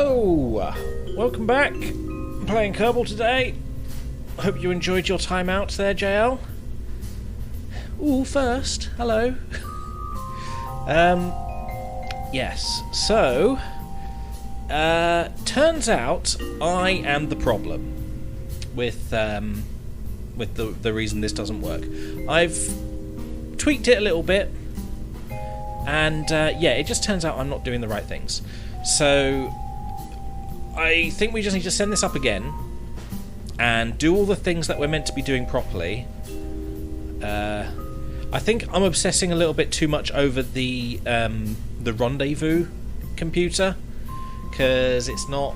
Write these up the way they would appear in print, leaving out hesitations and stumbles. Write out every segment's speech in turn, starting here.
Hello! Welcome back. I'm playing Kerbal today. Hope you enjoyed your time out there, JL. Ooh, first, hello. Yes, so turns out I am the problem with the reason this doesn't work. I've tweaked it a little bit, and yeah, it just turns out I'm not doing the right things. So I think we just need to send this up again and do all the things that we're meant to be doing properly. I think I'm obsessing a little bit too much over the rendezvous computer, because it's not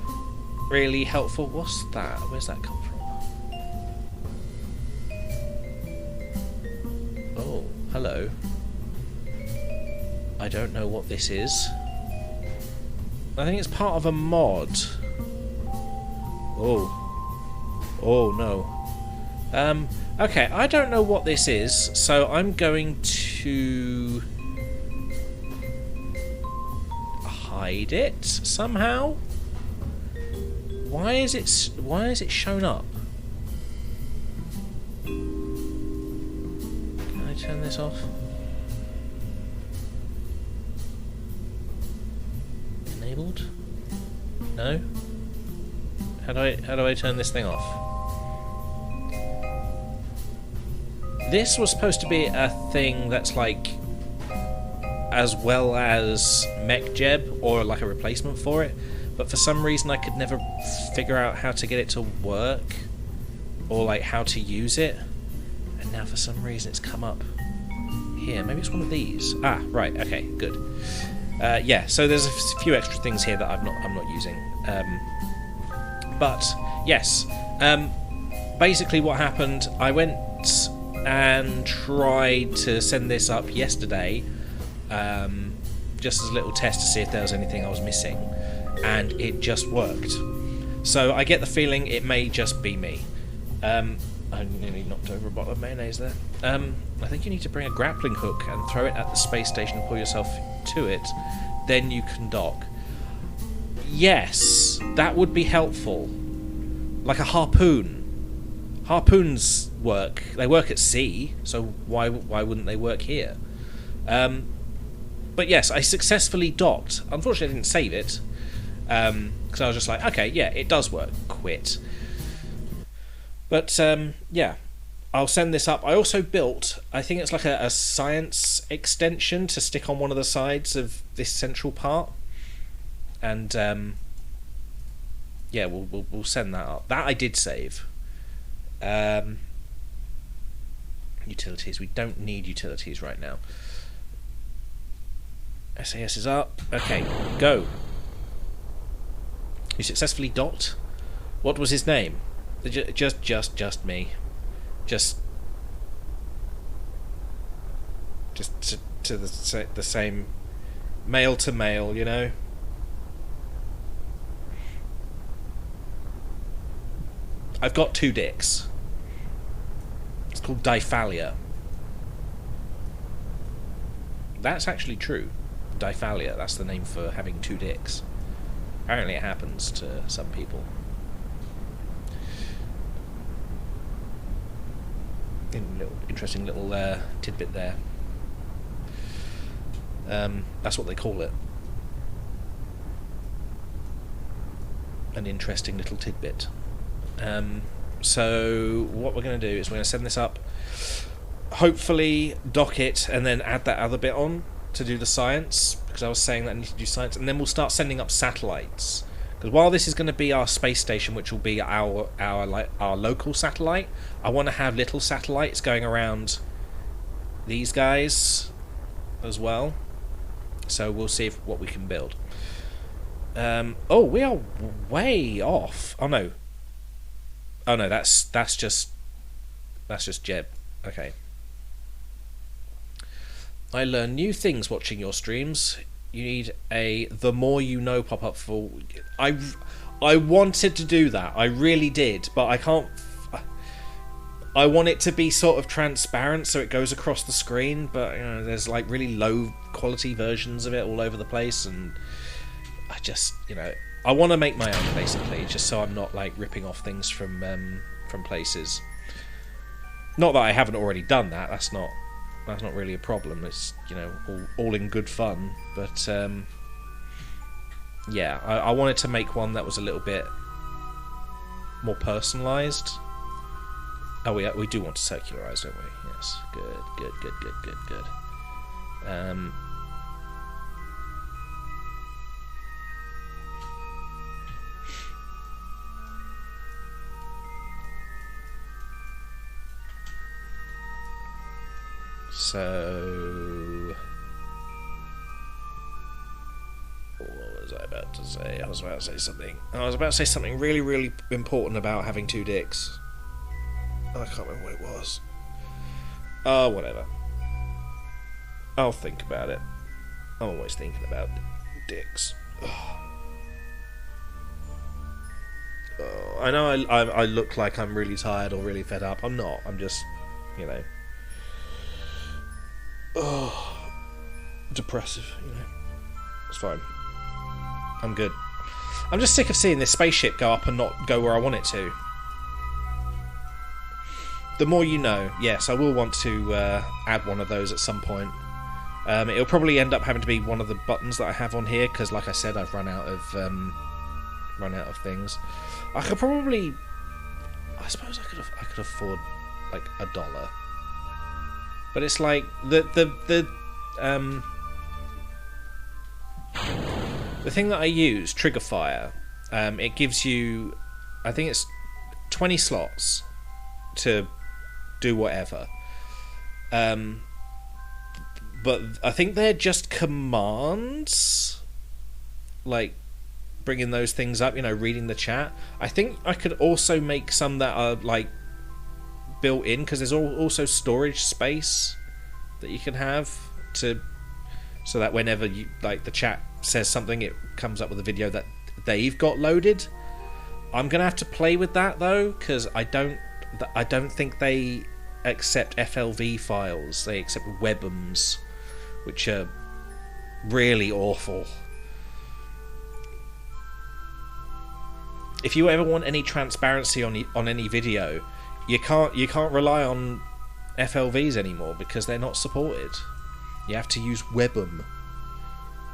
really helpful. What's that? Where's that come from? Oh, hello. I don't know what this is. I think it's part of a mod. Oh no. Okay, I don't know what this is, so I'm going to hide it somehow. Why is it shown up? Can I turn this off? Enabled? No? How do I turn this thing off? This was supposed to be a thing that's like as well as MechJeb, or like a replacement for it, but for some reason I could never figure out how to get it to work, or like how to use it, and now for some reason it's come up here. Maybe it's one of these. Ah, right, okay, good. Yeah, so there's a few extra things here that I'm not using. But yes, basically what happened, I went and tried to send this up yesterday, just as a little test to see if there was anything I was missing, and it just worked. So I get the feeling it may just be me. I nearly knocked over a bottle of mayonnaise there. I think you need to bring a grappling hook and throw it at the space station and pull yourself to it, then you can dock. Yes, that would be helpful. Like a harpoon. Harpoons work. They work at sea, so why wouldn't they work here? But yes, I successfully docked. Unfortunately, I didn't save it, because I was just like, okay, yeah, it does work. Quit. But yeah, I'll send this up. I also built, I think it's like a science extension to stick on one of the sides of this central part, and yeah, we'll send that up. That I did save. Utilities. We don't need utilities right now. SAS is up. Okay, go. You successfully docked. What was his name? Just me. Just to the same male to male, you know. I've got two dicks. It's called Diphalia. That's actually true. Diphalia, that's the name for having two dicks. Apparently it happens to some people. Interesting little tidbit there. That's what they call it. An interesting little tidbit. So what we're going to do is we're going to send this up, hopefully dock it, and then add that other bit on to do the science, because I was saying that I need to do science, and then we'll start sending up satellites. Because while this is going to be our space station, which will be our local satellite, I want to have little satellites going around these guys as well. So we'll see what we can build. Oh, we are way off. Oh no. Oh no, that's just Jeb. Okay. I learn new things watching your streams. You need a the more you know pop up for. I wanted to do that. I really did, but I can't. I want it to be sort of transparent so it goes across the screen, but you know, there's like really low quality versions of it all over the place, and I just, you know, I want to make my own, basically, just so I'm not like ripping off things from places. Not that I haven't already done that. That's not really a problem. It's, you know, all in good fun. But yeah, I wanted to make one that was a little bit more personalised. Oh, we do want to circularise, don't we? Yes. Good. So, what was I about to say? I was about to say something really, really important about having two dicks. I can't remember what it was. Oh, whatever. I'll think about it. I'm always thinking about dicks. I know I look like I'm really tired or really fed up. I'm not. I'm just, you know... depressive, you know. It's fine. I'm good. I'm just sick of seeing this spaceship go up and not go where I want it to. The more you know. Yes, I will want to add one of those at some point. It'll probably end up having to be one of the buttons that I have on here, because like I said, I've run out of things. I could probably... I suppose I could afford like $1. But it's like the thing that I use, Triggerfire, it gives you, I think it's 20 slots to do whatever. But I think they're just commands, like bringing those things up, you know, reading the chat. I think I could also make some that are like built in, because there's also storage space that you can have to, so that whenever you like the chat says something, it comes up with a video that they've got loaded. I'm gonna have to play with that though, because I don't think they accept FLV files. They accept webms, which are really awful. If you ever want any transparency on any video, you can't rely on FLVs anymore, because they're not supported. You have to use webm,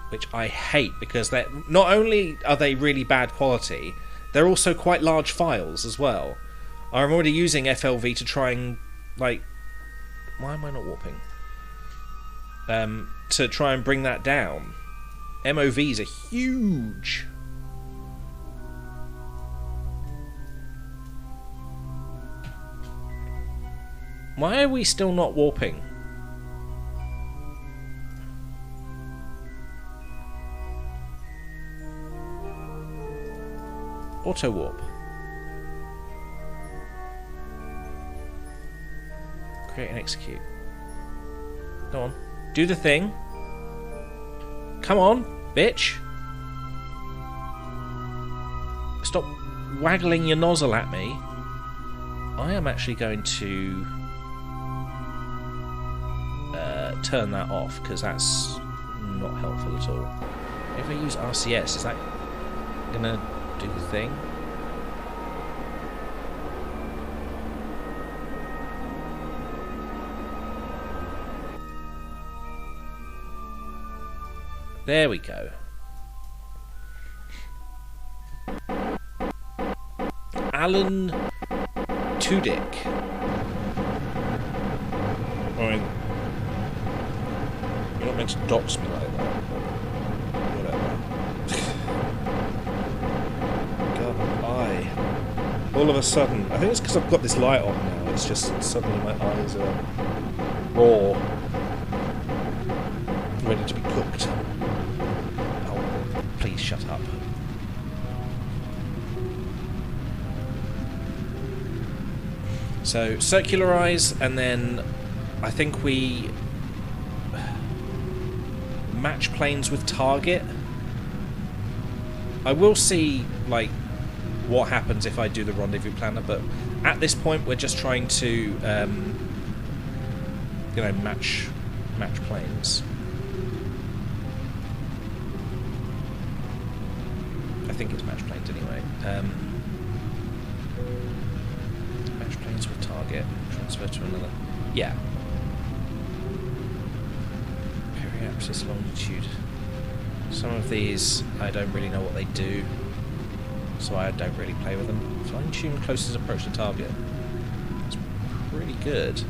which I hate, because they're not only are they really bad quality, they're also quite large files as well. I'm already using FLV to try and, like, why am I not warping? To try and bring that down. MOVs are huge. Why are we still not warping? Auto warp. Create and execute. Go on. Do the thing. Come on, bitch. Stop waggling your nozzle at me. I am actually going to turn that off, because that's not helpful at all. If I use RCS, is that gonna do the thing? There we go. Alan Tudyk. I mean, you're not meant to dox me like that. Whatever. God, my eye. All of a sudden, I think it's because I've got this light on now. It's just suddenly my eyes are raw, ready to be cooked. Oh, please shut up. So circularize, and then I think we match planes with target. I will see like what happens if I do the rendezvous planner, but at this point we're just trying to you know, match planes. I think it's match planes anyway. Match planes with target. Transfer to another. Yeah. Periapsis longitude. Some of these I don't really know what they do, so I don't really play with them. Fine tune closest approach to target. It's pretty good.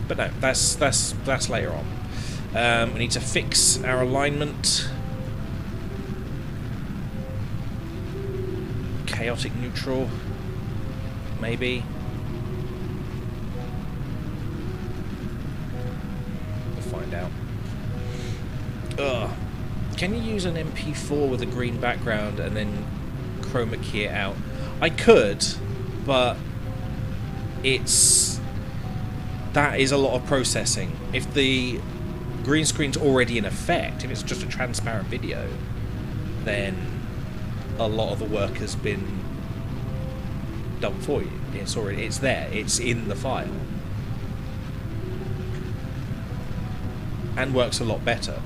But no, that's later on. We need to fix our alignment. Chaotic neutral, maybe. We'll find out. Ugh. Can you use an MP4 with a green background and then chroma key it out? I could, but that is a lot of processing. If the green screen's already in effect, if it's just a transparent video, then a lot of the work has been done for you. It's there. It's in the file. And works a lot better.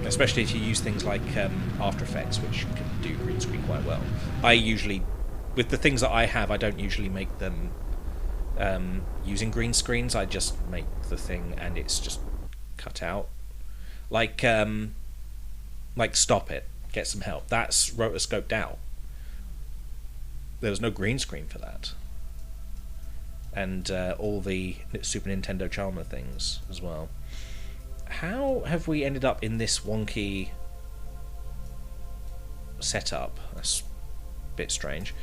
Especially if you use things like After Effects, which can do green screen quite well. I usually, with the things that I have, I don't usually make them using green screens. I just make the thing and it's just cut out. Like Stop It, Get Some Help. That's rotoscoped out. There was no green screen for that. And all the Super Nintendo Charmer things as well. How have we ended up in this wonky setup? That's a bit strange.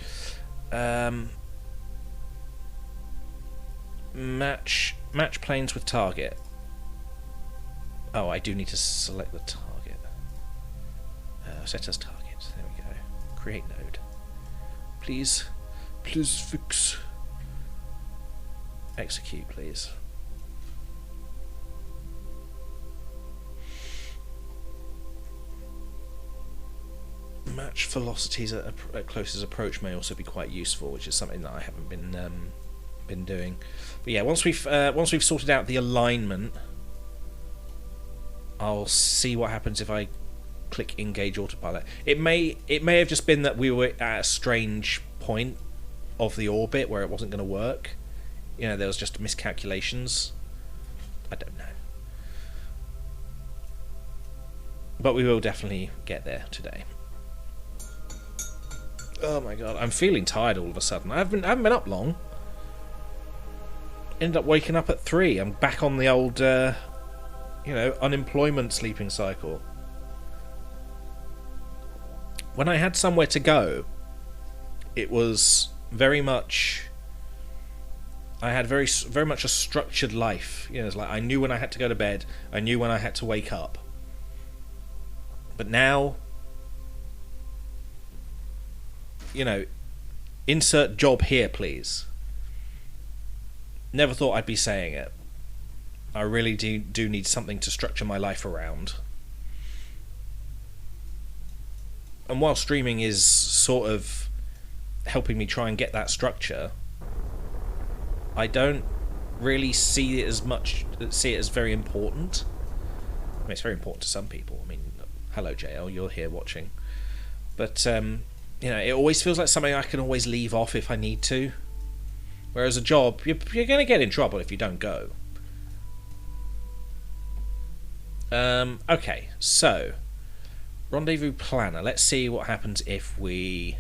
Match planes with target. Oh, I do need to select the target. Set as target. There we go. Create node. Please fix. Execute, please. Match velocities at closest approach may also be quite useful, which is something that I haven't been doing. But yeah, once we've sorted out the alignment, I'll see what happens if I click engage autopilot. It may have just been that we were at a strange point of the orbit where it wasn't going to work. You know, there was just miscalculations. I don't know. But we will definitely get there today. Oh my god, I'm feeling tired all of a sudden. I haven't been up long. Ended up waking up at 3. I'm back on the old, unemployment sleeping cycle. When I had somewhere to go, it was very much... I had very much a structured life. You know, it's like I knew when I had to go to bed. I knew when I had to wake up. But now... You know, insert job here, please. Never thought I'd be saying it. I really do need something to structure my life around. And while streaming is sort of helping me try and get that structure, I don't really see it as very important. I mean, it's very important to some people. I mean, hello JL, you're here watching. But it always feels like something I can always leave off if I need to. Whereas a job, you're going to get in trouble if you don't go. Okay, so rendezvous planner. Let's see what happens if we...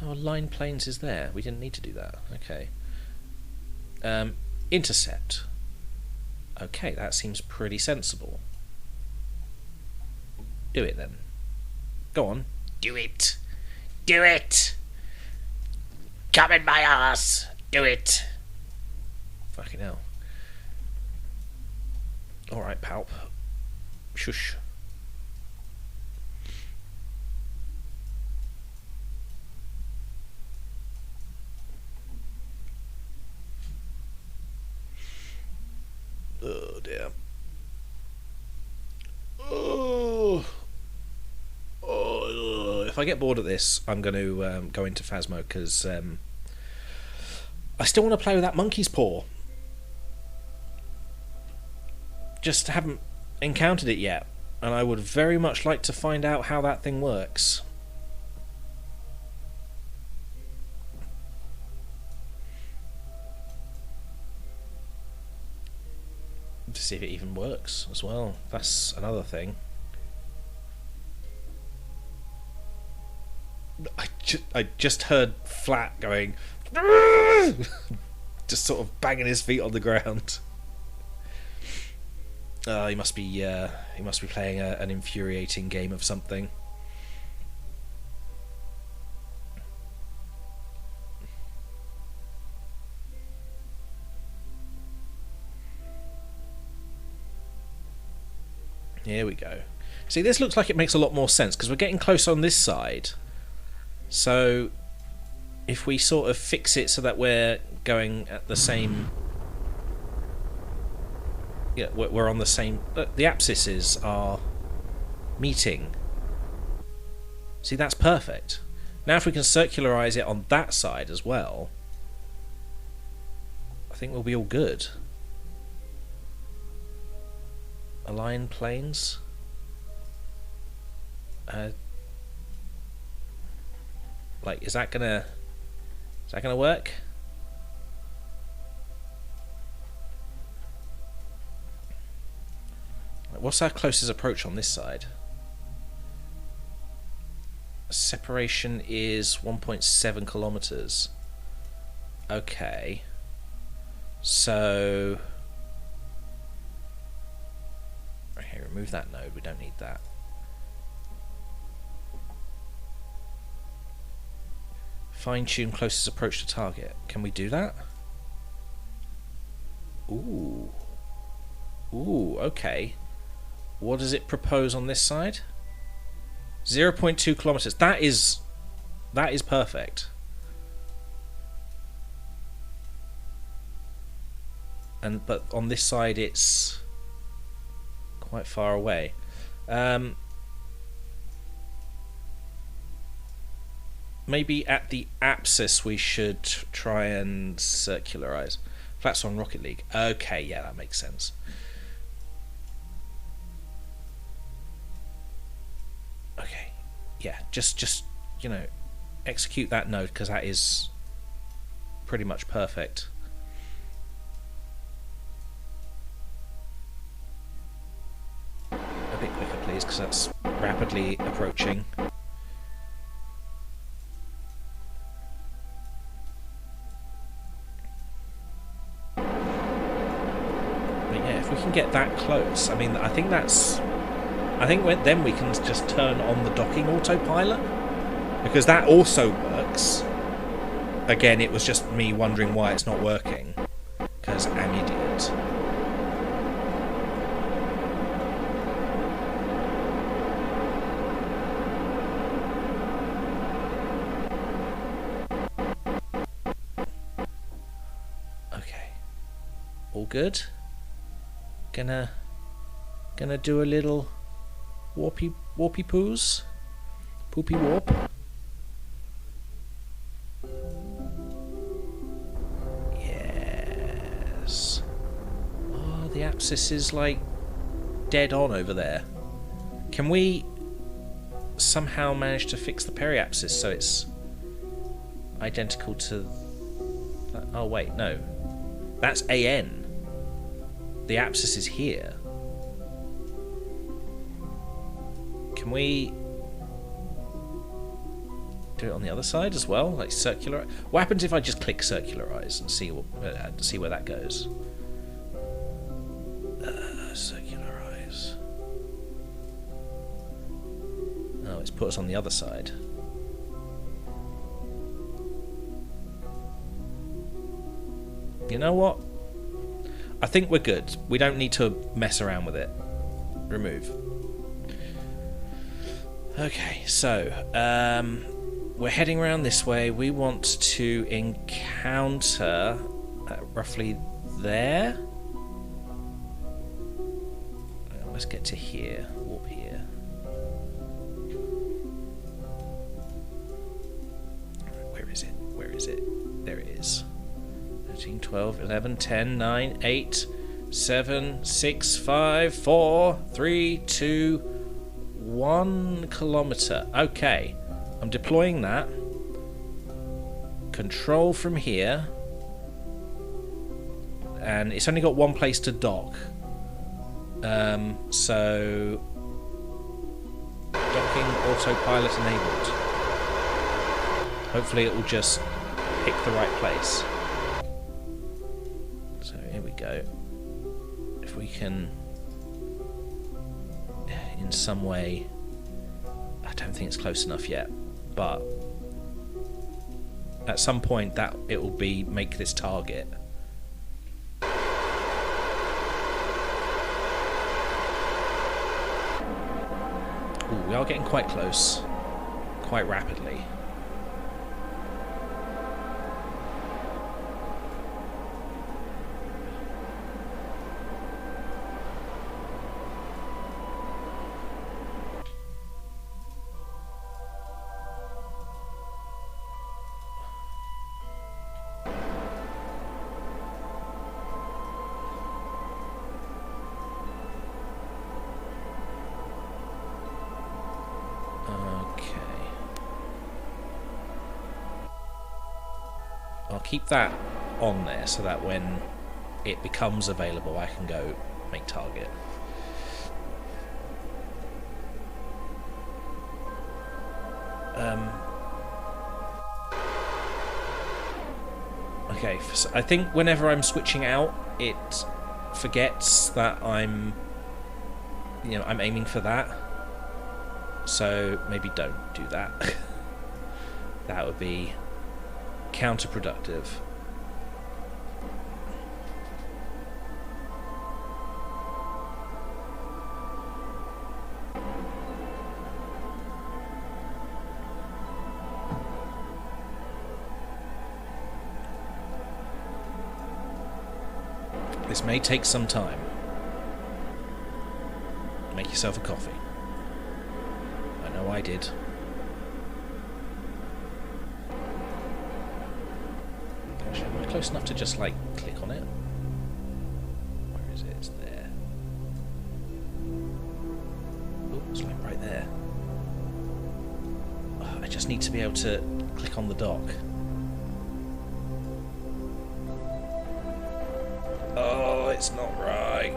Oh, line planes is there. We didn't need to do that. Okay. Intercept. Okay, that seems pretty sensible. Do it then. Go on. Do it. Do it. Come in my ass. Do it. Fucking hell. Alright, Palp. Shush. Oh, dear. If I get bored of this, I'm going to go into Phasmo, because I still want to play with that monkey's paw. Just haven't encountered it yet. and I would very much like to find out how that thing works. To see if it even works as well. That's another thing. I just heard Flat going just sort of banging his feet on the ground. He must be playing an infuriating game of something. Here we go. See, this looks like it makes a lot more sense because we're getting close on this side. So if we sort of fix it so that we're going at the same... Yeah, we're on the same... The abscisses are meeting. See, that's perfect. Now if we can circularize it on that side as well, I think we'll be all good. Align planes. Like, is that gonna work? What's our closest approach on this side? Separation is 1.7 kilometers. Okay. So... Okay, remove that node. We don't need that. Fine-tune closest approach to target. Can we do that? Ooh. Ooh, okay. What does it propose on this side? 0.2 kilometers. That is perfect. But on this side it's quite far away. Maybe at the apsis we should try and circularize. Flats on Rocket League. Okay, yeah, that makes sense. Okay, yeah, just you know, execute that node because that is pretty much perfect. A bit quicker, please, because that's rapidly approaching. Get that close. I mean, I think then we can just turn on the docking autopilot because that also works. Again, it was just me wondering why it's not working because I'm an idiot. Okay, all good. Gonna do a little warpy poos, poopy warp. Yes. Oh, the apsis is like dead on over there. Can we somehow manage to fix the periapsis so it's identical to? Oh wait, no, that's AN. The apsis is here. Can we do it on the other side as well, like circular? What happens if I just click circularize and see where that goes? Circularize. Oh, it's put us on the other side. You know what? I think we're good. We don't need to mess around with it. Remove. Okay, so we're heading around this way. We want to encounter roughly there. Let's get to here. Warp here. Where is it? Where is it? There it is. 13, 12, 11, 10, 9, 8, 7, 6, 5, 4, 3, 2, 1 kilometer. Okay. I'm deploying that. Control from here. And it's only got one place to dock. So... docking autopilot enabled. Hopefully it will just pick the right place. So here we go. If we can... in some way... I don't think it's close enough yet, but at some point that it will be make this target. Ooh, we are getting quite close, quite rapidly. I'll keep that on there so that when it becomes available I can go make target. Okay, so I think whenever I'm switching out it forgets that I'm aiming for that, so maybe don't do that. That would be counterproductive. This may take some time. Make yourself a coffee. I know I did. Am I close enough to just, like, click on it? Where is it? It's there. Oh, it's like right there. Oh, I just need to be able to click on the dock. Oh, it's not right.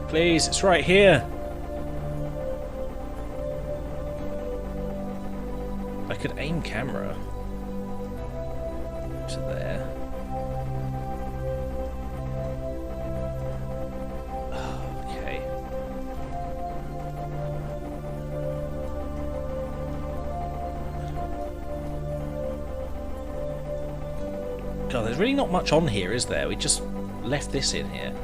Please, it's right here. I could aim camera to there. Okay. God, there's really not much on here, is there? We just left this in here.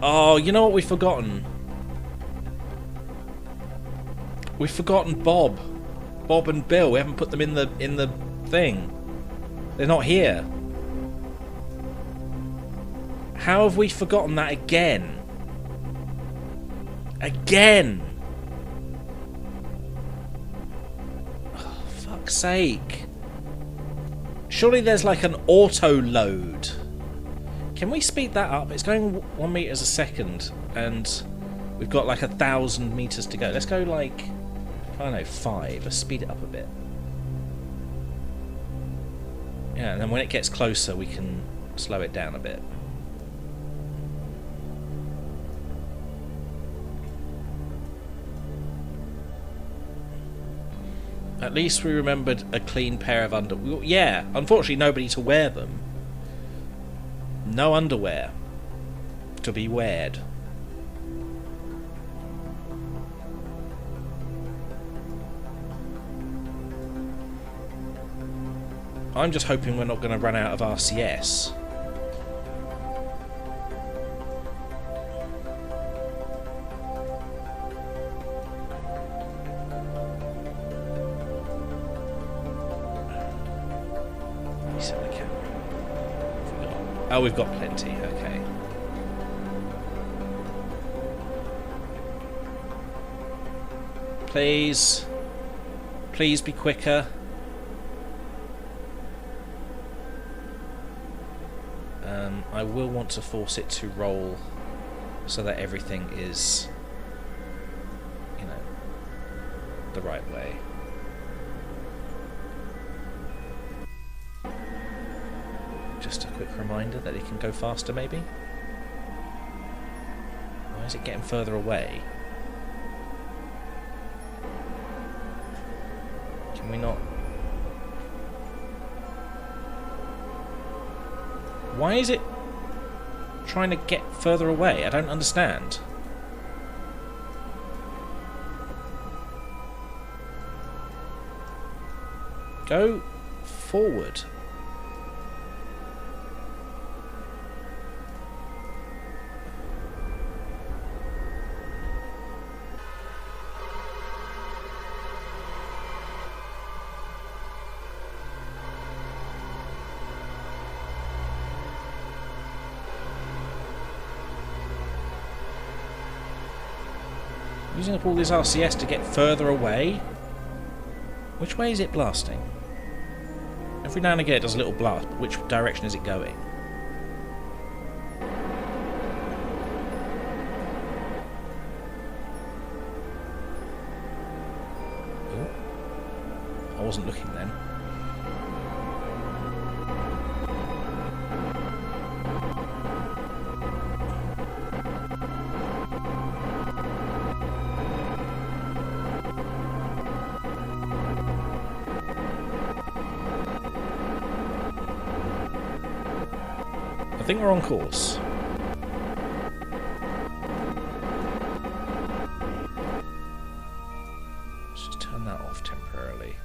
Oh, you know what we've forgotten? We've forgotten Bob. Bob and Bill. We haven't put them in the thing. They're not here. How have we forgotten that again? Again! Oh, fuck's sake. Surely there's like an auto load. Can we speed that up? It's going 1 meter a second and we've got like 1,000 meters to go. Let's go like, I don't know, 5. Let's speed it up a bit. Yeah, and then when it gets closer we can slow it down a bit. At least we remembered a clean pair of underwear. Yeah, unfortunately nobody to wear them. No underwear to be weared. I'm just hoping we're not going to run out of RCS. Oh, we've got plenty, okay. Please. Please be quicker. I will want to force it to roll so that everything is, you know, the right way. Just a quick reminder that it can go faster, maybe? Why is it getting further away? Can we not... Why is it trying to get further away? I don't understand. Go forward. Using up all this RCS to get further away? Which way is it blasting? Every now and again it does a little blast, but which direction is it going? Ooh. I wasn't looking then. I think we're on course. Let's just turn that off temporarily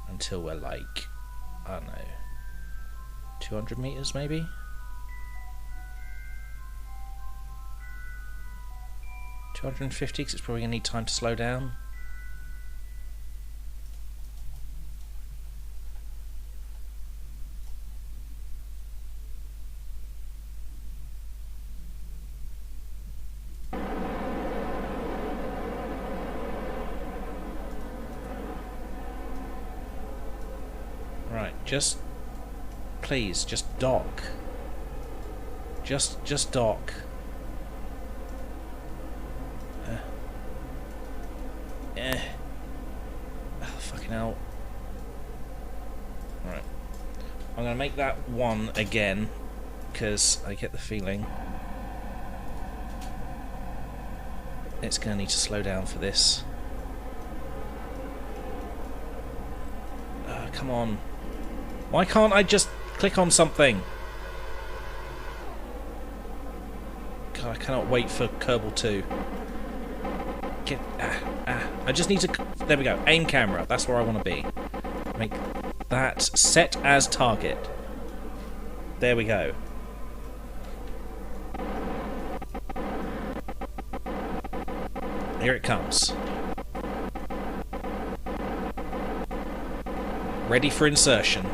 until we're like, I don't know, 200 meters maybe? $250 because it's probably going to need time to slow down. Right, just please, just dock. Just dock. Oh, fucking hell. Right. I'm gonna make that one again, because I get the feeling it's gonna need to slow down for this. Come on. Why can't I just click on something? God, I cannot wait for Kerbal 2. I just need to... There we go. Aim camera. That's where I want to be. Make that set as target. There we go. Here it comes. Ready for insertion.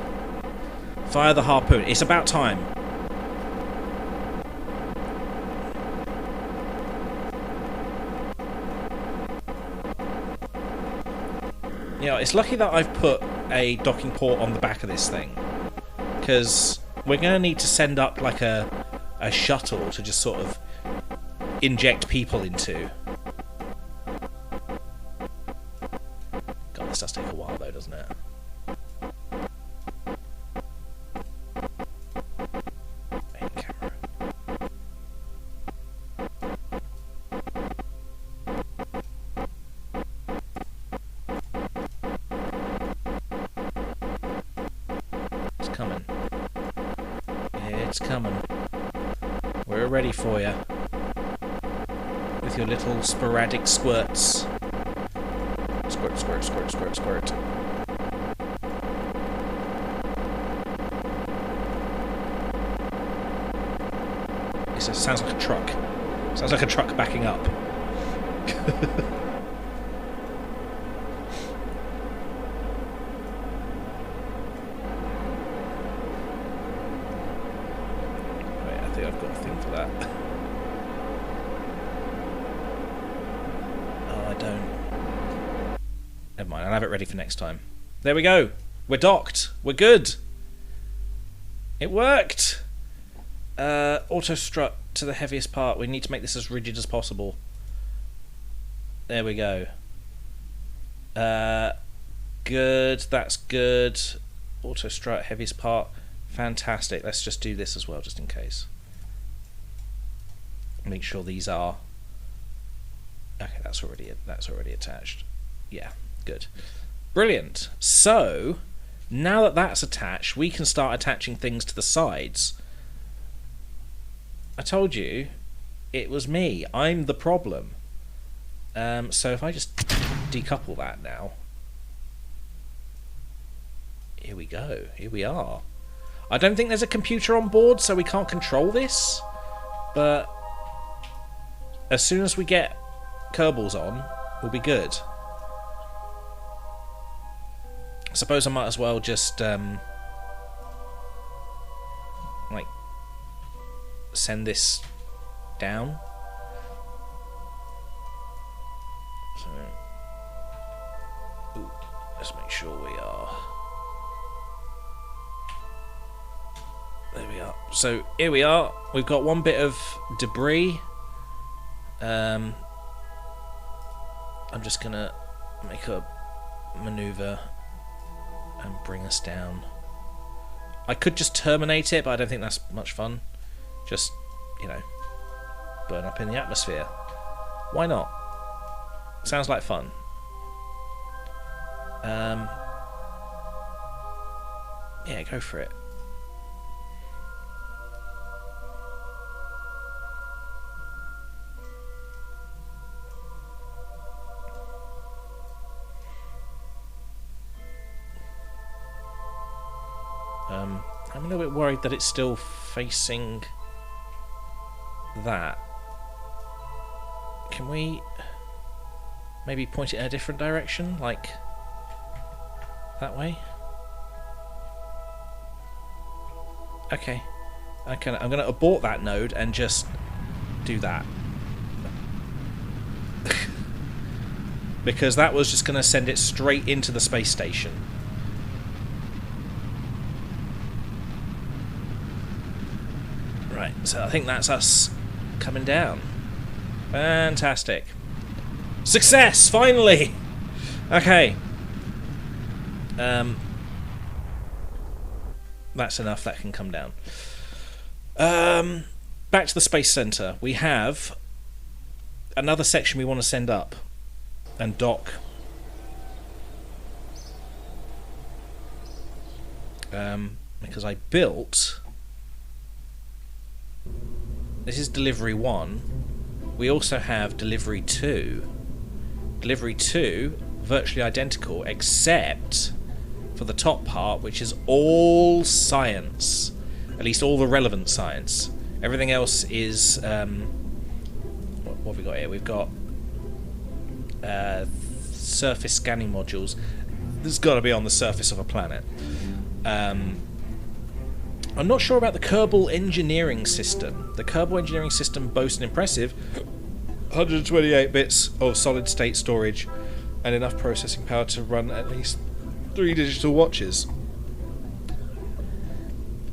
Fire the harpoon. It's about time. You know, it's lucky that I've put a docking port on the back of this thing, because we're going to need to send up like a shuttle to just sort of inject people into. God, this does take a while though, doesn't it? Aim camera. It's coming. It's coming. We're ready for you. With your little sporadic squirts. Squirt, squirt, squirt, squirt, squirt. It sounds like a truck. Sounds like a truck backing up. Wait, I think I've got a thing for that. Oh, I don't. Never mind, I'll have it ready for next time. There we go. We're docked. We're good. It worked. Auto strut to the heaviest part. We need to make this as rigid as possible. There we go. Good. That's good. Auto strut heaviest part. Fantastic. Let's just do this as well, just in case. Make sure these are. Okay, that's already attached. Yeah, good. Brilliant. So now that that's attached, we can start attaching things to the sides. I told you it was me. I'm the problem. So if I just decouple that now. Here we go. Here we are. I don't think there's a computer on board, so we can't control this. But as soon as we get Kerbals on, we'll be good. I suppose I might as well just like send this down. So, ooh, let's make sure we are. There we are. So here we are. We've got one bit of debris. I'm just gonna make a maneuver and bring us down. I could just terminate it, but I don't think that's much fun. Just, you know, burn up in the atmosphere. Why not? Sounds like fun. Yeah, go for it. I'm a little bit worried that it's still facing that. Can we maybe point it in a different direction, like that way? Okay. I'm going to abort that node and just do that. Because that was just going to send it straight into the space station. Right, so I think that's us coming down. Fantastic. Success! Finally! Okay. That's enough, that can come down. Back to the Space Center. We have another section we want to send up and dock. Because I built... This is delivery 1. We also have delivery 2. Delivery 2, virtually identical, except for the top part, which is all science. At least all the relevant science. Everything else is... what have we got here? We've got surface scanning modules. This has got to be on the surface of a planet. I'm not sure about the Kerbal engineering system. The Kerbal engineering system boasts an impressive 128 bits of solid-state storage and enough processing power to run at least 3 digital watches.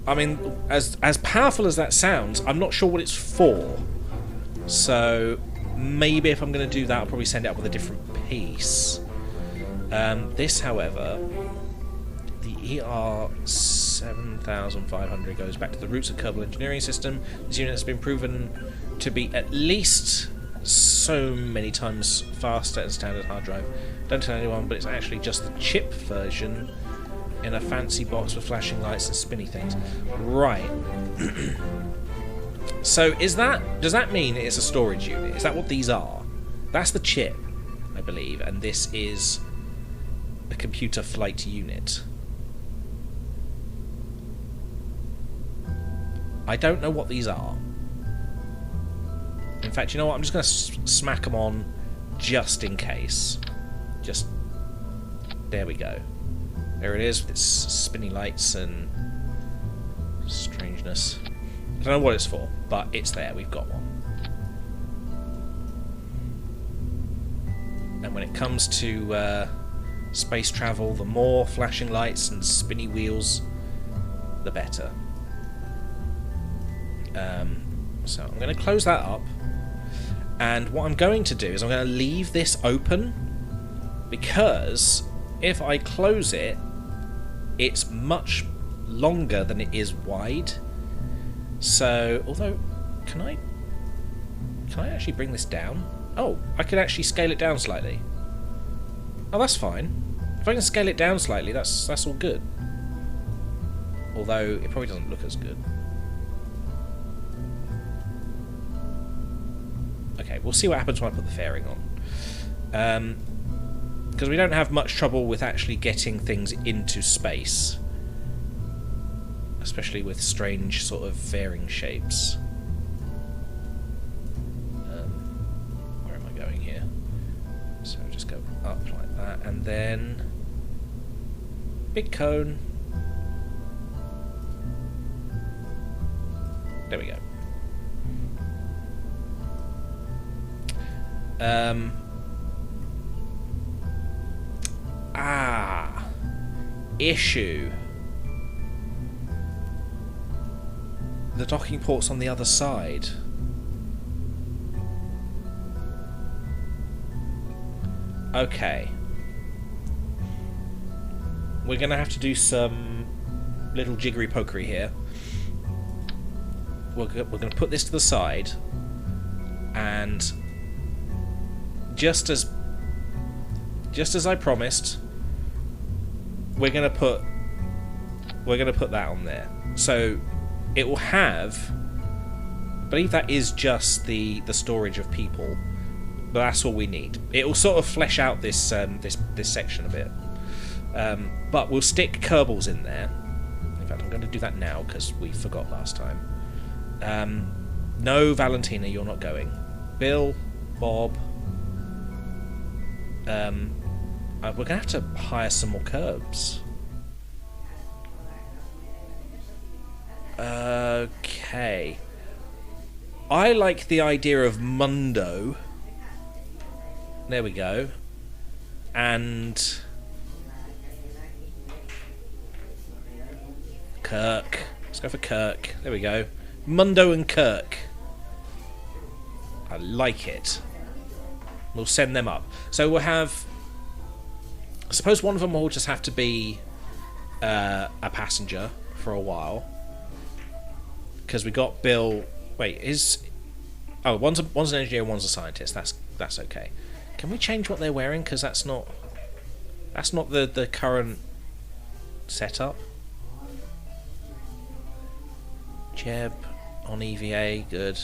I mean, as powerful as that sounds, I'm not sure what it's for. So maybe if I'm going to do that, I'll probably send it up with a different piece. This, however, the ER7500 goes back to the roots of Kerbal engineering system. This unit has been proven to be at least so many times faster than standard hard drive. Don't tell anyone, but it's actually just the chip version in a fancy box with flashing lights and spinny things. Right. So does that mean it's a storage unit? Is that what these are? That's the chip, I believe, and this is a computer flight unit. I don't know what these are. In fact, you know what? I'm just going to smack them on just in case. Just... There we go. There it is with its spinny lights and strangeness. I don't know what it's for, but it's there. We've got one. And when it comes to space travel, the more flashing lights and spinny wheels, the better. So I'm going to close that up, and what I'm going to do is I'm going to leave this open, because if I close it, it's much longer than it is wide. So, although, can I actually bring this down? Oh, I can actually scale it down slightly. Oh, that's fine. If I can scale it down slightly, that's all good. Although it probably doesn't look as good. Okay, we'll see what happens when I put the fairing on. Because we don't have much trouble with actually getting things into space. Especially with strange sort of fairing shapes. Where am I going here? So just go up like that, and then big cone. There we go. Issue. The docking port's on the other side. Okay. We're gonna have to do some little jiggery pokery here. We're gonna put this to the side, and just as I promised, we're gonna put that on there. So it will have, I believe that is just the storage of people, but that's all we need. It will sort of flesh out this this section a bit. But we'll stick Kerbals in there. In fact, I'm going to do that now because we forgot last time. No, Valentina, you're not going. Bill, Bob. We're going to have to hire some more Kerbs. Okay. I like the idea of Mundo. There we go. And Kirk. Let's go for Kirk. There we go. Mundo and Kirk. I like it. We'll send them up. So we'll have, I suppose one of them will just have to be a passenger for a while. Because we got Bill. Wait, one's an engineer, one's a scientist. That's okay. Can we change what they're wearing? Because that's not the current setup. Jeb on EVA, good.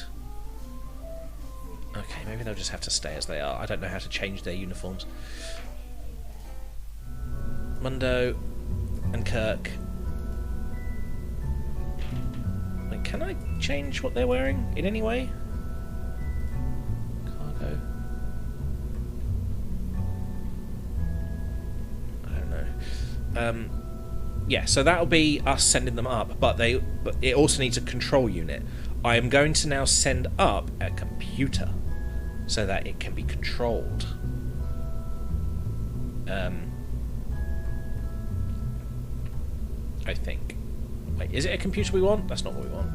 Okay, maybe they'll just have to stay as they are. I don't know how to change their uniforms. Mundo and Kirk. Wait, can I change what they're wearing in any way? Cargo. I don't know. Yeah, so that'll be us sending them up, but it also needs a control unit. I am going to now send up a computer so that it can be controlled. I think. Wait, is it a computer we want? That's not what we want.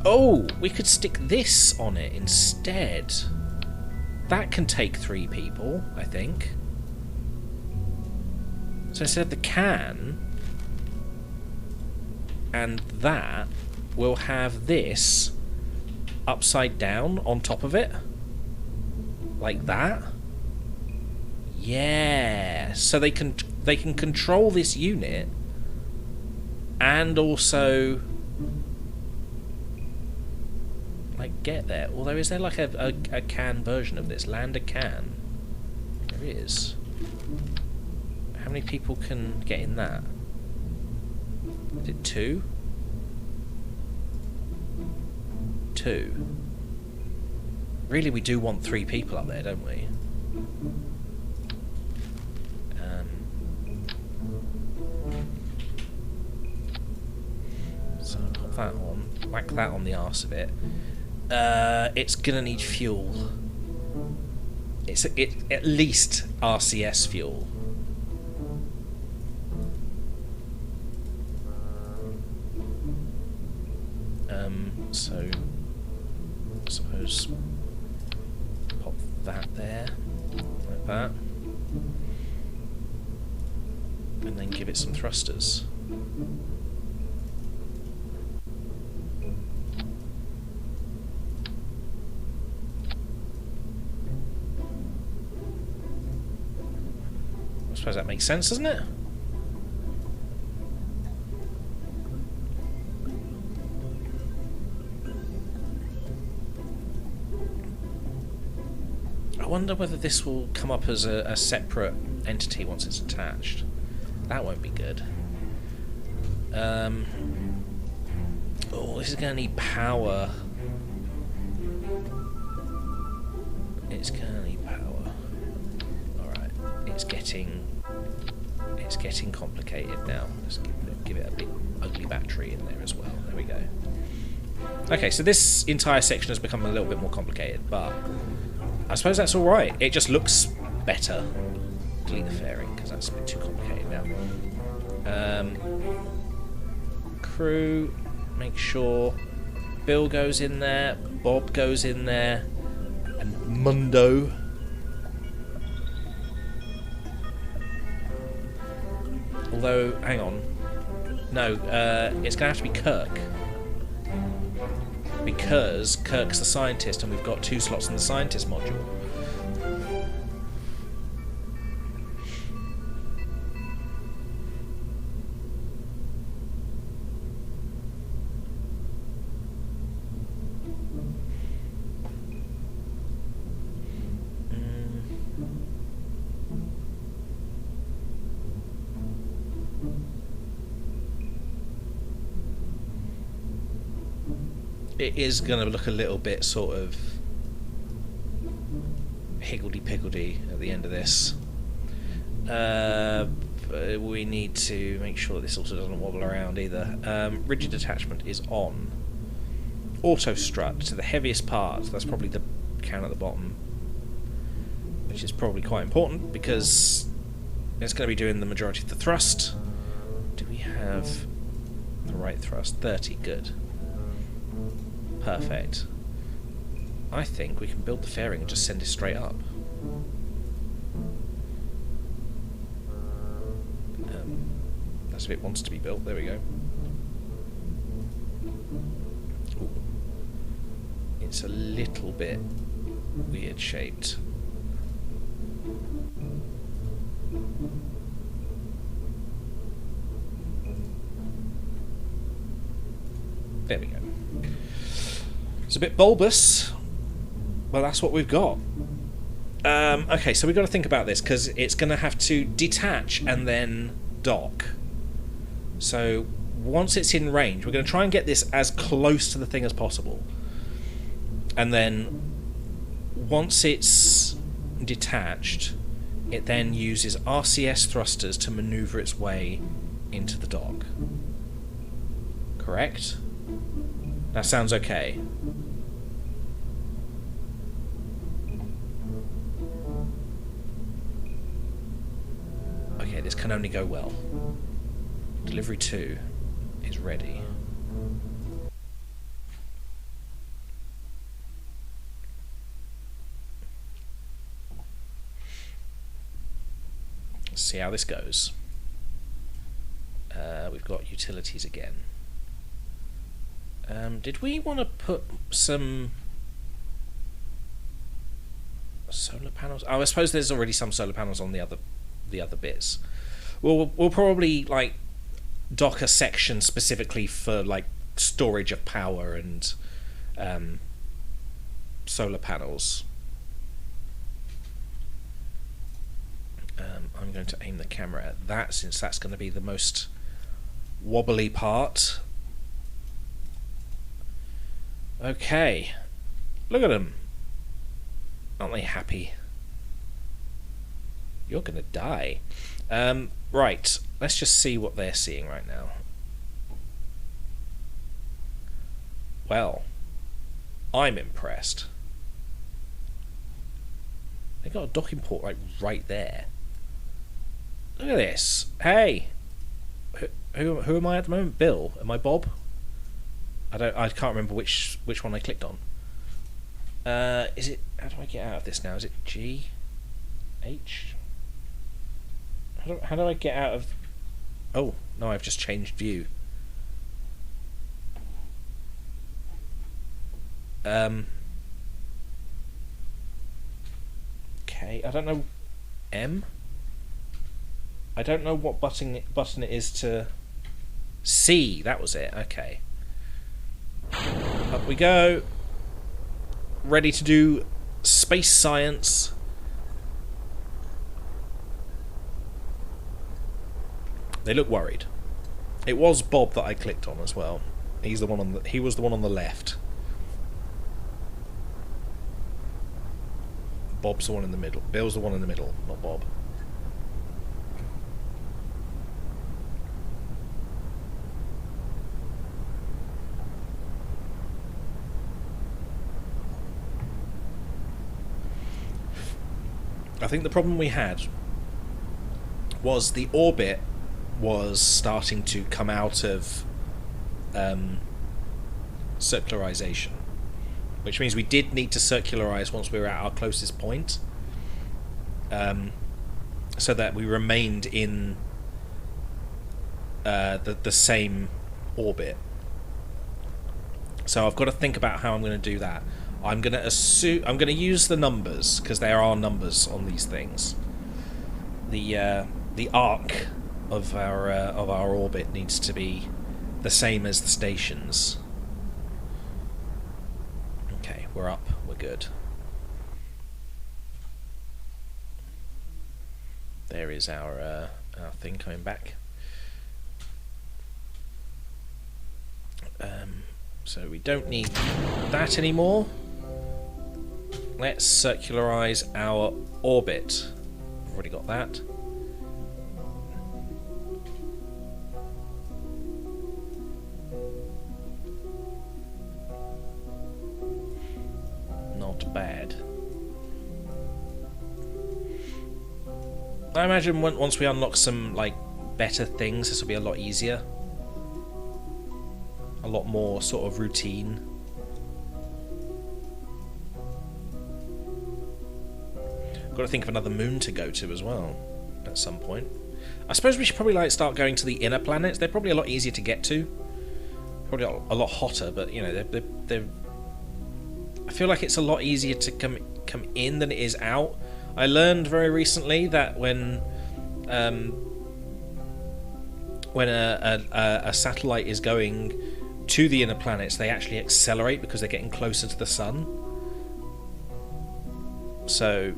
Oh, we could stick this on it instead. That can take 3 people, I think. So instead of the can and that, we'll have this upside down on top of it. Like that. Yeah. So they can control this unit and also like get there. Although is there like a can version of this? Land a can. There is. How many people can get in that? Is it 2? 2. Really, we do want 3 people up there, don't we? So put that on. Whack that on the arse of it. It's gonna need fuel. It's at least RCS fuel. So I suppose pop that there, like that, and then give it some thrusters. I suppose that makes sense, doesn't it? I wonder whether this will come up as a separate entity once it's attached. That won't be good. Oh, this is going to need power. It's going to need power. Alright, it's getting complicated now. Let's give it a big ugly battery in there as well. There we go. Okay, so this entire section has become a little bit more complicated, but I suppose that's alright. It just looks better. Delete the fairing, because that's a bit too complicated now. Crew, make sure Bill goes in there, Bob goes in there, and Mundo. Although, hang on. No, it's going to have to be Kirk. Because Kirk's the scientist and we've got 2 slots in the scientist module. It is going to look a little bit sort of higgledy-piggledy at the end of this. We need to make sure that this also doesn't wobble around either. Rigid attachment is on. Auto strut to the heaviest part. That's probably the can at the bottom, which is probably quite important because it's going to be doing the majority of the thrust. Do we have the right thrust? 30, good. Perfect. I think we can build the fairing and just send it straight up. That's if it wants to be built. There we go. Ooh. It's a little bit weird shaped. There we go. It's a bit bulbous, but that's what we've got. Okay, so we've got to think about this, because it's going to have to detach and then dock. So once it's in range, we're going to try and get this as close to the thing as possible. And then once it's detached, it then uses RCS thrusters to maneuver its way into the dock. Correct? That sounds okay. Okay, this can only go well. Delivery 2 is ready. Let's see how this goes. We've got utilities again. Did we want to put some solar panels? Oh, I suppose there's already some solar panels on the other bits. We'll probably like dock a section specifically for like storage of power and solar panels. I'm going to aim the camera at that, since that's going to be the most wobbly part. Okay, look at them. Aren't they happy? You're gonna die. Right, let's just see what they're seeing right now. Well, I'm impressed. They got a docking port like right there. Look at this. Hey, who am I at the moment? Bill? Am I Bob? I can't remember which one I clicked on. Is it? How do I get out of this now? Is it G? H? How do I get out of? Oh no, I've just changed view. Okay, I don't know. M. I don't know what button it is to. C. That was it. Okay. Up we go. Ready to do space science. They look worried. It was Bob that I clicked on as well. He was the one on the left. Bob's the one in the middle. Bill's the one in the middle, not Bob. I think the problem we had was the orbit was starting to come out of circularization, which means we did need to circularize once we were at our closest point, so that we remained in the same orbit. So I've got to think about how I'm going to do that. I'm going to use the numbers, because there are numbers on these things. The arc of our orbit needs to be the same as the stations. Okay, we're up. We're good. There is our thing coming back. So we don't need that anymore. Let's circularize our orbit. We've already got that. Not bad. I imagine once we unlock some like better things, this will be a lot easier. A lot more sort of routine. Got to think of another moon to go to as well at some point. I suppose we should probably like start going to the inner planets. They're probably a lot easier to get to. Probably a lot hotter, but you know they're I feel like it's a lot easier to come in than it is out. I learned very recently that when a satellite is going to the inner planets, they actually accelerate because they're getting closer to the sun. So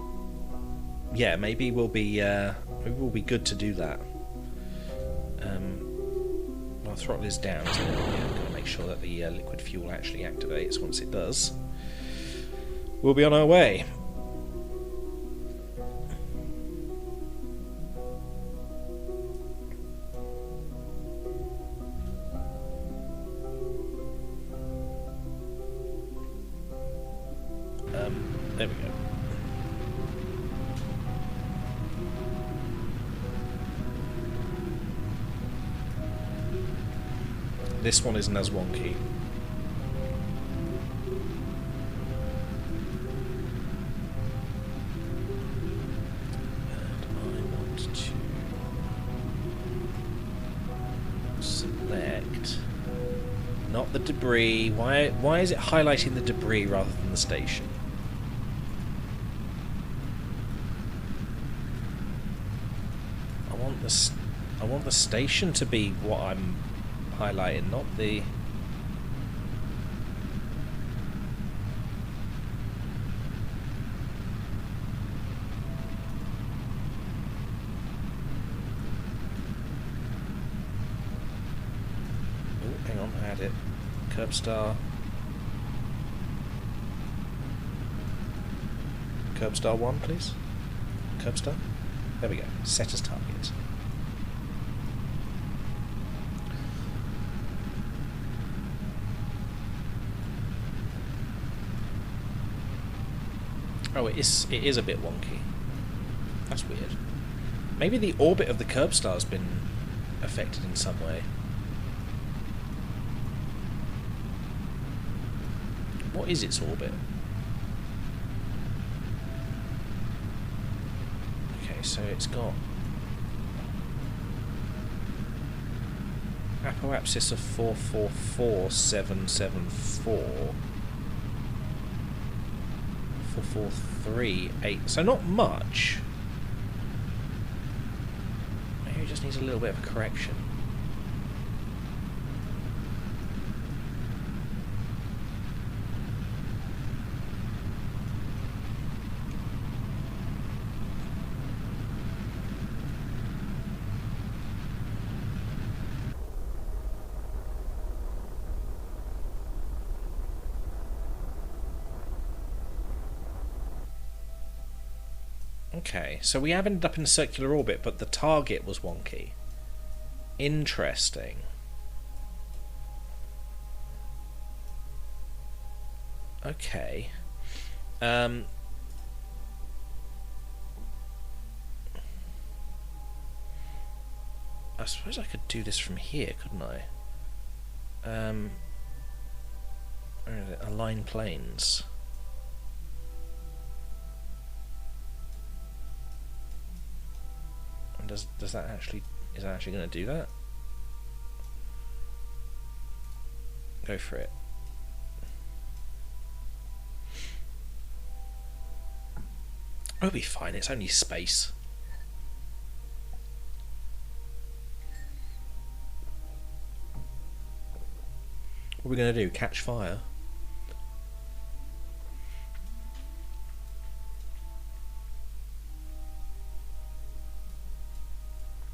yeah, maybe we'll be good to do that. Our throttle is down, so I'm going to make sure that the liquid fuel actually activates. Once it does, we'll be on our way. There we go. This one isn't as wonky. And I want to select not the debris. Why is it highlighting the debris rather than the station? I want the station to be what I'm highlighting, not the... Oh, hang on, I had it. Curbstar. Curbstar 1, please. Curbstar. There we go. Set as target. Oh, it is a bit wonky. That's weird. Maybe the orbit of the curb star's been affected in some way. What is its orbit? Okay, so it's got apoapsis of 444774. 4438. So not much. Maybe it just needs a little bit of a correction. Okay, so we have ended up in a circular orbit, but the target was wonky. Interesting. Okay. I suppose I could do this from here, couldn't I? Where is it? Align planes. Does that actually, is that actually going to do that? Go for it. It'll be fine, it's only space. What are we going to do? Catch fire?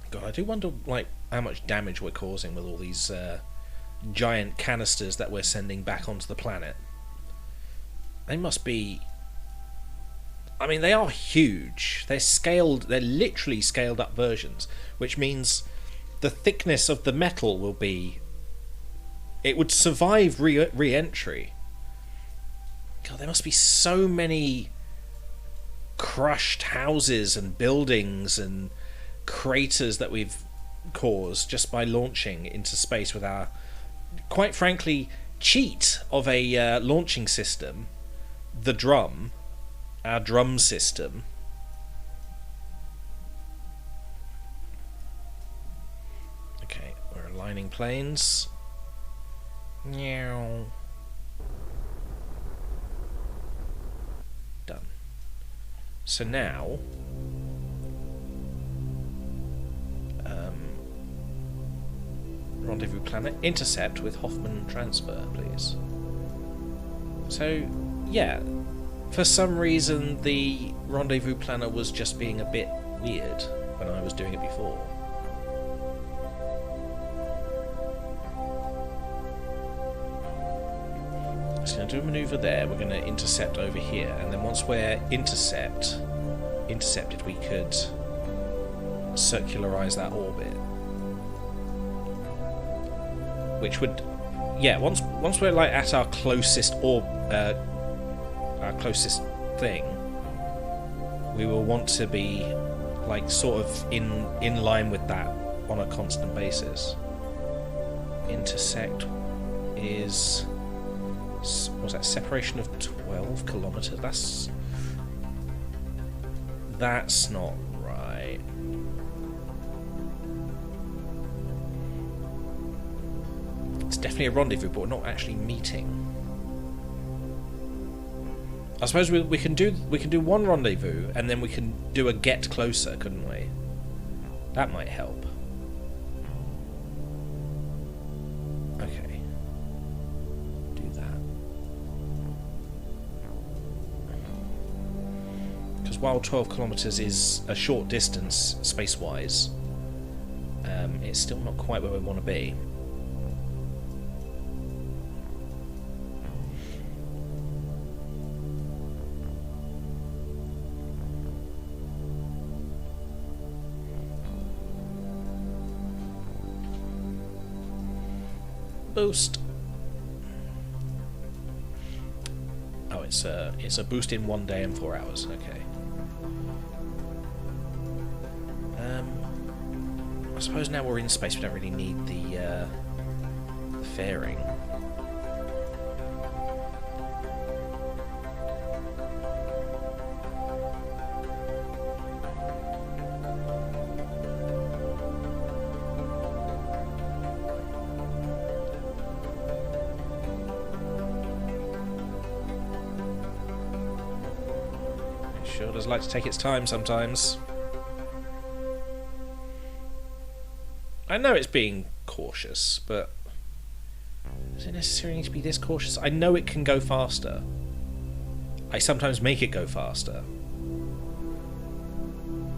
God, I do wonder, like, how much damage we're causing with all these giant canisters that we're sending back onto the planet. They must be... I mean, they are huge. They're scaled, they're literally scaled up versions, which means the thickness of the metal will be... It would survive re-entry. God, there must be so many crushed houses and buildings and craters that we've caused just by launching into space with our, quite frankly, cheat of a launching system, the drum, our drum system. Okay, we're aligning planes. Meow. Done. So now rendezvous planet, intercept with Hoffman transfer, please. So, yeah, for some reason the rendezvous planner was just being a bit weird when I was doing it before. So I'm going to do a manoeuvre there, we're going to intercept over here, and then once we're intercepted, we could circularize that orbit. Which would, yeah, once we're like at our closest our closest thing, we will want to be like sort of in line with that on a constant basis. Intersect is, was that separation of 12 kilometers? That's not right. It's definitely a rendezvous, but we're not actually meeting. I suppose we can do one rendezvous and then we can do a get closer, couldn't we? That might help. Okay. Do that. Because while 12 kilometers is a short distance space-wise, it's still not quite where we want to be. Boost. Oh, it's a boost in 1 day and 4 hours. Okay. I suppose now we're in space, we don't really need the fairing. It sure does like to take its time sometimes. I know it's being cautious, but does it necessarily need to be this cautious? I know it can go faster. I sometimes make it go faster.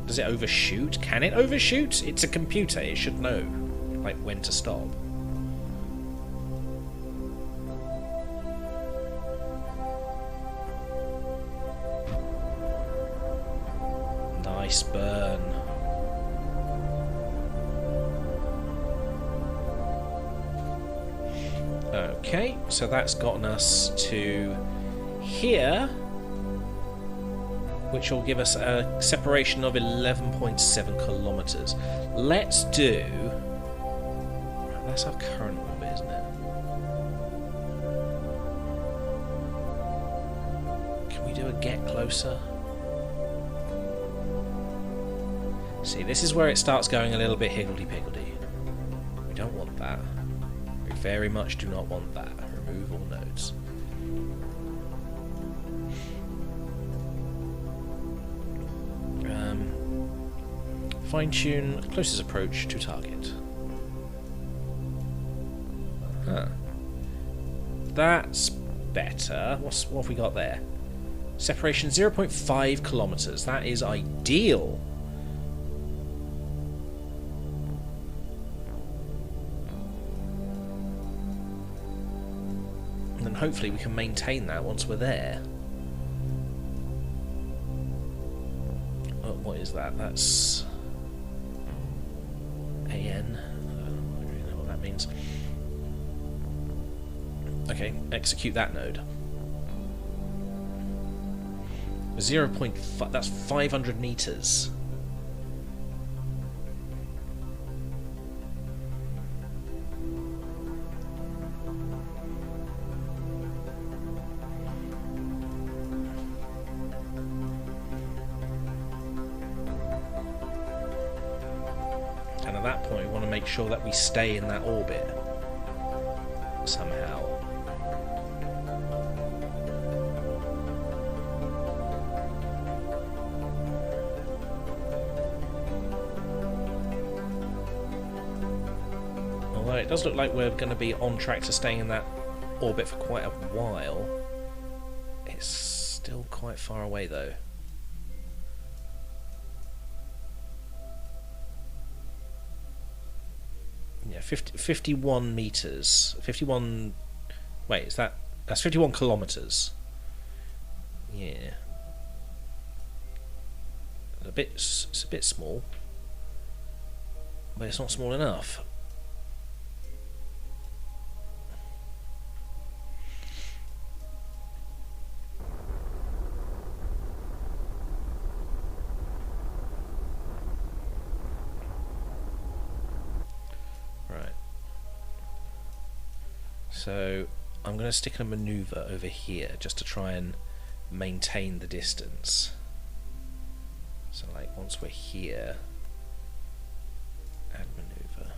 Does it overshoot? Can it overshoot? It's a computer, it should know, like, when to stop. Nice burn. Okay, so that's gotten us to here, which will give us a separation of 11.7 kilometers. Let's do... That's our current orbit, isn't it? Can we do a get closer? See, this is where it starts going a little bit higgledy-piggledy. We don't want that. We very much do not want that. Remove all nodes. Fine-tune closest approach to target. That's better. What have we got there? Separation 0.5 kilometers. That is ideal. And then hopefully we can maintain that once we're there. Oh, what is that? That's AN. I don't really know what that means. Okay, execute that node. 0.5, that's 500 meters. And at that point we want to make sure that we stay in that orbit somehow. Although it does look like we're going to be on track to staying in that orbit for quite a while. It's still quite far away though. Yeah, 51 meters. 51... Wait, is that... That's 51 kilometers. Yeah. It's a bit small. But it's not small enough. So I'm going to stick in a maneuver over here just to try and maintain the distance. So like once we're here, add maneuver,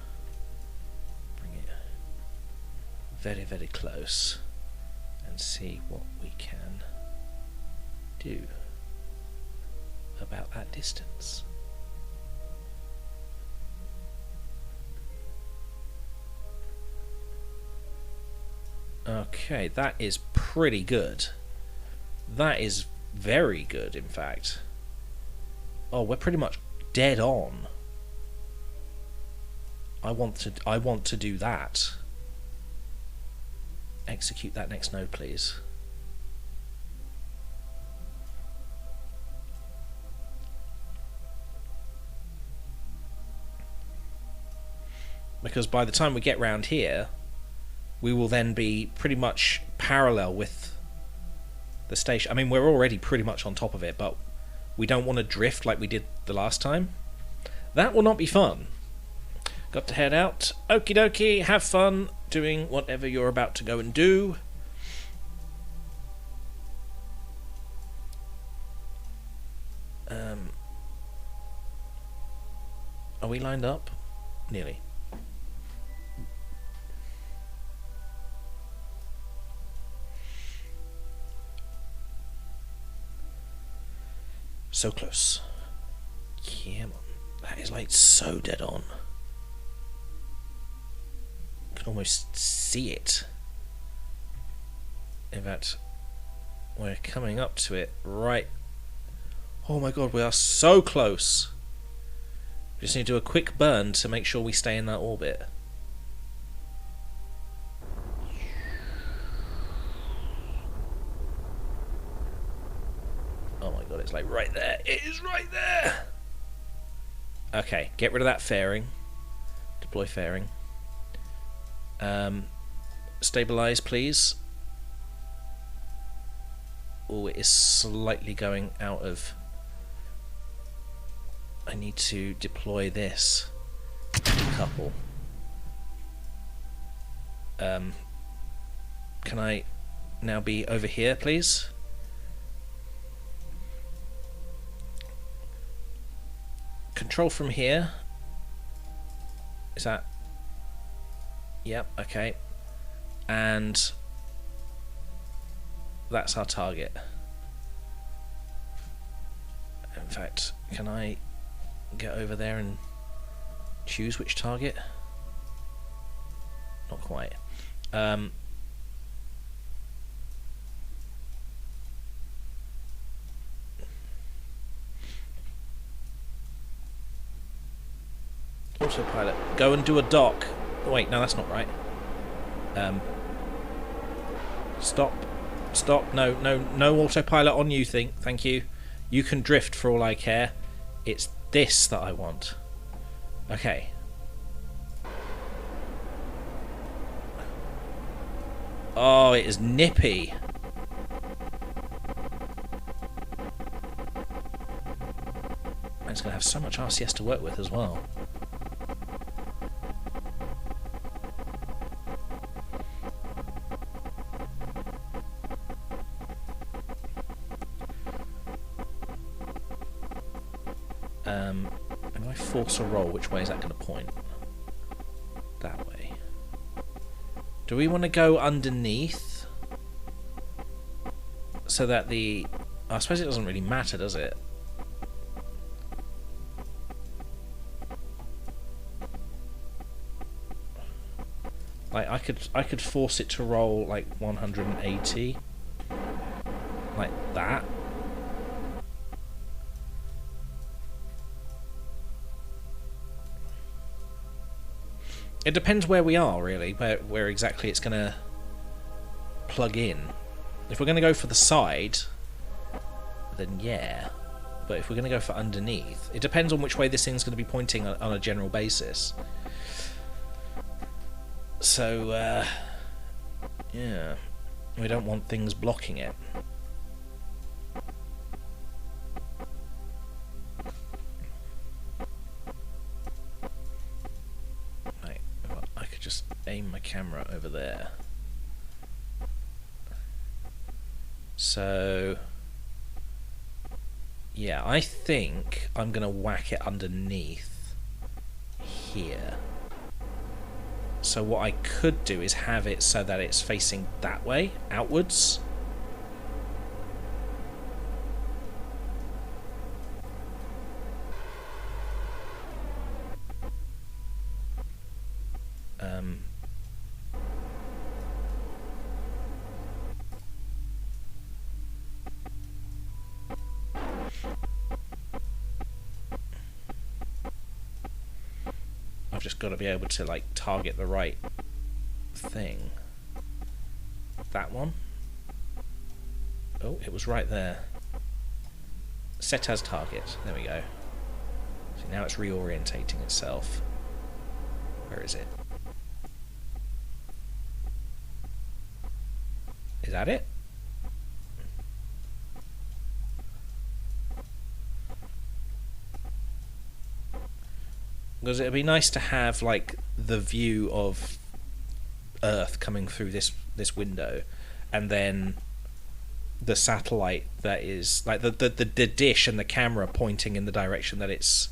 bring it very, very close and see what we can do about that distance. Okay, that is pretty good. That is very good, in fact. Oh, we're pretty much dead on. I want to do that. Execute that next node, please. Because by the time we get round here, we will then be pretty much parallel with the station. I mean, we're already pretty much on top of it, but we don't want to drift like we did the last time. That will not be fun. Got to head out. Okie dokie, have fun doing whatever you're about to go and do. Are we lined up? Nearly. So close. Come on. That is like so dead on. You can almost see it. In fact, we're coming up to it right. Oh my god, we are so close. We just need to do a quick burn to make sure we stay in that orbit. Oh my god, it's like right there. It is right there! Okay, get rid of that fairing. Deploy fairing. Stabilize, please. Oh, it is slightly going out of... I need to deploy this couple. Can I now be over here, please? Control from here. Is that... Yep, okay. And that's our target. In fact, can I get over there and choose which target? Not quite. Autopilot. Go and do a dock. Wait, no, that's not right. Stop. Stop. No, no, no autopilot on you, thank you. You can drift for all I care. It's this that I want. Okay. Oh, it is nippy. And it's going to have so much RCS to work with as well. If I force a roll, which way is that going to point? That way. Do we want to go underneath? So that the... I suppose it doesn't really matter, does it? Like, I could force it to roll, like, 180. Like that. It depends where we are, really, where exactly it's going to plug in. If we're going to go for the side, then yeah. But if we're going to go for underneath, it depends on which way this thing's going to be pointing on a general basis. So, yeah. We don't want things blocking it. Aim my camera over there. So yeah, I think I'm gonna whack it underneath here. So what I could do is have it so that it's facing that way, outwards. I've just got to be able to like target the right thing. That one. Oh, it was right there. Set as target. There we go. So now it's reorientating itself. Where is it? Is that it? Because it'd be nice to have like the view of Earth coming through this window, and then the satellite that is like the dish and the camera pointing in the direction that it's,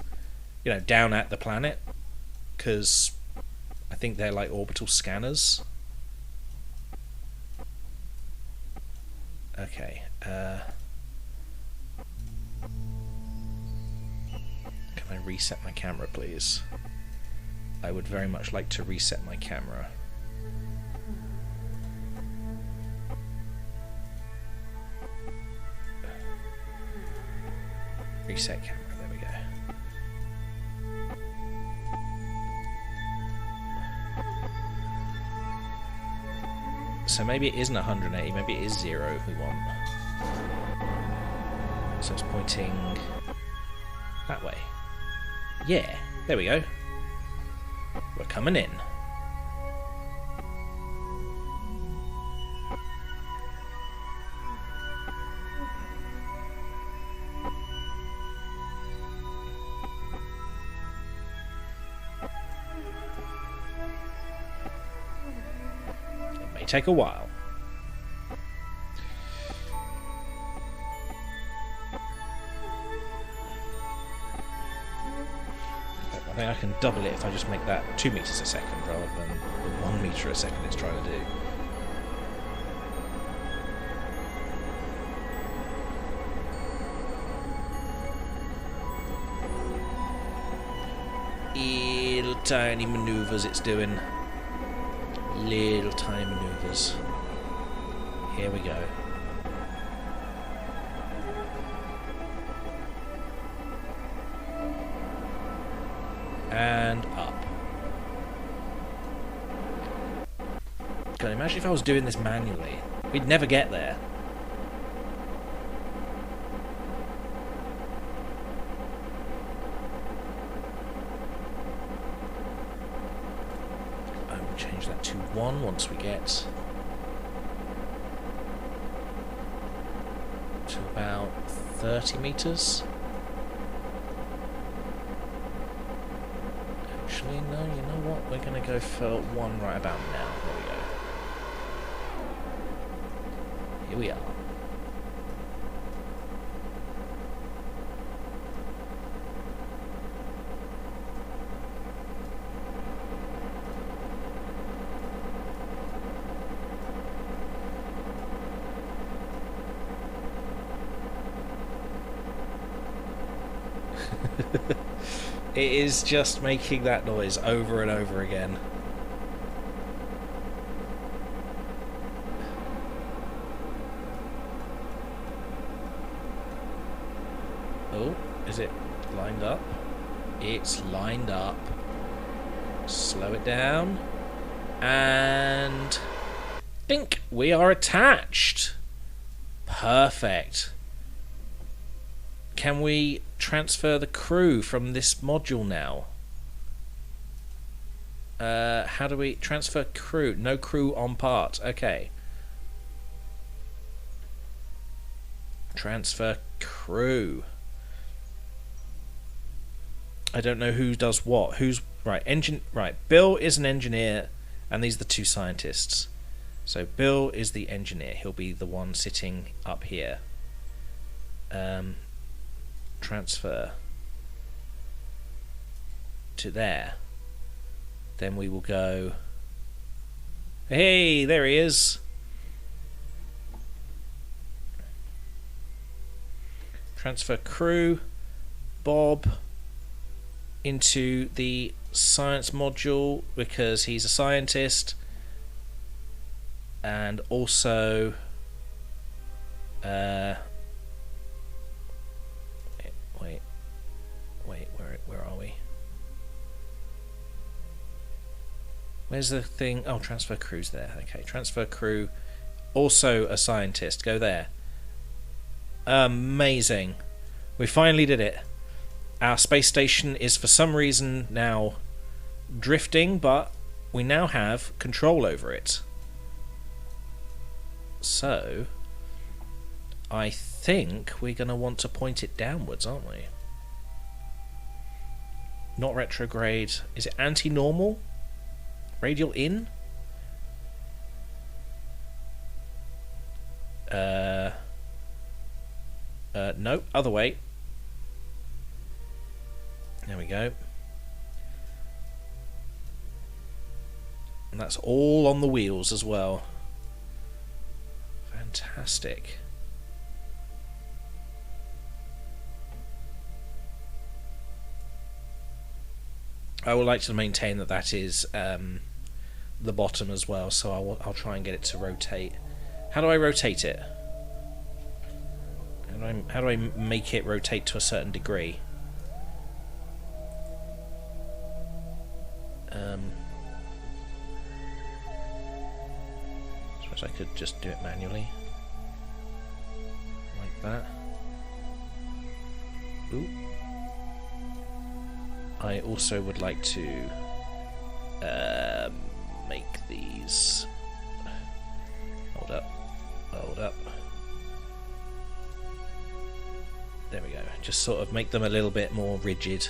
you know, down at the planet, because I think they're like orbital scanners. Okay. Can I reset my camera, please? I would very much like to reset my camera. Reset camera, there we go. So maybe it isn't 180, maybe it is 0 we want. So it's pointing that way. Yeah, there we go. We're coming in. It may take a while. I think I can double it if I just make that 2 meters a second rather than the 1 meter a second it's trying to do. Little tiny maneuvers it's doing. Little tiny maneuvers. Here we go. And up. God, imagine if I was doing this manually. We'd never get there. I will change that to 1 once we get to about 30 meters. Actually, no, you know what? We're going to go for 1 right about now. There we go. Here we are. It is just making that noise over and over again. Oh, is it lined up? It's lined up. Slow it down. And... Dink! We are attached! Perfect. Can we transfer the crew from this module now? How do we transfer crew? No crew on part. Okay. Transfer crew. I don't know who does what. Who's right? Right. Bill is an engineer, and these are the 2 scientists. So Bill is the engineer. He'll be the one sitting up here. Transfer to there. Then we will go. Hey, there he is. Transfer crew. Bob into the science module because he's a scientist, and also wait, where are we? Where's the thing? Oh, transfer crew's there. Okay, transfer crew, also a scientist. Go there. Amazing. We finally did it. Our space station is for some reason now drifting, but we now have control over it. So, I think we're going to want to point it downwards, aren't we? Not retrograde. Is it anti-normal? Radial in? No, other way. There we go. And that's all on the wheels as well. Fantastic. I would like to maintain that that is the bottom as well, so I'll try and get it to rotate. How do I rotate it? How do I make it rotate to a certain degree? Suppose I could just do it manually, like that. Ooh. I also would like to make these. Hold up. Hold up. There we go. Just sort of make them a little bit more rigid.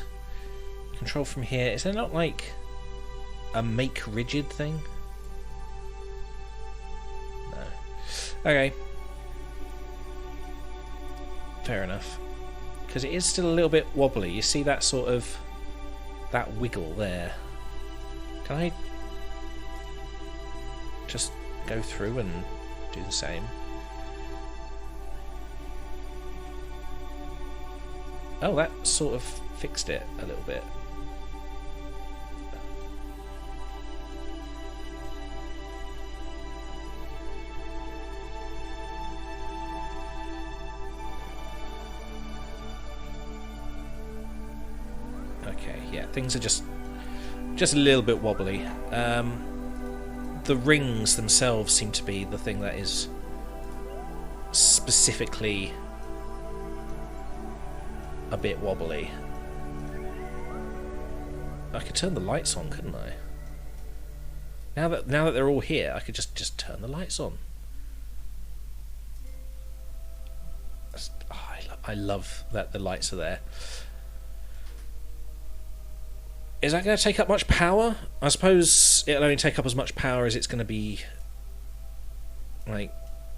Control from here. Is there not like a make rigid thing? No. Okay. Fair enough. Because it is still a little bit wobbly. You see that sort of that wiggle there. Can I just go through and do the same? Oh, that sort of fixed it a little bit. Okay, yeah, things are just a little bit wobbly. The rings themselves seem to be the thing that is specifically a bit wobbly. I could turn the lights on, couldn't I? Now that they're all here, I could just turn the lights on. Oh, I love that the lights are there. Is that going to take up much power? I suppose it'll only take up as much power as it's going to be like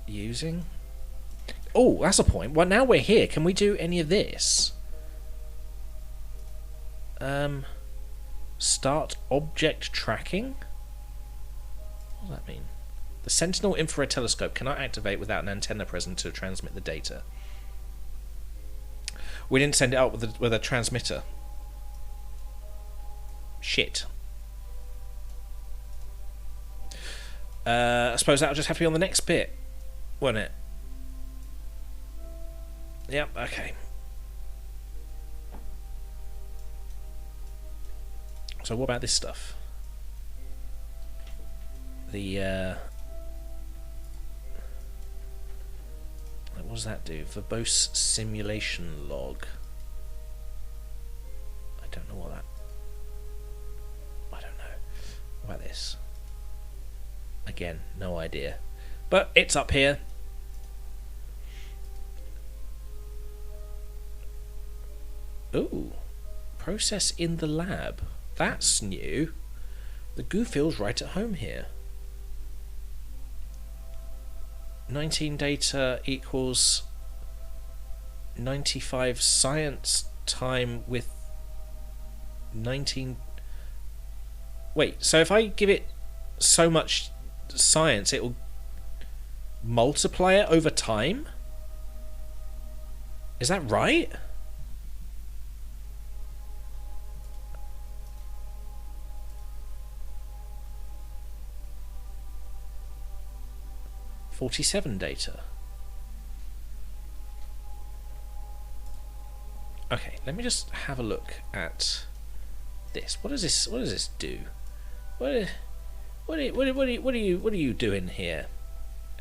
using. Oh, that's a point. Well, now we're here. Can we do any of this? Start object tracking? What does that mean? The Sentinel infrared telescope cannot activate without an antenna present to transmit the data. We didn't send it out with a transmitter. Shit. I suppose that'll just have to be on the next bit, won't it? Yep, okay. So what about this stuff? The what does that do? Verbose simulation log. I don't know what that. I don't know. What about this? Again, no idea. But it's up here. Ooh. Process in the lab. That's new. The goo feels right at home here. 19 data equals 95 science time with 19. Wait, so if I give it so much science, it will multiply it over time? Is that right? .47 data. Okay, let me just have a look at this. What does this do? What are you doing here?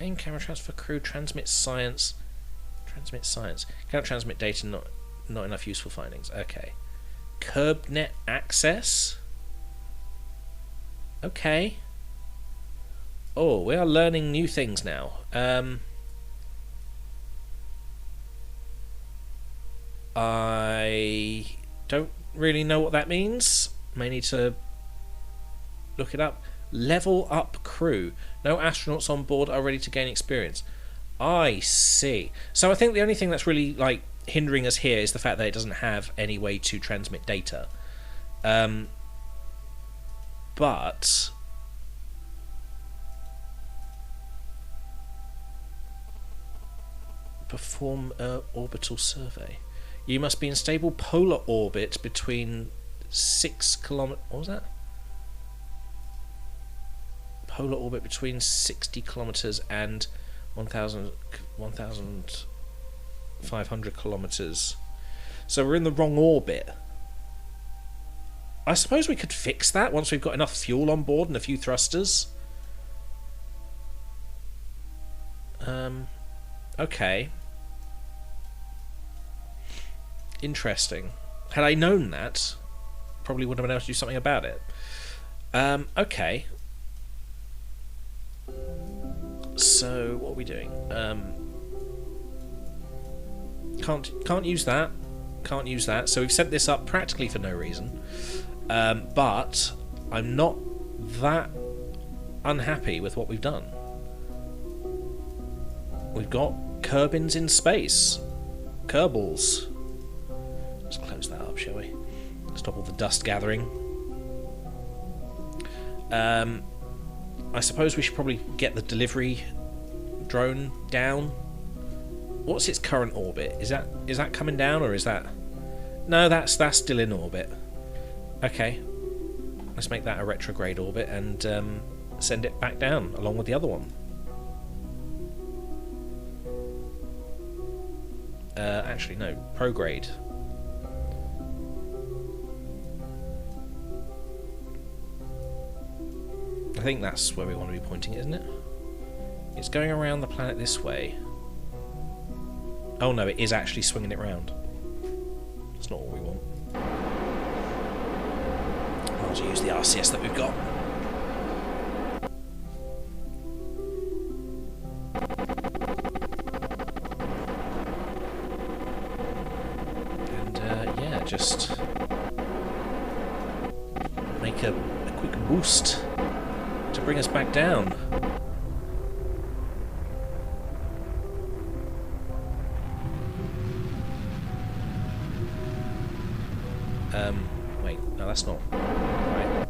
Aim camera transfer crew transmit science. Transmit science. Cannot transmit data. Not enough useful findings. Okay. CurbNet access. Okay. Oh, we are learning new things now. I don't really know what that means. May need to look it up. Level up crew. No astronauts on board are ready to gain experience. I see. So I think the only thing that's really like hindering us here is the fact that it doesn't have any way to transmit data. But perform an orbital survey. You must be in stable polar orbit between 6 kilometers. What was that? Polar orbit between 60 kilometers and 1,500 kilometers. So we're in the wrong orbit. I suppose we could fix that once we've got enough fuel on board and a few thrusters. Okay. Interesting. Had I known that, probably would have been able to do something about it. Okay. So what are we doing? Can't use that. Can't use that. So we've set this up practically for no reason. But I'm not that unhappy with what we've done. We've got Kerbins in space. Kerbals. Let's close that up, shall we? Stop all the dust gathering. I suppose we should probably get the delivery drone down. What's its current orbit? Is that coming down, or is that... No, that's still in orbit. Okay. Let's make that a retrograde orbit and send it back down along with the other one. Actually, no. Prograde. I think that's where we want to be pointing it, isn't it? It's going around the planet this way. Oh no, it is actually swinging it round. That's not what we want. I'll just use the RCS that we've got. And yeah, just make a quick boost to bring us back down. Wait, no, that's not right.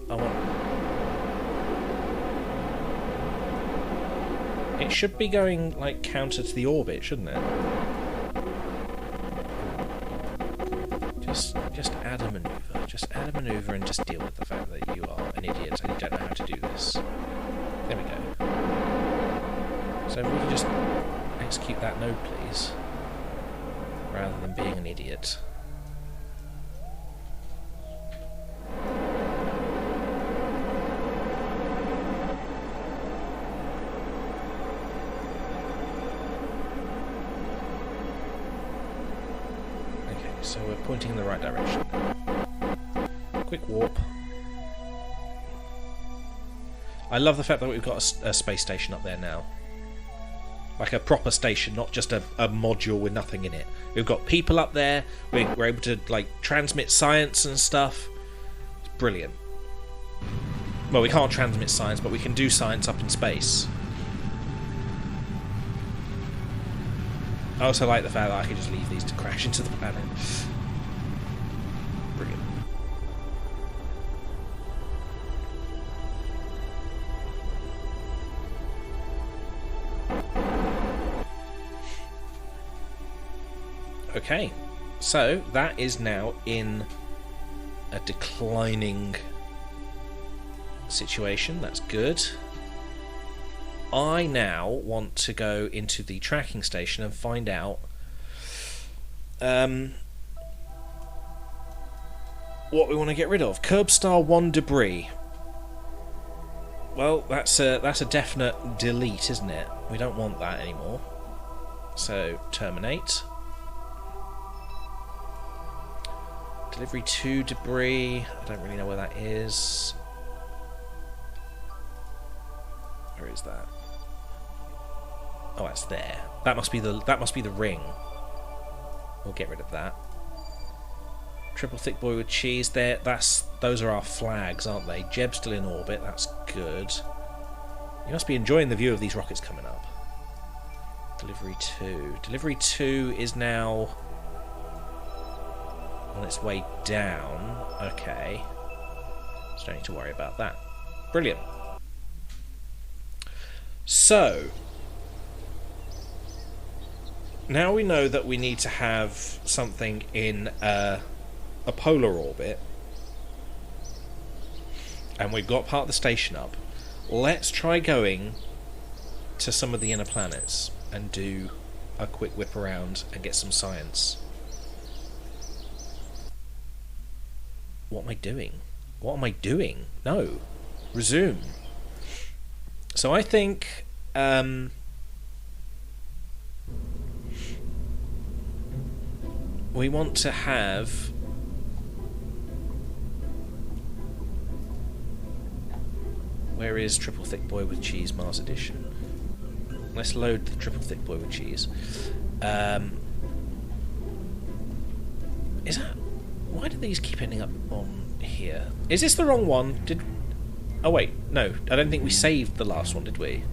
I want... It should be going, like, counter to the orbit, shouldn't it? Just add a maneuver. Just add a maneuver and just deal with the fact that you are an idiot and you don't know how to do this. There we go. So if we can just execute that node, please, rather than being an idiot. Okay, so we're pointing in the right direction. Quick warp. I love the fact that we've got a space station up there now. Like a proper station, not just a module with nothing in it. We've got people up there, we're able to like transmit science and stuff. It's brilliant. Well, we can't transmit science, but we can do science up in space. I also like the fact that I can just leave these to crash into the planet. Brilliant. Okay, so that is now in a declining situation. That's good. I now want to go into the tracking station and find out what we want to get rid of. Curbstar 1 debris. Well, that's a definite delete, isn't it? We don't want that anymore. So, terminate. Delivery 2 debris. I don't really know where that is. Where is that? Oh, that's there. That must be the ring. We'll get rid of that. Triple thick boy with cheese there. Those are our flags, aren't they? Jeb's still in orbit. That's good. You must be enjoying the view of these rockets coming up. Delivery 2. Delivery 2 is now on its way down. Okay. So don't need to worry about that. Brilliant. So, now we know that we need to have something in a polar orbit, and we've got part of the station up. Let's try going to some of the inner planets and do a quick whip around and get some science. What am I doing? What am I doing? No. Resume. So I think we want to have where is Triple Thick Boy with Cheese Mars Edition? Let's load the Triple Thick Boy with Cheese. Is that... Why do these keep ending up on here? Is this the wrong one? Oh wait, no. I don't think we saved the last one, did we?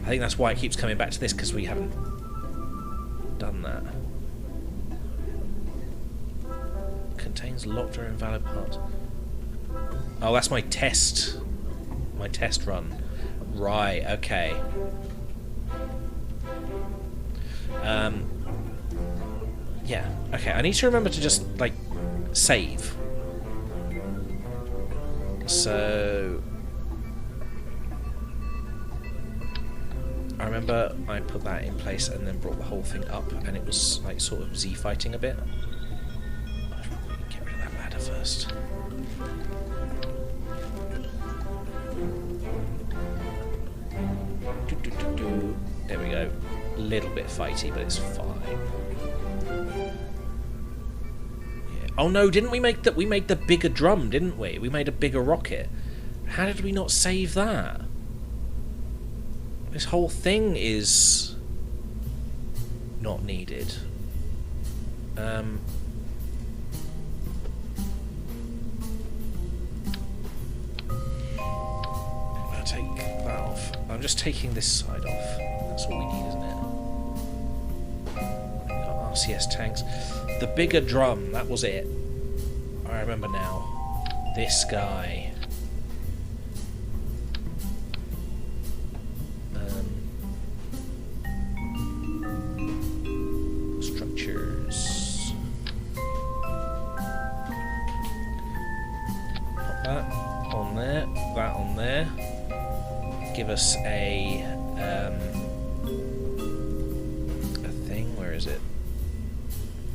I think that's why it keeps coming back to this, because we haven't done that. Contains locked or invalid parts. Oh, that's my test. My test run. Right, okay. Yeah, okay. I need to remember to just, like, save. So... I remember I put that in place and then brought the whole thing up, and it was, like, sort of Z-fighting a bit. I should probably get rid of that ladder first. There we go. A little bit fighty, but it's fine. Yeah. Oh no, didn't we make that? We made the bigger drum, didn't we? We made a bigger rocket. How did we not save that? This whole thing is not needed. I'll take that off. I'm just taking this side off. That's all we need, isn't it? Got RCS tanks. The bigger drum, that was it. I remember now. This guy. Structures. Pop that on there. That on there. Give us a thing. Where is it?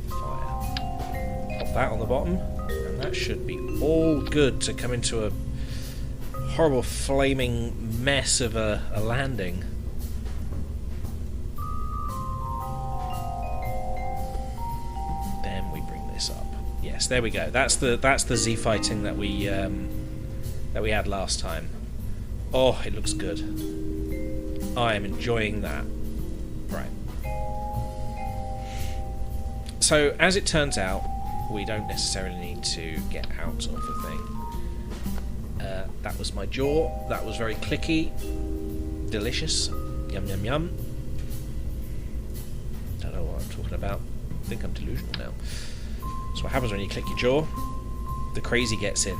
Fire. Pop that on the bottom, and that should be all good to come into a horrible flaming mess of a landing. Then we bring this up. Yes, there we go. That's the Z fighting that we had last time. Oh, it looks good. I am enjoying that. Right. So, as it turns out, we don't necessarily need to get out of the thing. That was my jaw. That was very clicky. Delicious. Yum, yum, yum. Don't know what I'm talking about. I think I'm delusional now. So what happens when you click your jaw? The crazy gets in.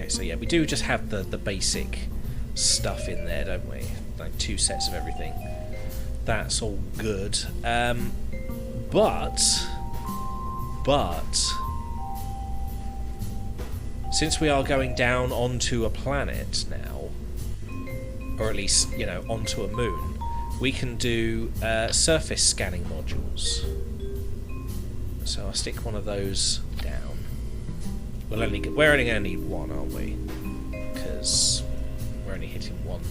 So yeah, we do just have the basic stuff in there, don't we? Like 2 sets of everything. That's all good. But since we are going down onto a planet now, or at least, you know, onto a moon, we can do surface scanning modules. So I'll stick one of those down. We're only going to need one, aren't we? Because we're only hitting one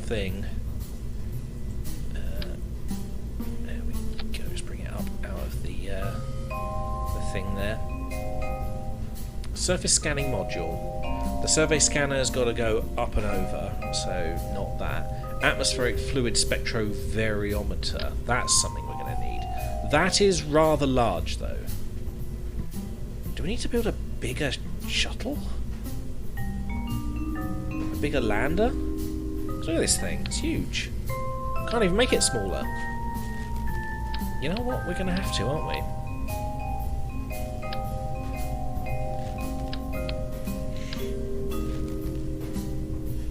thing. There we go. Just bring it up out of the thing there. Surface scanning module. The survey scanner's got to go up and over, so not that. Atmospheric fluid spectrovariometer. That's something we're going to need. That is rather large, though. Do we need to build a bigger shuttle? A bigger lander? Look at this thing. It's huge. Can't even make it smaller. You know what? We're going to have to, aren't we?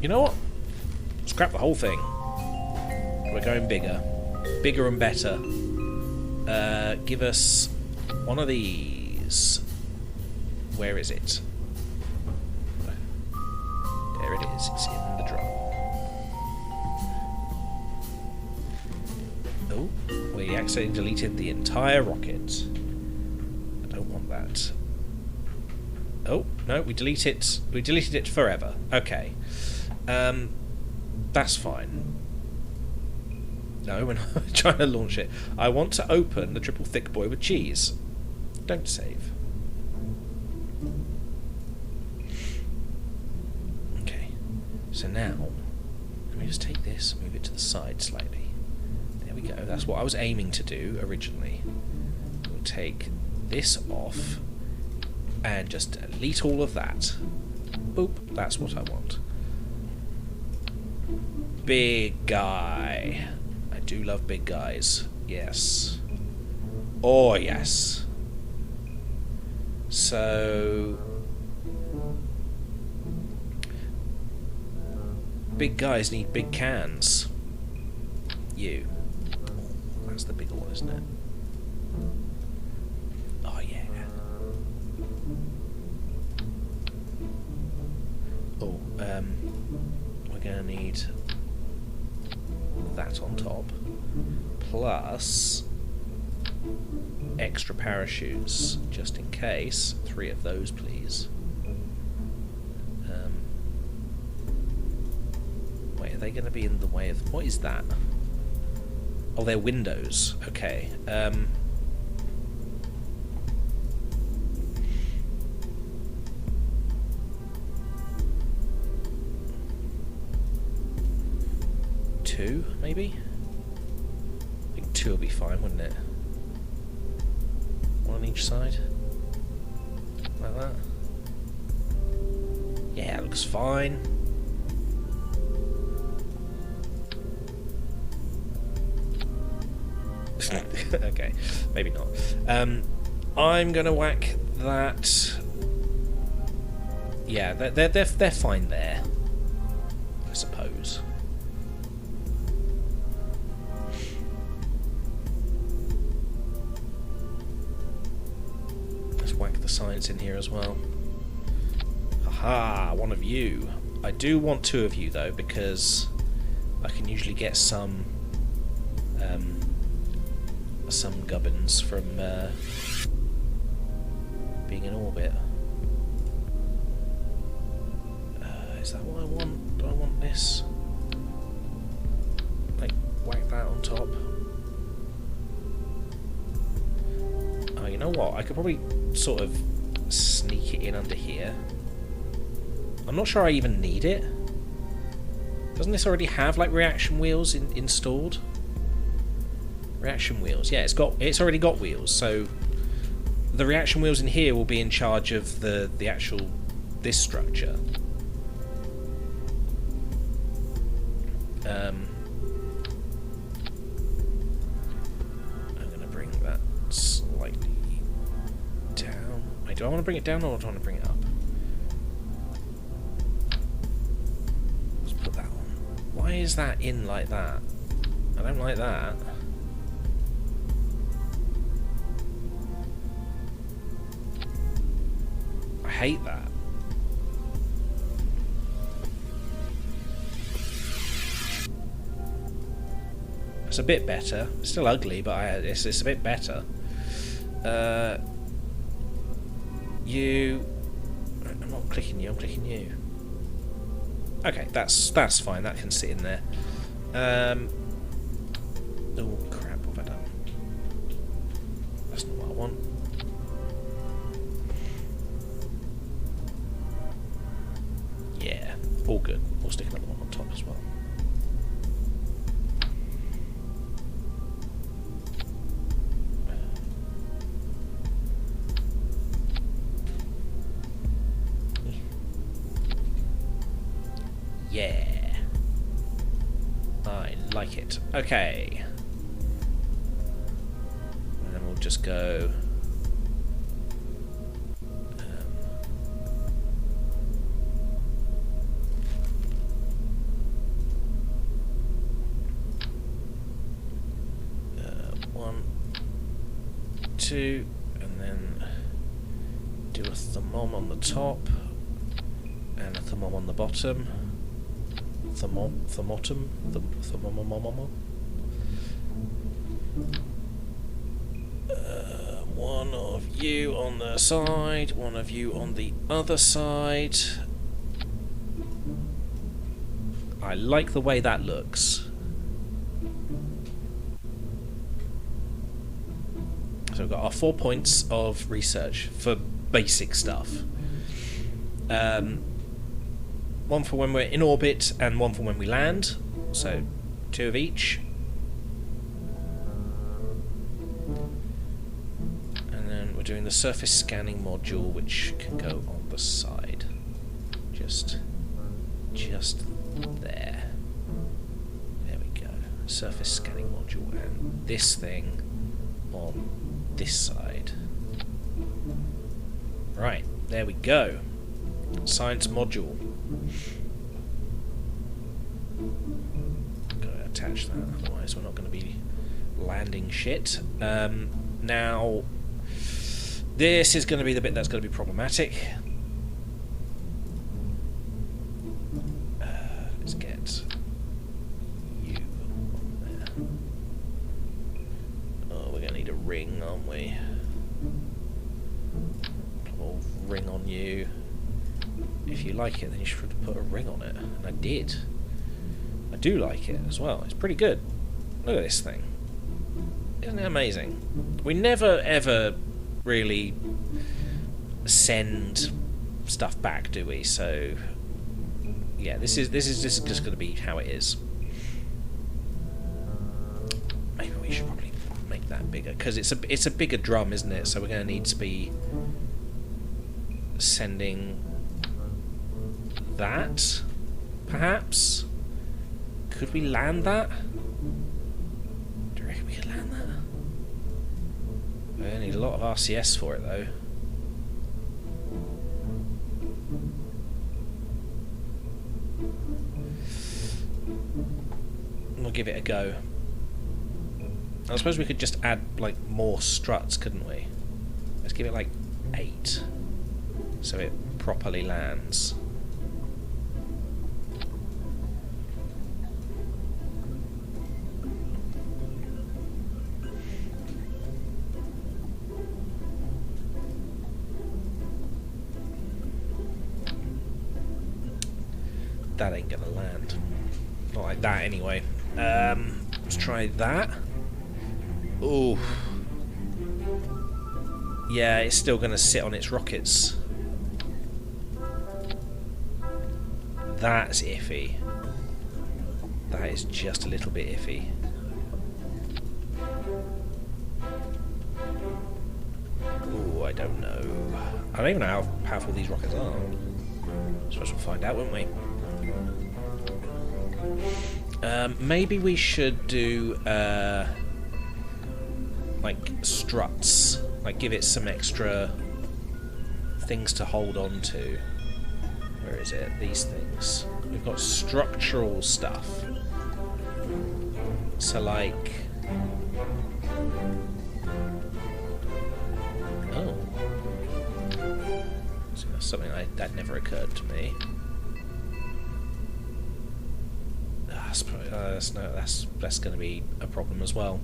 You know what? Scrap the whole thing. We're going bigger. Bigger and better. Give us one of these. Where is it? There it is. It's in the drum. Oh, we accidentally deleted the entire rocket. I don't want that. Oh, no, we deleted it forever. Okay. That's fine. No, we're not trying to launch it. I want to open the triple thick boy with cheese. Don't save. Okay. So now, let me just take this, move it to the side slightly. There we go. That's what I was aiming to do originally. We'll take this off and just delete all of that. Boop. That's what I want. Big guy. I do love big guys. Yes. Oh, yes. So... big guys need big cans. You. That's the bigger one, isn't it? Oh, yeah. Oh, we're gonna need that on top, plus extra parachutes, just in case. 3 of those, please. Wait, are they going to be in the way of... what is that? Oh, they're windows. Okay. Two, maybe? I think 2 will be fine, wouldn't it? One on each side? Like that? Yeah, it looks fine. Okay, maybe not. I'm gonna whack that. Yeah, they're fine there, I suppose. Let's whack the science in here as well. Aha, one of you. I do want 2 of you though, because I can usually get some gubbins from being in orbit. Is that what I want? Do I want this? Like, whack that on top. Oh, you know what? I could probably sort of sneak it in under here. I'm not sure I even need it. Doesn't this already have, like, reaction wheels installed? Reaction wheels, yeah, it's already got wheels, so the reaction wheels in here will be in charge of the actual this structure. I'm gonna bring that slightly down. Wait, do I want to bring it down or do I want to bring it up? Let's put that on. Why is that in like that? I don't like that. I hate that. It's a bit better. It's still ugly, but it's a bit better. You... I'm not clicking you, I'm clicking you. Okay, that's fine. That can sit in there. Oh, crap, what have I done? That's not what I want. Yeah. I like it. Okay. And then we'll just go... one, two, and then do a thermom on the top, and a thermom on the bottom. Thermotum? One of you on the side, one of you on the other side. I like the way that looks. So we've got our 4 points of research for basic stuff. One for when we're in orbit and one for when we land. So 2 of each. And then we're doing the surface scanning module, which can go on the side. Just there. There we go. Surface scanning module, and this thing on this side. Right, there we go. Science module. Gotta attach that, otherwise we're not going to be landing shit. Now, this is going to be the bit that's going to be problematic. Let's get you on there. Oh, we're going to need a ring, aren't we? Or ring on you. If you like it, then you should put a ring on it. And I did. I do like it as well. It's pretty good. Look at this thing. Isn't it amazing? We never ever really send stuff back, do we? So yeah, this is just going to be how it is. Maybe we should probably make that bigger, because it's a bigger drum, isn't it? So we're going to need to be sending that, perhaps. Could we land that? Do you reckon we could land that? We need a lot of RCS for it, though. We'll give it a go. I suppose we could just add, like, more struts, couldn't we? Let's give it, like, 8. So it properly lands. That ain't gonna land. Not like that, anyway. Let's try that. Ooh. Yeah, it's still gonna sit on its rockets. That's iffy. That is just a little bit iffy. Ooh, I don't know. I don't even know how powerful these rockets are. I suppose we'll find out, won't we? Maybe we should do like struts, like give it some extra things to hold on to. Where is it? These things. We've got structural stuff. So like, oh, so that's something that never occurred to me. That's going to be a problem as well.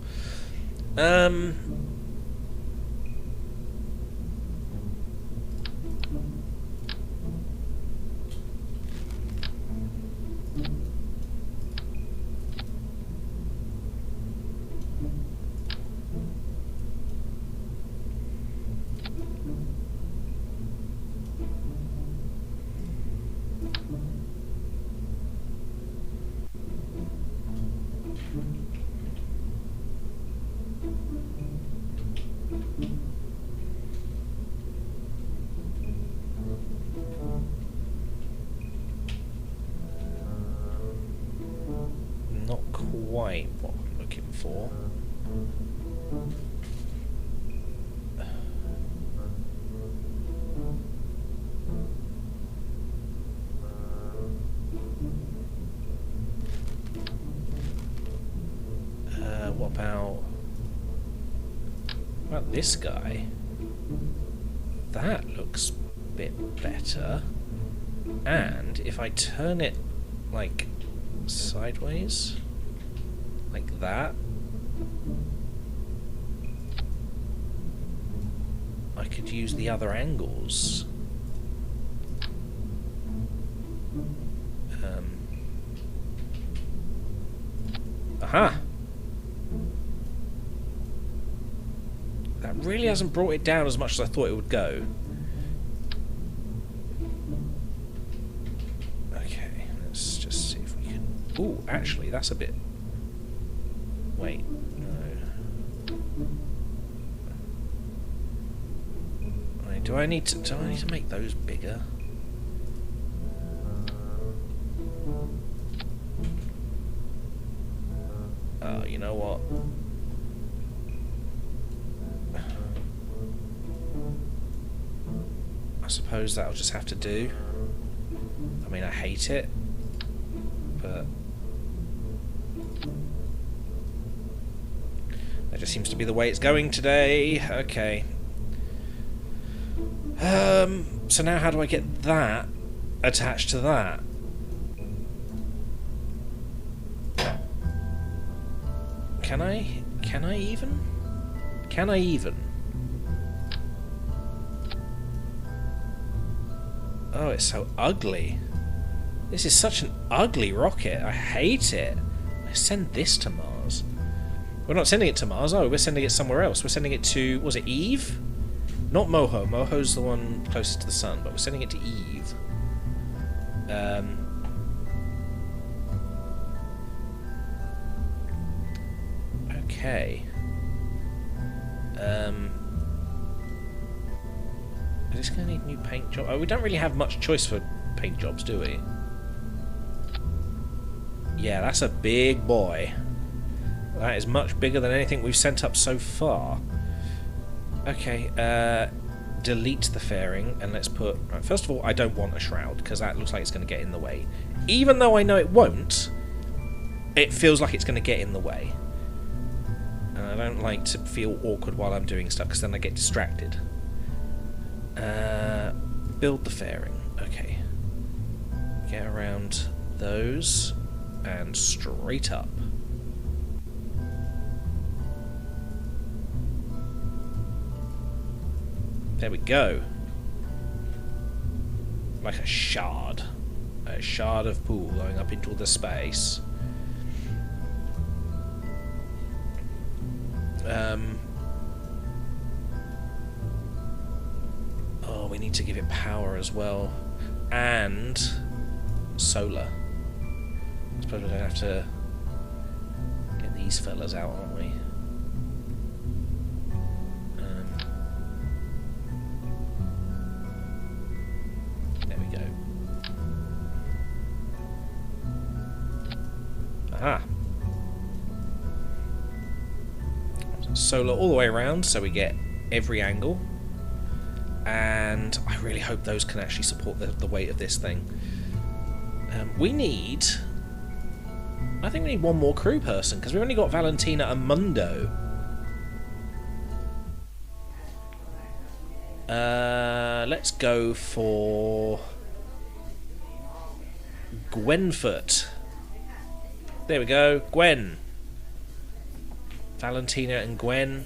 this guy. That looks a bit better. And if I turn it, like, sideways, like that, I could use the other angles. Aha! That really hasn't brought it down as much as I thought it would go. Okay, let's just see if we can... Ooh, actually, that's a bit... Wait, no. Right, do I need to make those bigger? Oh, you know what? I suppose that'll just have to do. I mean, I hate it, but that just seems to be the way it's going today. Okay. So now how do I get that attached to that? Can I? Can I even? Can I even? Oh, it's so ugly. This is such an ugly rocket. I hate it. I send this to Mars. We're not sending it to Mars. Oh, we're sending it somewhere else. We're sending it to... Was it Eve? Not Moho. Moho's the one closest to the sun, but we're sending it to Eve. Okay. Is this going to need new paint job? Oh, we don't really have much choice for paint jobs, do we? Yeah, that's a big boy. That is much bigger than anything we've sent up so far. Okay, delete the fairing, and let's put... Right, first of all, I don't want a shroud, because that looks like it's going to get in the way. Even though I know it won't, it feels like it's going to get in the way. And I don't like to feel awkward while I'm doing stuff, because then I get distracted. Build the fairing. Okay. Get around those, and straight up. There we go. Like a shard. A shard of pool going up into the space. Oh, we need to give it power as well. And solar. I suppose we're going to have to get these fellas out, aren't we? There we go. Aha! Solar all the way around, so we get every angle. And I really hope those can actually support the weight of this thing. We need... I think we need one more crew person, because we've only got Valentina and Mundo. Let's go for... Gwenfoot. There we go, Gwen. Valentina and Gwen.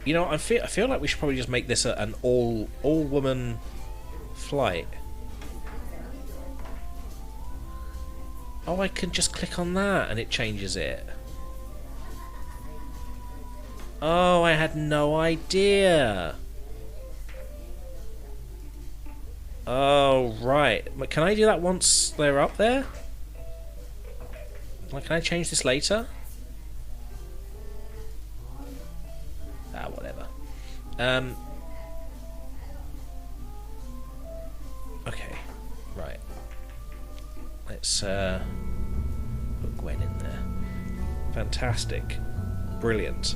You know, I feel like we should probably just make this an all-woman flight. Oh, I can just click on that and it changes it. Oh, I had no idea. Oh, right. Can I do that once they're up there? Like, can I change this later? Ah, whatever. Okay, right. Let's put Gwen in there. Fantastic. Brilliant.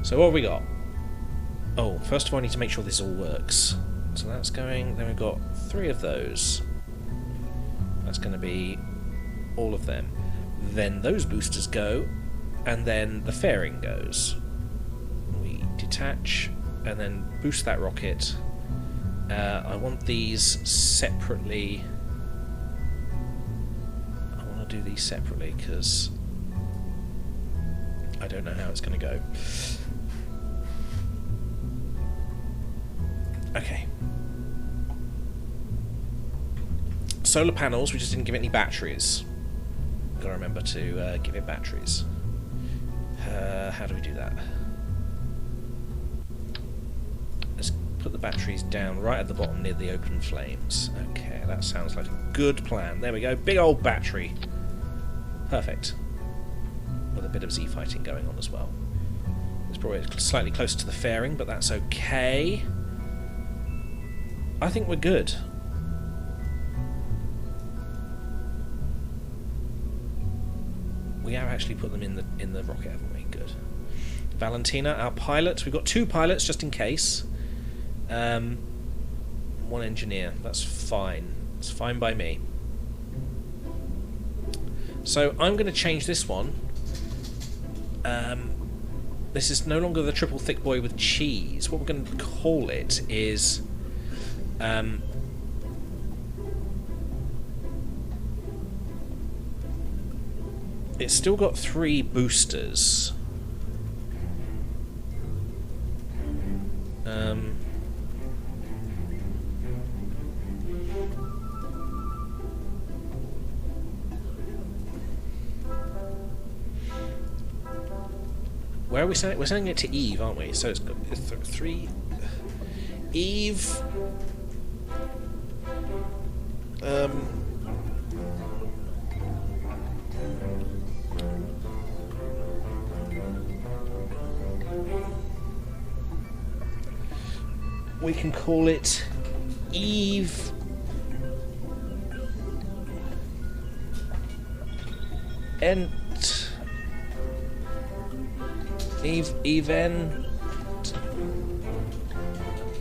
So what have we got? Oh, first of all I need to make sure this all works. So that's going, then we've got 3 of those. That's going to be all of them. then those boosters go, and then the fairing goes. We detach and then boost that rocket. I want these separately. I want to do these separately because I don't know how it's going to go. Okay. Solar panels, we just didn't give it any batteries. Gotta remember to give it batteries. How do we do that? Let's put the batteries down right at the bottom near the open flames. Okay, that sounds like a good plan. There we go, big old battery. Perfect. With a bit of Z fighting going on as well. It's probably slightly closer to the fairing, but that's okay. I think we're good. We have actually put them in the rocket, haven't we? Good. Valentina, our pilot. We've got 2 pilots just in case. 1 engineer. That's fine. It's fine by me. So I'm going to change this one. This is no longer the triple thick boy with cheese. What we're going to call it is it's still got 3 boosters. Where are we sending? We're sending it to Eve, aren't we? So it's got 3. Eve. We can call it Eve. Event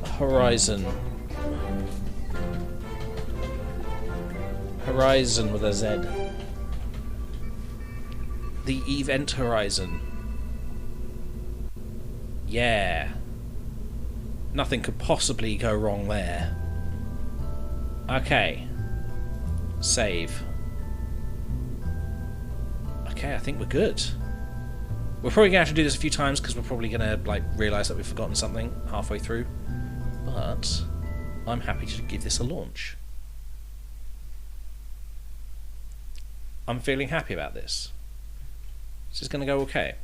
Horizon. Horizon with a Z. The Event Horizon. Yeah. Nothing could possibly go wrong there. Okay. Save. Okay, I think we're good. We're probably going to have to do this a few times because we're probably going to like realise that we've forgotten something halfway through. But I'm happy to give this a launch. I'm feeling happy about this. This is going to go okay.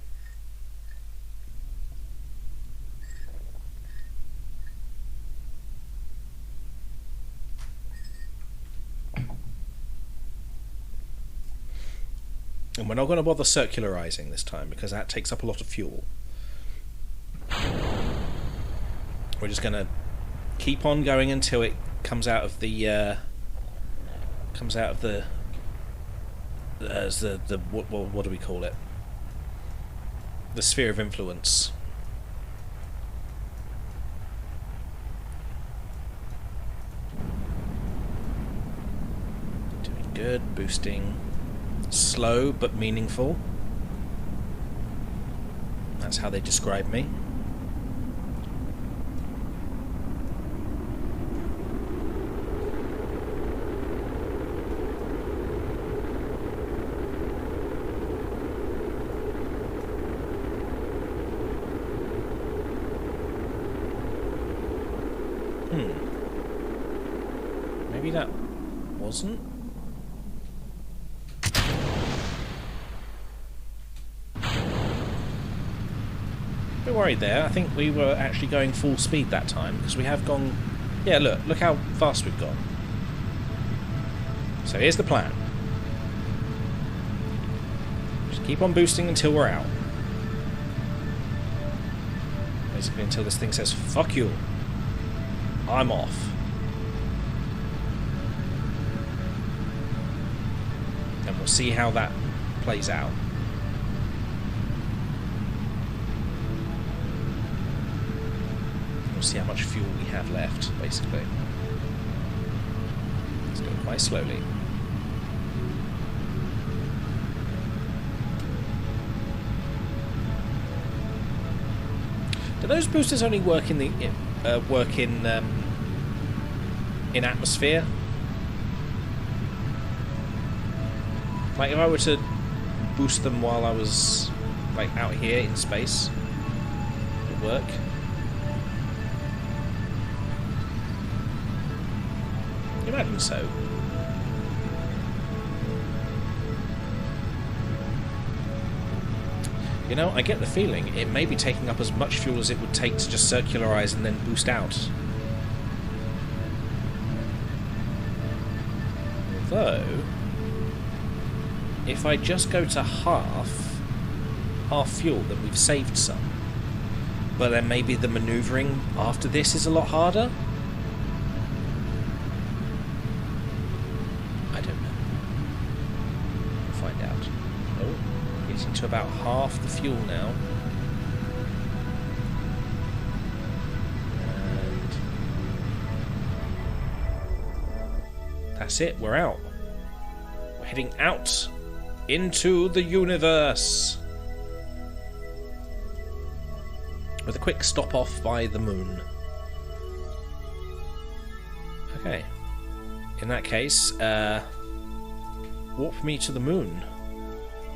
And we're not going to bother circularizing this time because that takes up a lot of fuel. We're just going to keep on going until it comes out of the what do we call it? The sphere of influence. Doing good, boosting. Slow but meaningful. That's how they describe me. Maybe that wasn't. Bit worried there. I think we were actually going full speed that time because we have gone. Yeah, look how fast we've gone. So here's the plan. Just keep on boosting until we're out. Basically until this thing says fuck you. I'm off. And we'll see how that plays out. We'll see how much fuel we have left, basically. Let's go quite slowly. Do those boosters only work in the in atmosphere? Like if I were to boost them while I was like out here in space, would it work? I imagine so. You know, I get the feeling it may be taking up as much fuel as it would take to just circularize and then boost out. Although, if I just go to half fuel, then we've saved some. But then maybe the manoeuvring after this is a lot harder? I don't know. We'll find out. Oh, getting to about half the fuel now. And that's it, we're out. We're heading out into the universe. With a quick stop off by the moon. Okay. In that case, warp me to the moon.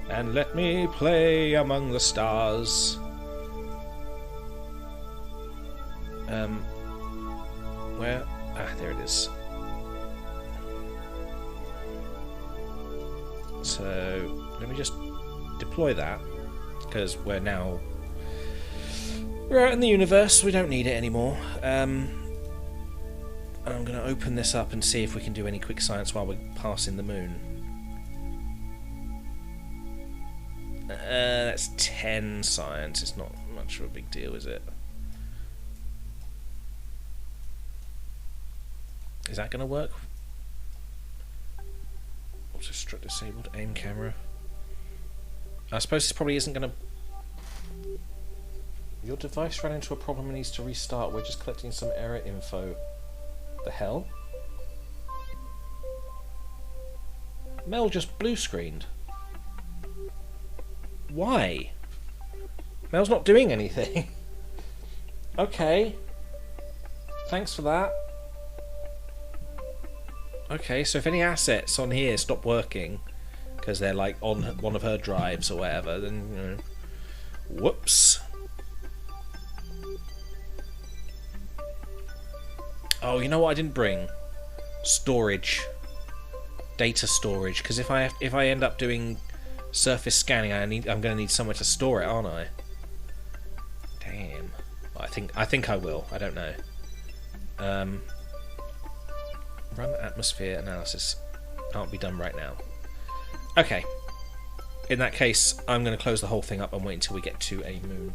And let me play among the stars. Where? Ah, there it is. So, let me just deploy that. Because we're out in the universe, we don't need it anymore. And I'm going to open this up and see if we can do any quick science while we're passing the moon. That's 10 science. It's not much of a big deal, is it? Is that going to work? Auto-strut disabled, aim camera. I suppose this probably isn't going to... Your device ran into a problem and needs to restart. We're just collecting some error info. The hell? Mel just blue screened. Why? Mel's not doing anything. Okay. Thanks for that. Okay, so if any assets on here stop working because they're like on one of her drives or whatever, then you know, whoops. Oh, you know what I didn't bring? Storage. Data storage, because if I end up doing surface scanning, I'm going to need somewhere to store it, aren't I? Damn. I think I will. I don't know. Run atmosphere analysis. Can't be done right now. Okay. In that case, I'm going to close the whole thing up and wait until we get to a moon.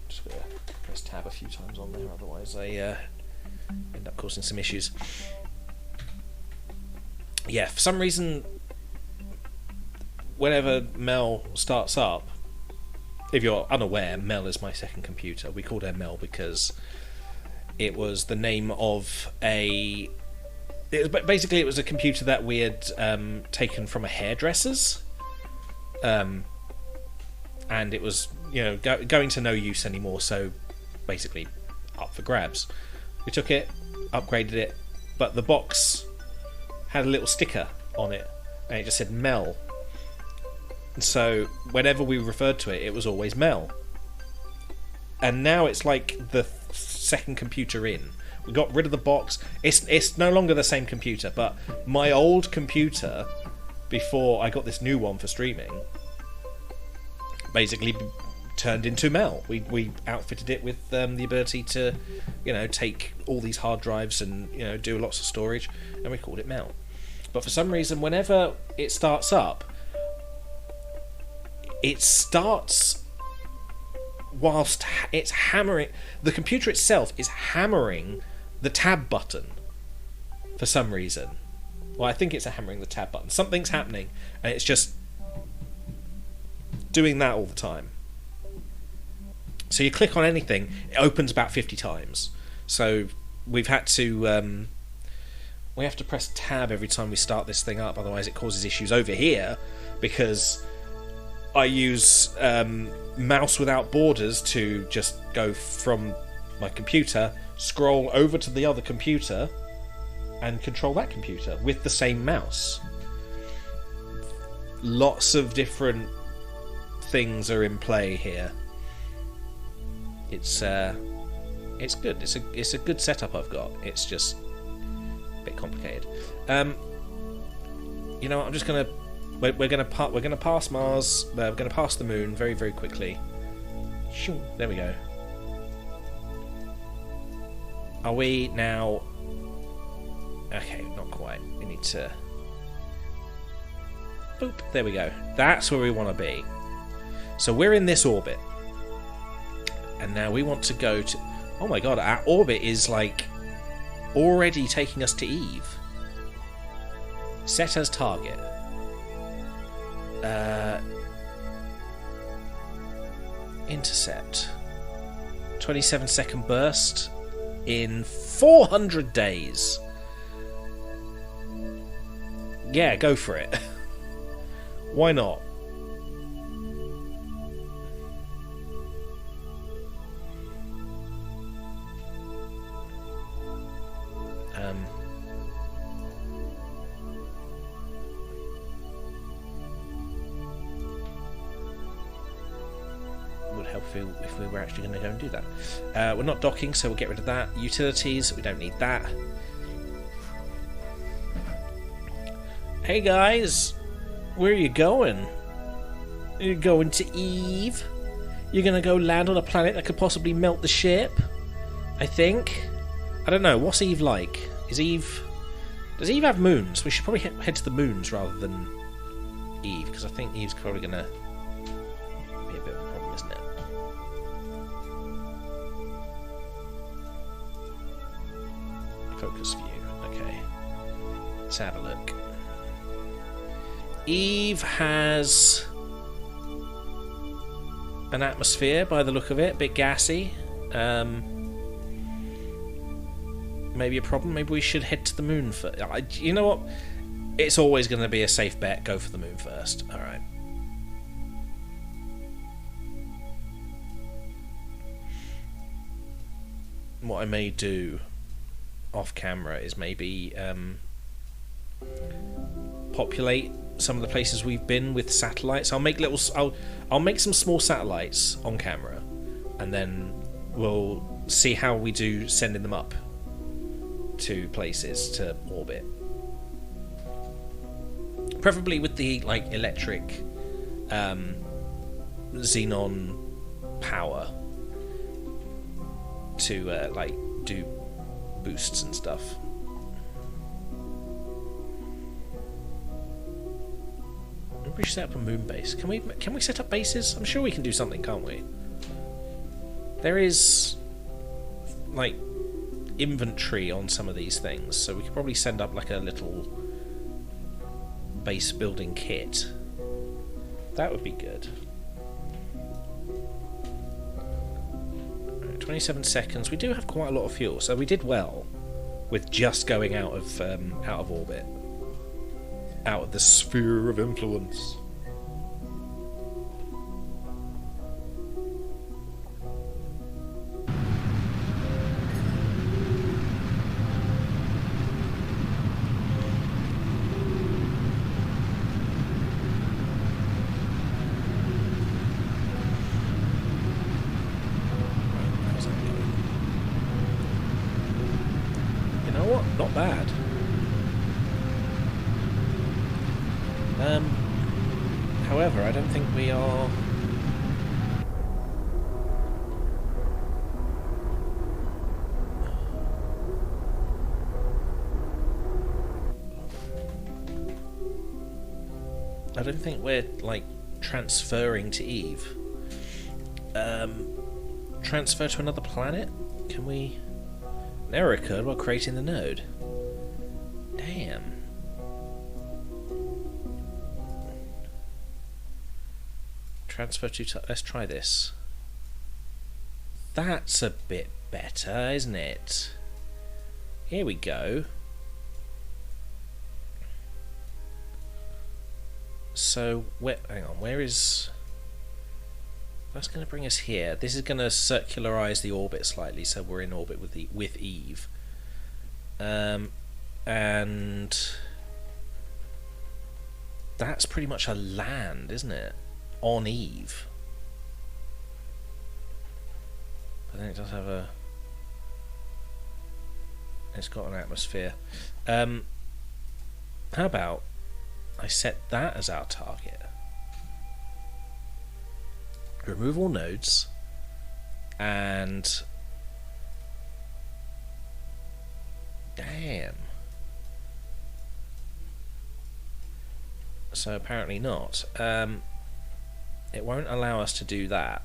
Just going to press tab a few times on there, otherwise I end up causing some issues. Yeah, for some reason, whenever Mel starts up, if you're unaware, Mel is my second computer. We called her Mel because it was the name of a... Basically, it was a computer that we had taken from a hairdresser's. And it was, you know, going to no use anymore, so basically up for grabs. We took it, upgraded it, but the box had a little sticker on it, and it just said Mel. And so whenever we referred to it, it was always Mel. And now it's like the second computer in. We got rid of the box. It's no longer the same computer, but my old computer, before I got this new one for streaming, basically turned into Mel. We outfitted it with the ability to, you know, take all these hard drives and, you know, do lots of storage, and we called it Mel. But for some reason, whenever it starts up, it starts whilst it's hammering. The computer itself is hammering the tab button for some reason. Well, I think it's hammering the tab button. Something's happening, and it's just doing that all the time. So you click on anything, it opens about 50 times. So we've had to we have to press tab every time we start this thing up, otherwise it causes issues over here, because I use mouse without borders to just go from my computer, scroll over to the other computer, and control that computer with the same mouse. Lots of different things are in play here. It's good. It's a good setup I've got. It's just a bit complicated. You know what? I'm just gonna we're gonna pass Mars. We're gonna pass the Moon very, very quickly. There we go. Are we now? Okay, not quite. We need to. Boop. There we go. That's where we want to be. So we're in this orbit, and now we want to go to. Oh my god, our orbit is like already taking us to Eve. Set as target. Intercept. 27-second burst in 400 days. Yeah, go for it. Why not? Would help if we were actually going to go and do that. We're not docking, so we'll get rid of that. Utilities, we don't need that. Hey guys, where are you going? You're going to Eve? You're going to go land on a planet that could possibly melt the ship? I think. I don't know, what's Eve like? Does Eve have moons? We should probably head to the moons rather than Eve, because I think Eve's probably going to be a bit of a problem, isn't it? Focus view, okay. Let's have a look. Eve has an atmosphere by the look of it, a bit gassy. Maybe a problem. Maybe we should head to the moon first. You know what? It's always going to be a safe bet. Go for the moon first. Alright. What I may do off camera is maybe populate some of the places we've been with satellites. I'll make some small satellites on camera, and then we'll see how we do sending them up to places to orbit. Preferably with the electric xenon power to do boosts and stuff. Maybe we should set up a moon base. Can we set up bases? I'm sure we can do something, can't we? There is inventory on some of these things, so we could probably send up a little base building kit. That would be good. Right, 27 seconds. We do have quite a lot of fuel, so we did well with just going out of orbit, out of the sphere of influence. Not bad. However, I don't think we are. I don't think we're transferring to Eve. Transfer to another planet? Can we? An error occurred while creating the node. Damn. Transfer to... Let's try this. That's a bit better, isn't it? Here we go. So, hang on, where is... That's going to bring us here. This is going to circularize the orbit slightly, so we're in orbit with Eve. And that's pretty much a land, isn't it? On Eve. But then it does have a... It's got an atmosphere. How about I set that as our target? Remove all nodes, and damn. So apparently not. It won't allow us to do that.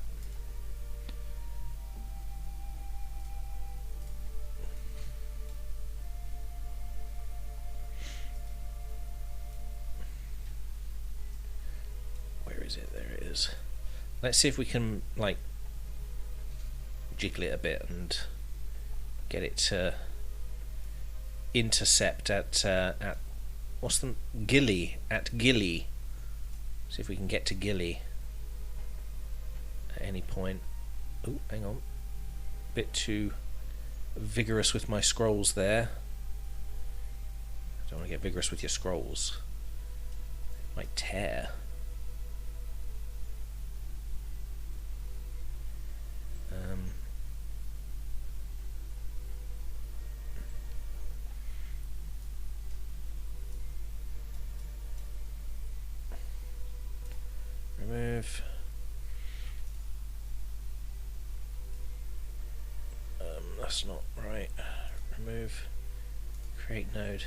Where is it? There it is. Let's see if we can, like, jiggle it a bit and get it to intercept at what's the Gilly, at Gilly. See if we can get to Gilly at any point. Oh, hang on. Bit too vigorous with my scrolls there. I don't want to get vigorous with your scrolls. It might tear. Remove. That's not right. Remove. Create node.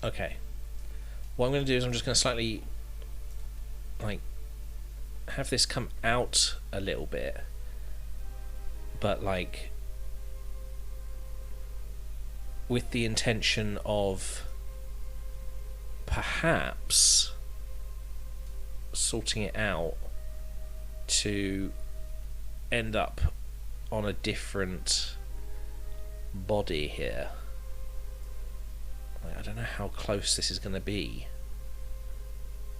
Okay. What I'm going to do is I'm just going to slightly, like, have this come out a little bit, but like with the intention of perhaps sorting it out to end up on a different body here. I don't know how close this is going to be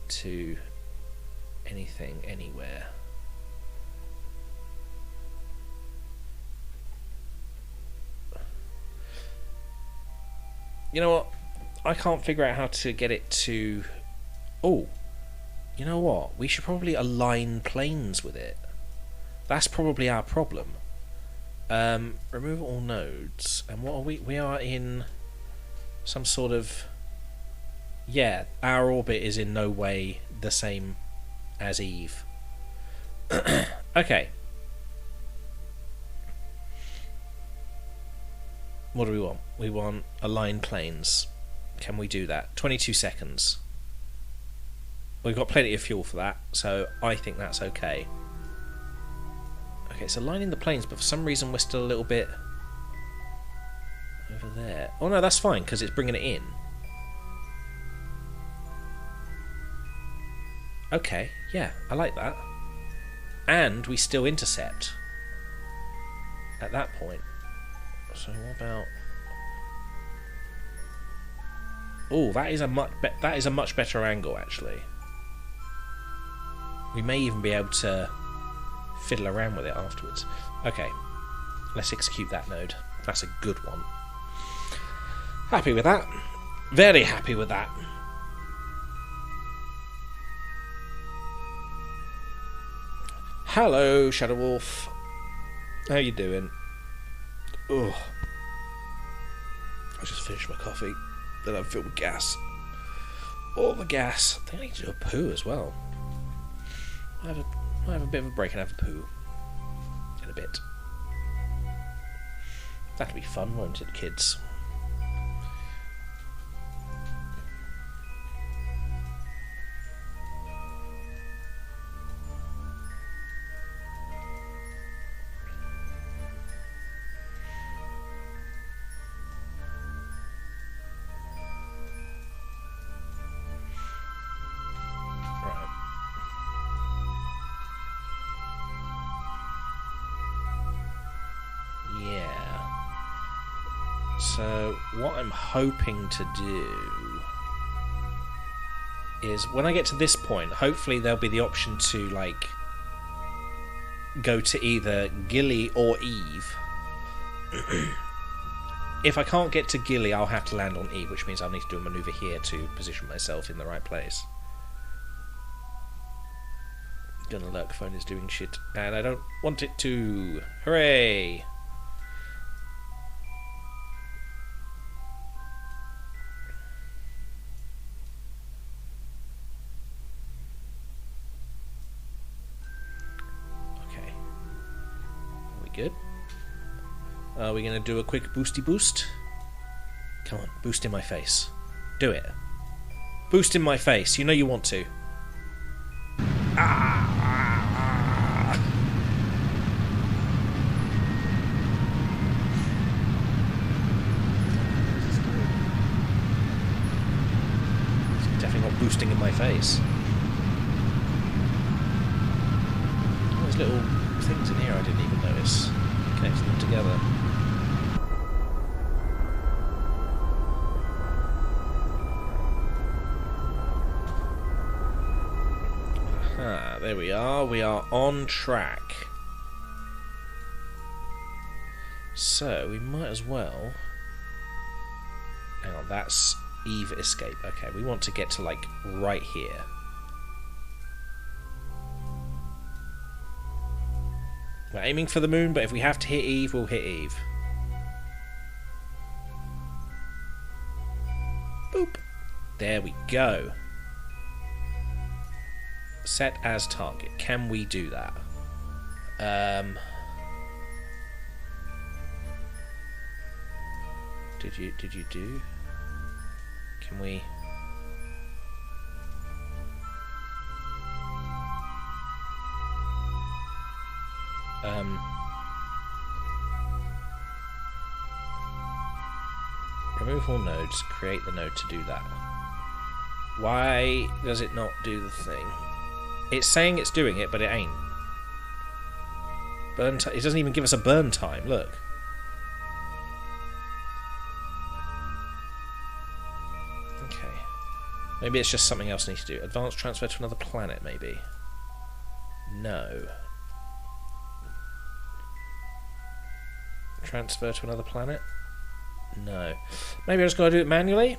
to anything anywhere. You know what? I can't figure out how to get it to... Oh, you know what? We should probably align planes with it. That's probably our problem. Remove all nodes. And what are we? We are in some sort of... Yeah, our orbit is in no way the same as Eve. Okay. What do we want? We want align planes. Can we do that? 22 seconds. We've got plenty of fuel for that, so I think that's okay. Okay, it's aligning the planes, but for some reason we're still a little bit over there. Oh no, that's fine, because it's bringing it in. Okay, yeah, I like that. And we still intercept at that point. So what about... Oh, that is a much better angle, actually. We may even be able to fiddle around with it afterwards. Okay, let's execute that node. That's a good one. Happy with that. Very happy with that. Hello, Shadow Wolf. How you doing? Ugh. I just finished my coffee. Then I'm filled with gas. All the gas. I think I need to do a poo as well. I'll have a bit of a break and have a poo. In a bit. That'll be fun, won't it, kids? So what I'm hoping to do is when I get to this point, hopefully there'll be the option to, like, go to either Gilly or Eve. If I can't get to Gilly, I'll have to land on Eve, which means I'll need to do a manoeuvre here to position myself in the right place. Gunner Lurk phone is doing shit, and I don't want it to. Hooray! Okay. Are we good? Are we going to do a quick boosty boost? Come on, boost in my face. Do it. Boost in my face. You know you want to. Ah! It's definitely not boosting in my face. All those little things in here I didn't even notice. Connecting them together. Ah, there we are. We are on track. So, we might as well... Hang on, that's Eve escape. Okay, we want to get to, like, right here. We're aiming for the moon, but if we have to hit Eve, we'll hit Eve. Boop. There we go. Set as target. Can we do that? Did you do? Can we? Remove all nodes. Create the node to do that. Why does it not do the thing? It's saying it's doing it, but it ain't. Burn it doesn't even give us a burn time, look. Okay. Maybe it's just something else I need to do. Advanced transfer to another planet, maybe. No. Transfer to another planet? No. Maybe I just gotta do it manually?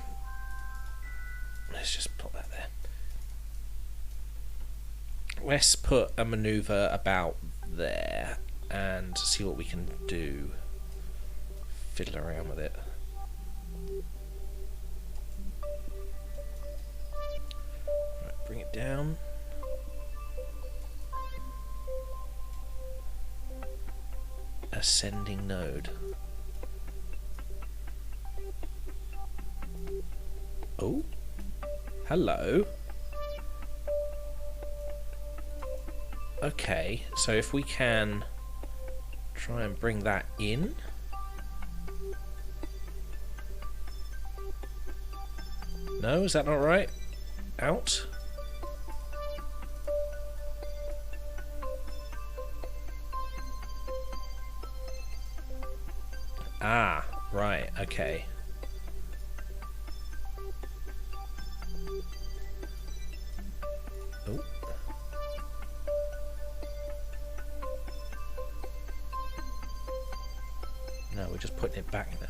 Let's just put that there. Let's put a manoeuvre about there and see what we can do. Fiddle around with it. Right, bring it down. Ascending node. Oh, hello. Okay, so if we can try and bring that in. No, is that not right? Out? Ah, right, okay. Oh. No, we're just putting it back now.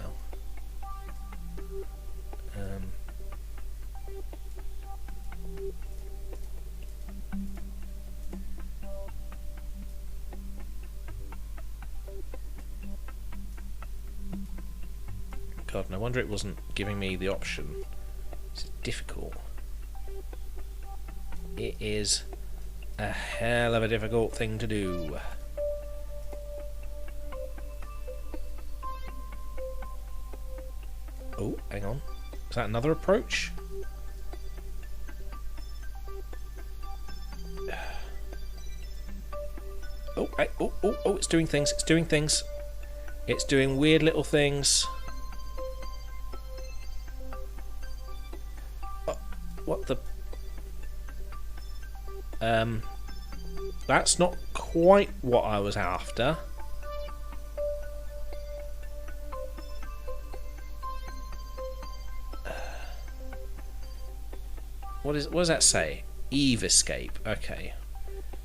God, no wonder it wasn't giving me the option. It's difficult. It is a hell of a difficult thing to do. Oh, hang on. Is that another approach? Oh, oh, it's doing things. It's doing things. It's doing weird little things. What the... That's not quite what I was after. What does that say? Eve escape. Okay.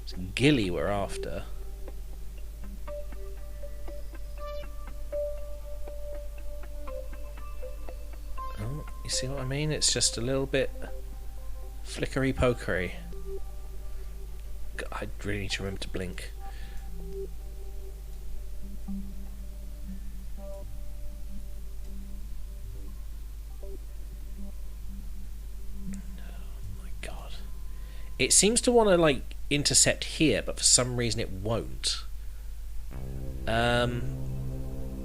It's Gilly we're after. Oh, you see what I mean? It's just a little bit flickery pokery. I really need to remember to blink. It seems to want to, like, intercept here, but for some reason it won't.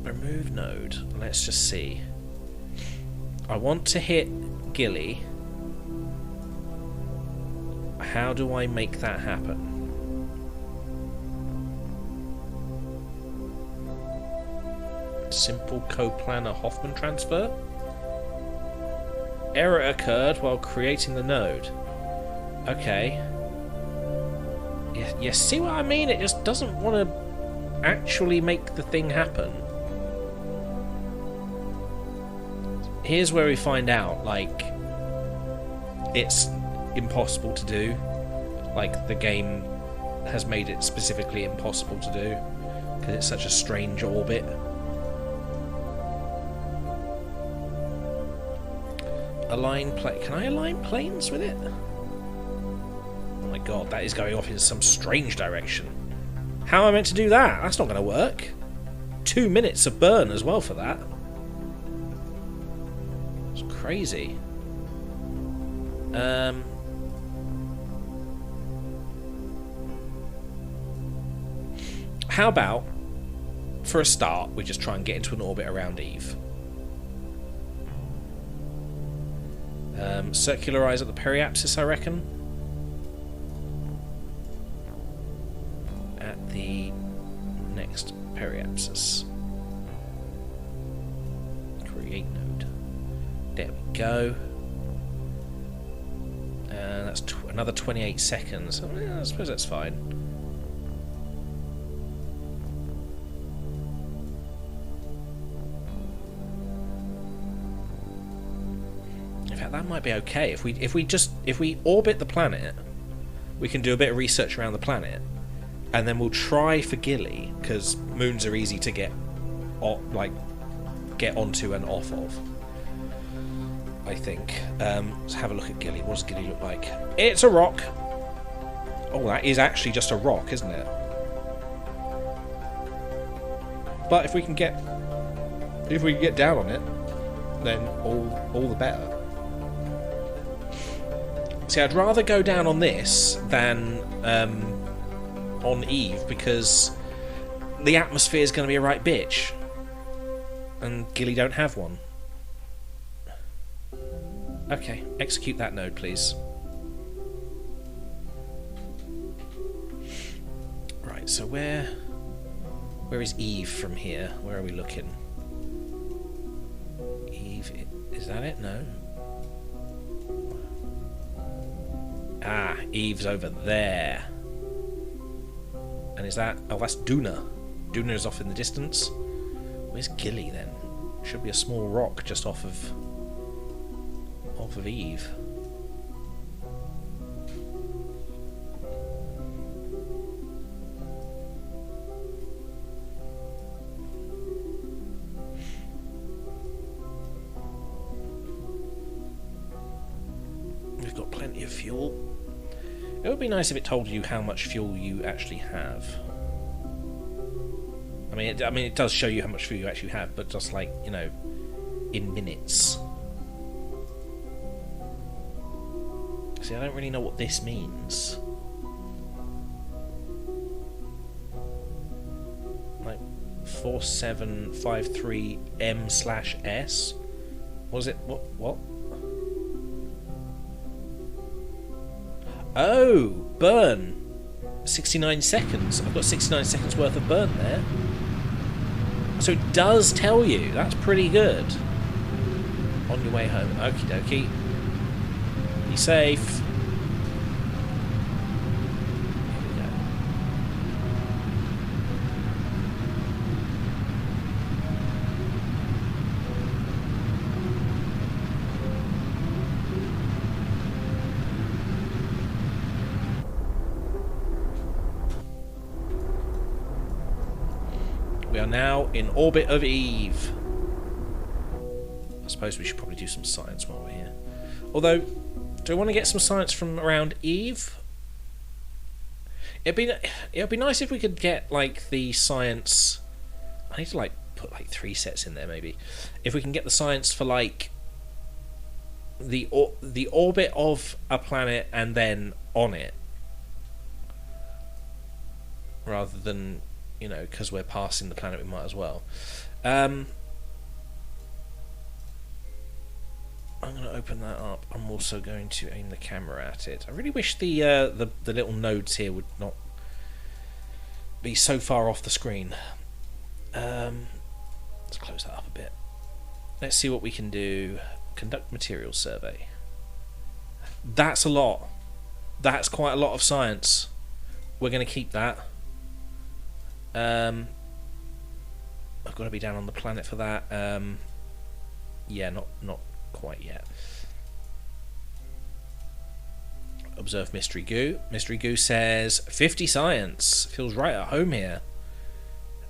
Remove node. Let's just see. I want to hit Gilly. How do I make that happen? Simple coplanar Hoffman transfer? Error occurred while creating the node. Okay. You see what I mean? It just doesn't want to actually make the thing happen. Here's where we find out, like, it's impossible to do. Like, the game has made it specifically impossible to do because it's such a strange orbit. Align plane. Can I align planes with it? Oh my god, that is going off in some strange direction. How am I meant to do that? That's not going to work. 2 minutes of burn as well for that. It's crazy. How about, for a start, we just try and get into an orbit around Eve. Circularize at the periapsis, I reckon. At the next periapsis. Create node. There we go. And that's another 28 seconds. I suppose that's fine. That might be okay. If we orbit the planet, we can do a bit of research around the planet, and then we'll try for Gilly, because moons are easy to get onto and off of. I think. Let's have a look at Gilly. What does Gilly look like? It's a rock. Oh, that is actually just a rock, isn't it? But if we can get down on it, then all the better. See, I'd rather go down on this than on Eve, because the atmosphere is going to be a right bitch, and Gilly don't have one. Okay, execute that node, please. Right, so where is Eve from here? Where are we looking? Eve, is that it? No. Ah, Eve's over there. And is that... Oh, that's Duna. Duna's off in the distance. Where's Gilly, then? Should be a small rock just off of Eve. We've got plenty of fuel. It would be nice if it told you how much fuel you actually have. I mean, it does show you how much fuel you actually have, but just like, you know, in minutes. See, I don't really know what this means. Like 4753M/S. What is it? What? Oh, burn. 69 seconds. I've got 69 seconds worth of burn there. So it does tell you. That's pretty good. On your way home. Okie dokie. Be safe. Here we go. We are now in orbit of Eve. I suppose we should probably do some science while we're here. Although, do I want to get some science from around Eve? It'd be nice if we could get like the science. I need to like put like 3 sets in there maybe. If we can get the science for like the orbit of a planet and then on it, rather than, you know, because we're passing the planet, we might as well. I'm going to open that up. I'm also going to aim the camera at it. I really wish the little nodes here would not be so far off the screen. Let's close that up a bit. Let's see what we can do. Conduct material survey. That's a lot. That's quite a lot of science. We're going to keep that. I've got to be down on the planet for that. Yeah, not quite yet. Observe Mystery Goo. Mystery Goo says 50 science. Feels right at home here.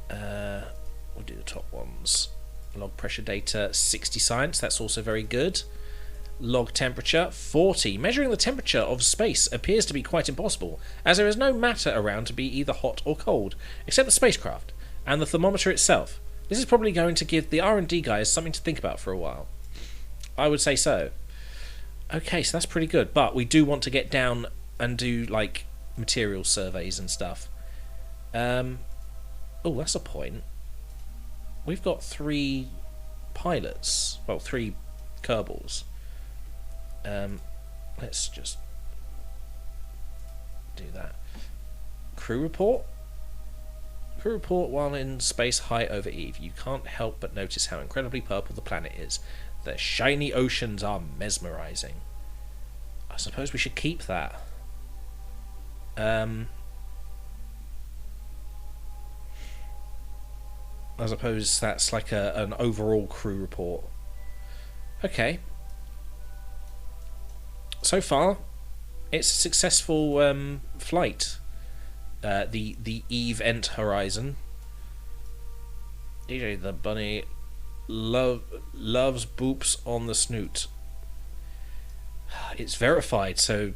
We'll do the top ones. Log pressure data 60 science. That's also very good. Log temperature 40. Measuring the temperature of space appears to be quite impossible, as there is no matter around to be either hot or cold, except the spacecraft and the thermometer itself. This is probably going to give the R&D guys something to think about for a while. I would say so. Okay, so that's pretty good, but we do want to get down and do like material surveys and stuff. Oh, that's a point. We've got 3 pilots. Well, 3 Kerbals. Let's just do that. Crew report. Crew report while in space high over Eve. You can't help but notice how incredibly purple the planet is. The shiny oceans are mesmerizing. I suppose we should keep that. I suppose that's like an overall crew report. Okay. So far, it's a successful flight. The Eve Ent Horizon. DJ the Bunny loves boops on the snoot. It's verified, so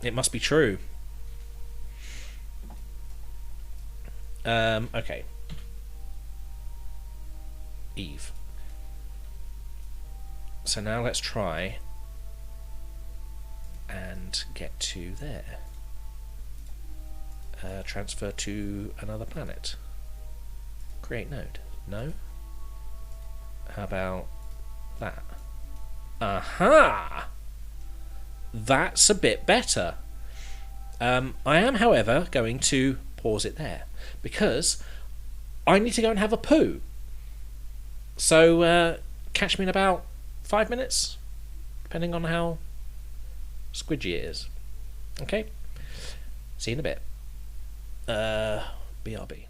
it must be true. Okay. Eve. So now let's try and get to there. Transfer to another planet. Create node. No? How about that? Aha! That's a bit better. I am, however, going to pause it there because I need to go and have a poo. So catch me in about 5 minutes, depending on how squidgy it is. Okay? See you in a bit. BRB.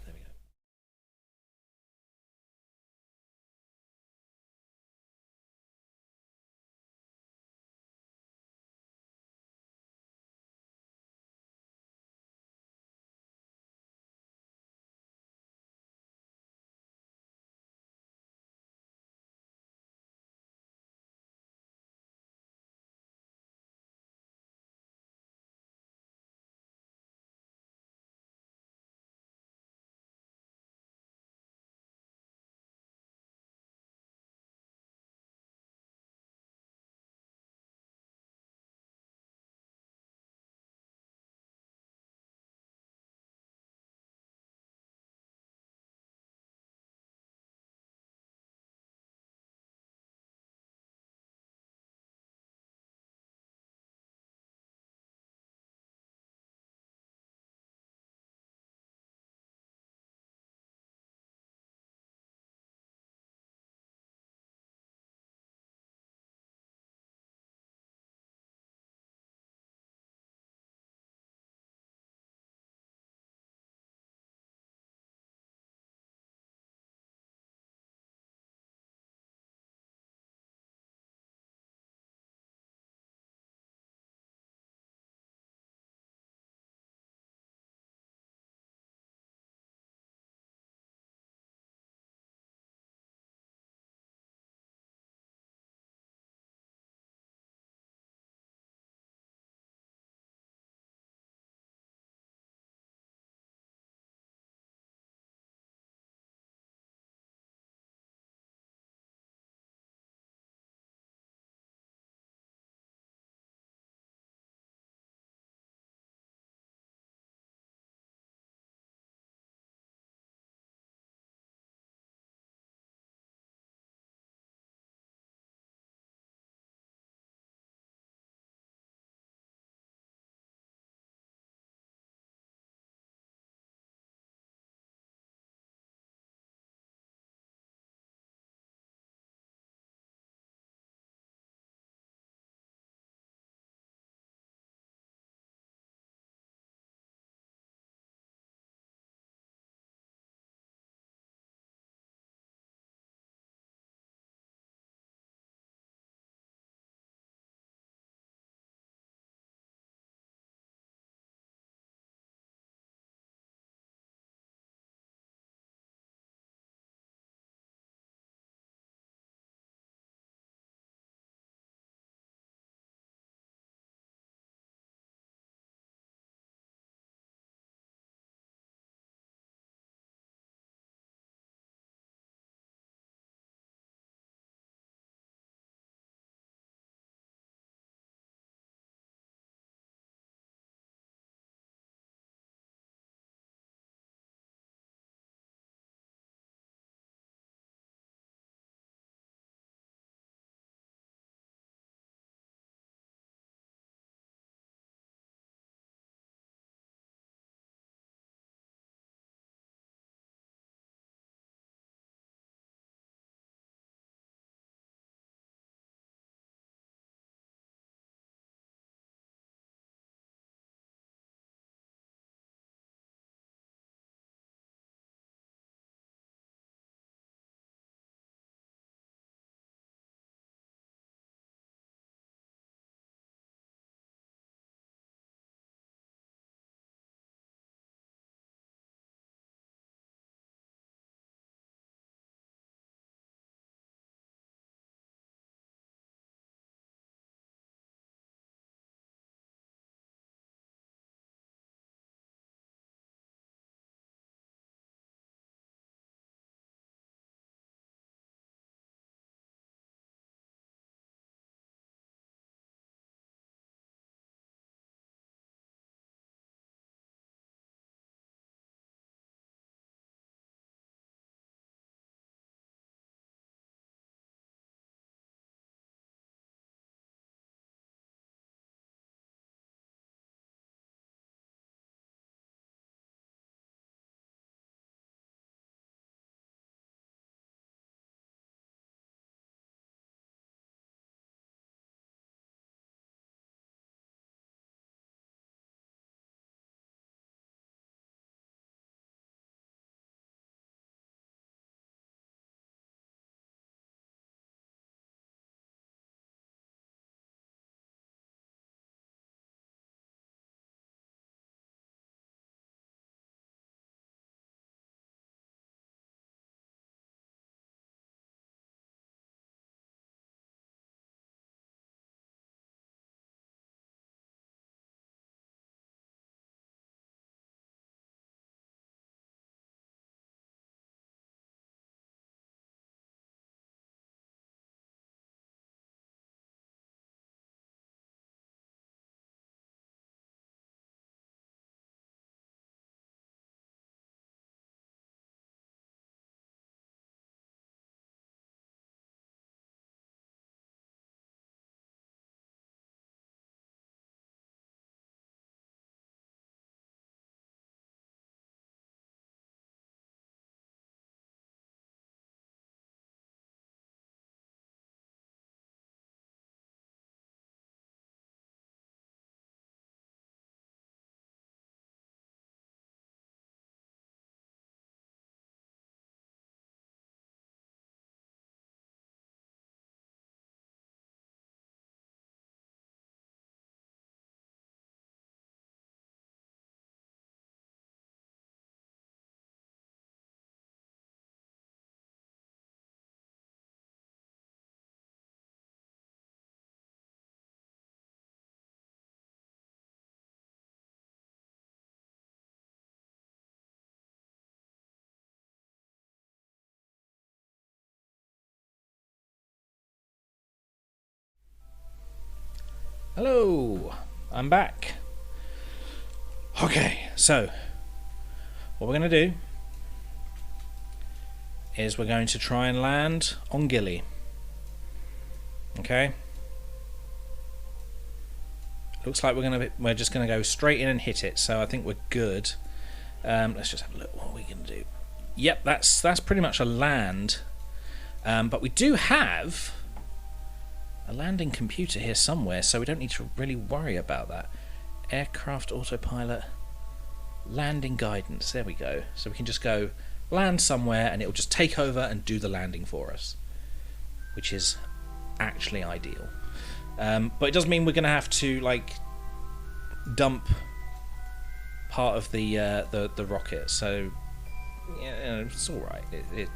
Hello, I'm back. Okay, so what we're going to do is we're going to try and land on Gilly. Okay. Looks like we're just going to go straight in and hit it. So I think we're good. Let's just have a look. What are we going to do? Yep, that's pretty much a land. But we do have a landing computer here somewhere, so we don't need to really worry about that. Aircraft autopilot landing guidance. There we go. So we can just go land somewhere and it will just take over and do the landing for us, which is actually ideal. But it does mean we're going to have to like dump part of the rocket. So yeah, it's all right.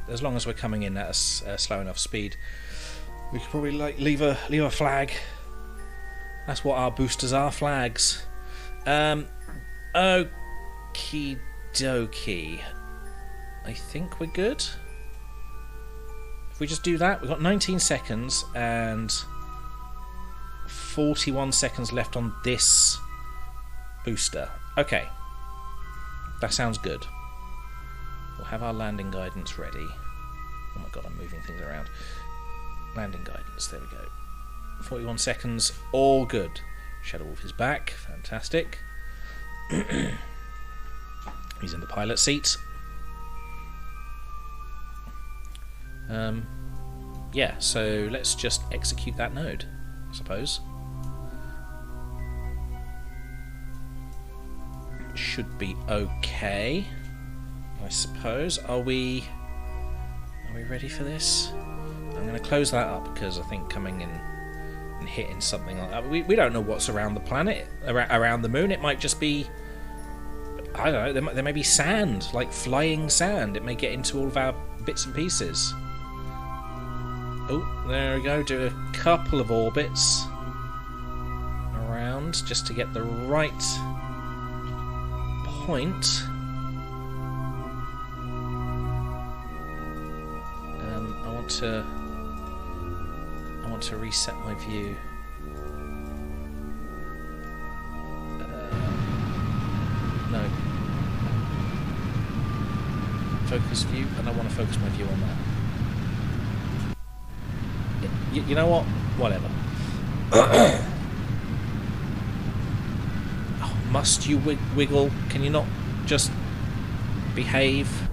As long as we're coming in at a slow enough speed, we could probably like leave a flag. That's what our boosters are, flags. Okie dokie. I think we're good. If we just do that, we've got 19 seconds and 41 seconds left on this booster. Okay. That sounds good. We'll have our landing guidance ready. Oh my god, I'm moving things around. Landing guidance, there we go. 41 seconds, all good. Shadow Wolf is back, fantastic. He's in the pilot seat. Yeah, so let's just execute that node, I suppose. Should be okay, I suppose. Are we ready for this? I'm going to close that up because I think coming in and hitting something like that, we don't know what's around the planet, around the moon. It might just be, I don't know, there may be sand, like flying sand. It may get into all of our bits and pieces. Oh, there we go. Do a couple of orbits around just to get the right point. I want to reset my view. No. Focus view, and I want to focus my view on that. You know what? Whatever. Oh, must you wiggle? Can you not just behave?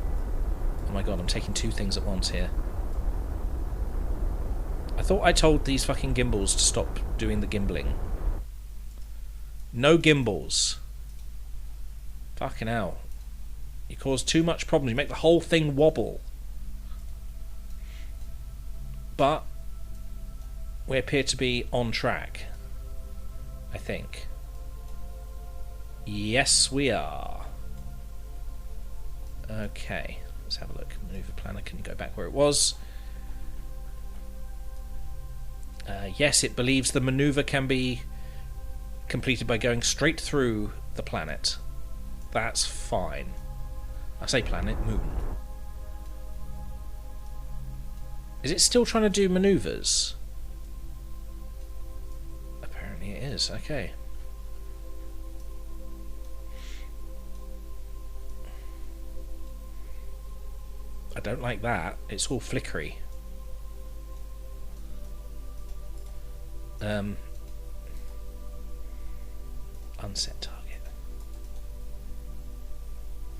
Oh my god, I'm taking two things at once here. I thought I told these fucking gimbals to stop doing the gimbling. No gimbals. Fucking hell. You cause too much problems. You make the whole thing wobble. But we appear to be on track, I think. Yes, we are. Okay, let's have a look. Maneuver planner, can you go back where it was? Yes, it believes the maneuver can be completed by going straight through the planet. That's fine. I say planet, moon. Is it still trying to do maneuvers? Apparently it is, okay. I don't like that. It's all flickery. Unset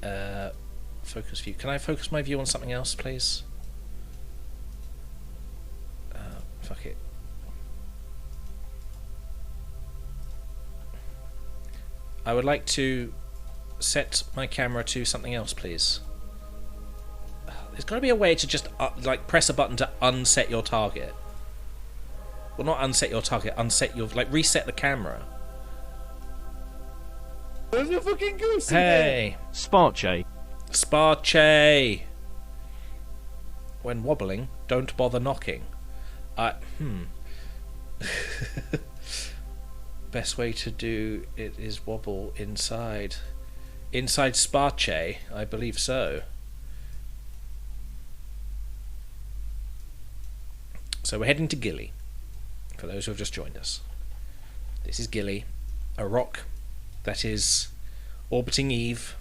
target. Focus view. Can I focus my view on something else, please? Fuck it. I would like to set my camera to something else, please. There's got to be a way to just like press a button to unset your target. Well, not unset your target, unset your, like, reset the camera. There's a fucking goose in Hey! Sparche. Sparche! When wobbling, don't bother knocking. Best way to do it is wobble inside. Inside Sparche? I believe so. So we're heading to Gilly, for those who have just joined us. This is Gilly, a rock that is orbiting Eve.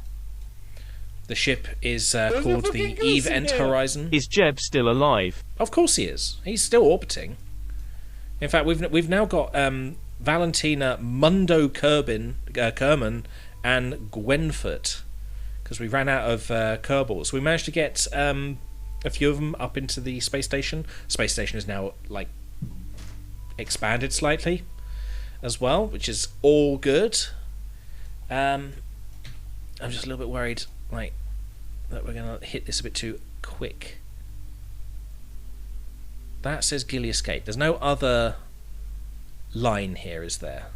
The ship is called the Eve Ent Horizon. Is Jeb still alive? Of course he is. He's still orbiting. In fact, we've now got Valentina, Mundo Kerman, and Gwenfoot, because we ran out of Kerbals. We managed to get a few of them up into the space station. Space station is now like expanded slightly as well, which is all good. I'm just a little bit worried, like, that we're gonna hit this a bit too quick. That says Gilly escaped. There's no other line here, is there?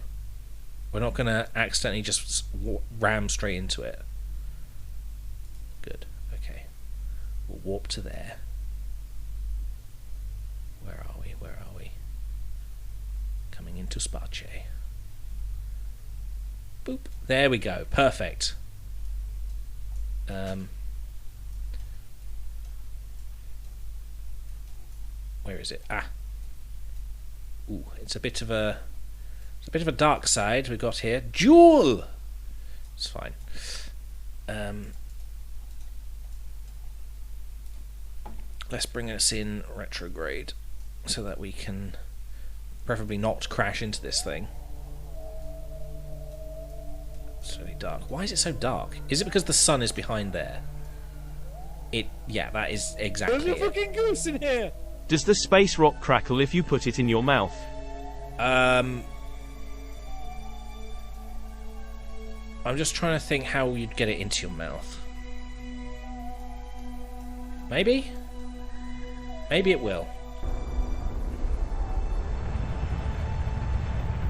We're not gonna accidentally just ram straight into it. Good. Okay. We'll warp to there. Where are we? Where are we? Coming into Space. Boop. There we go. Perfect. Where is it? Ah. Ooh, it's a bit of a dark side we've got here. Jewel. It's fine. Let's bring us in retrograde so that we can preferably not crash into this thing. It's really dark. Why is it so dark? Is it because the sun is behind there? Yeah, that is exactly There's a fucking goose in here! Does the space rock crackle if you put it in your mouth? I'm just trying to think how you'd get it into your mouth. Maybe? Maybe it will.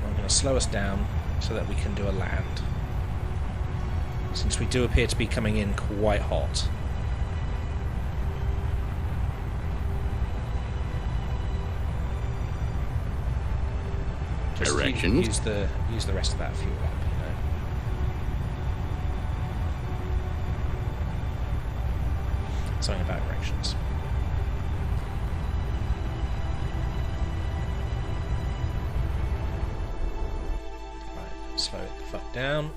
I'm going to slow us down so that we can do a land. Since we do appear to be coming in quite hot. Just Directions. use the rest of that fuel up, you know. Something about directions. Right, slow it the fuck down.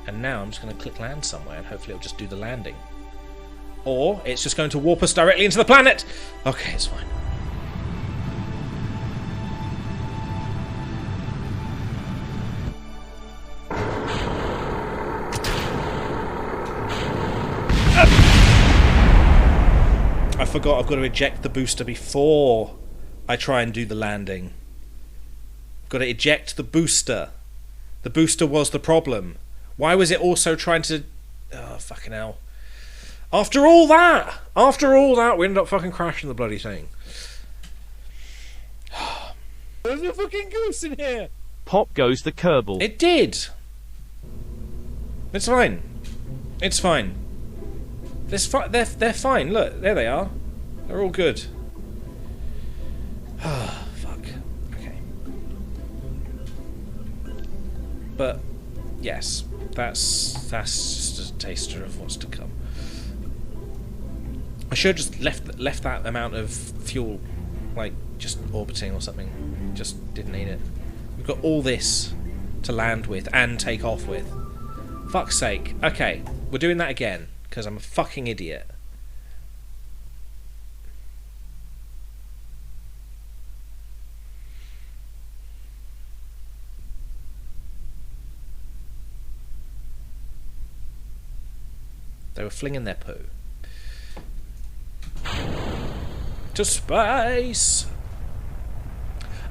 And now I'm just going to click land somewhere and hopefully it'll just do the landing. Or it's just going to warp us directly into the planet! Okay, it's fine. I forgot I've got to eject the booster before I try and do the landing. I've got to eject the booster. The booster was the problem. Why was it also trying to... Oh, fucking hell. After all that, we ended up fucking crashing the bloody thing. There's a fucking goose in here! Pop goes the Kerbal. It did. It's fine. It's fine. They're fine. Look, there they are. They're all good. Ah, fuck. Okay. But yes, that's just a taster of what's to come. I should have just left that amount of fuel, like, just orbiting or something. Just didn't need it. We've got all this to land with and take off with. Fuck's sake. Okay, we're doing that again, because I'm a fucking idiot. They were flinging their poo. To space!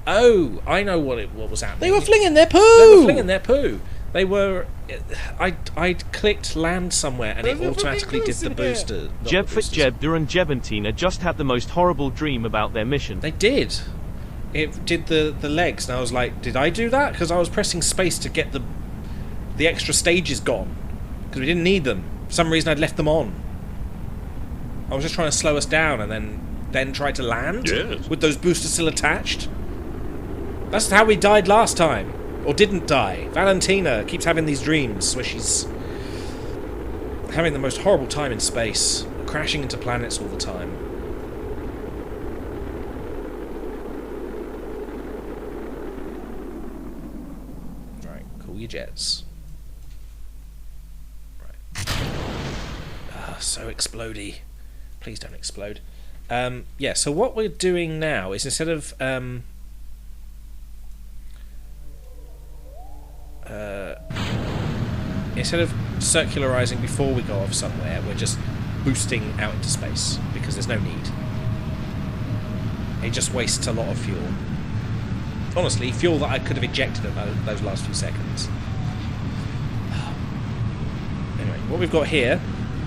Oh, I know what was happening. They were flinging their poo! They were flinging their poo. They were... I clicked land somewhere and it automatically did the booster. Jeb Fitzjebder and Jebentina just had the most horrible dream about their mission. They did. It did the legs and I was like, did I do that? Because I was pressing space to get the extra stages gone. Because we didn't need them. For some reason I'd left them on. I was just trying to slow us down and then try to land? Yes. With those boosters still attached? That's how we died last time. Or didn't die. Valentina keeps having these dreams where she's having the most horrible time in space. Crashing into planets all the time. all your jets. Right. So explodey. Please don't explode. Yeah, so what we're doing now is instead of circularizing before we go off somewhere, we're just boosting out into space because there's no need. It just wastes a lot of fuel. Honestly, fuel that I could have ejected at those last few seconds. Anyway, what we've got here,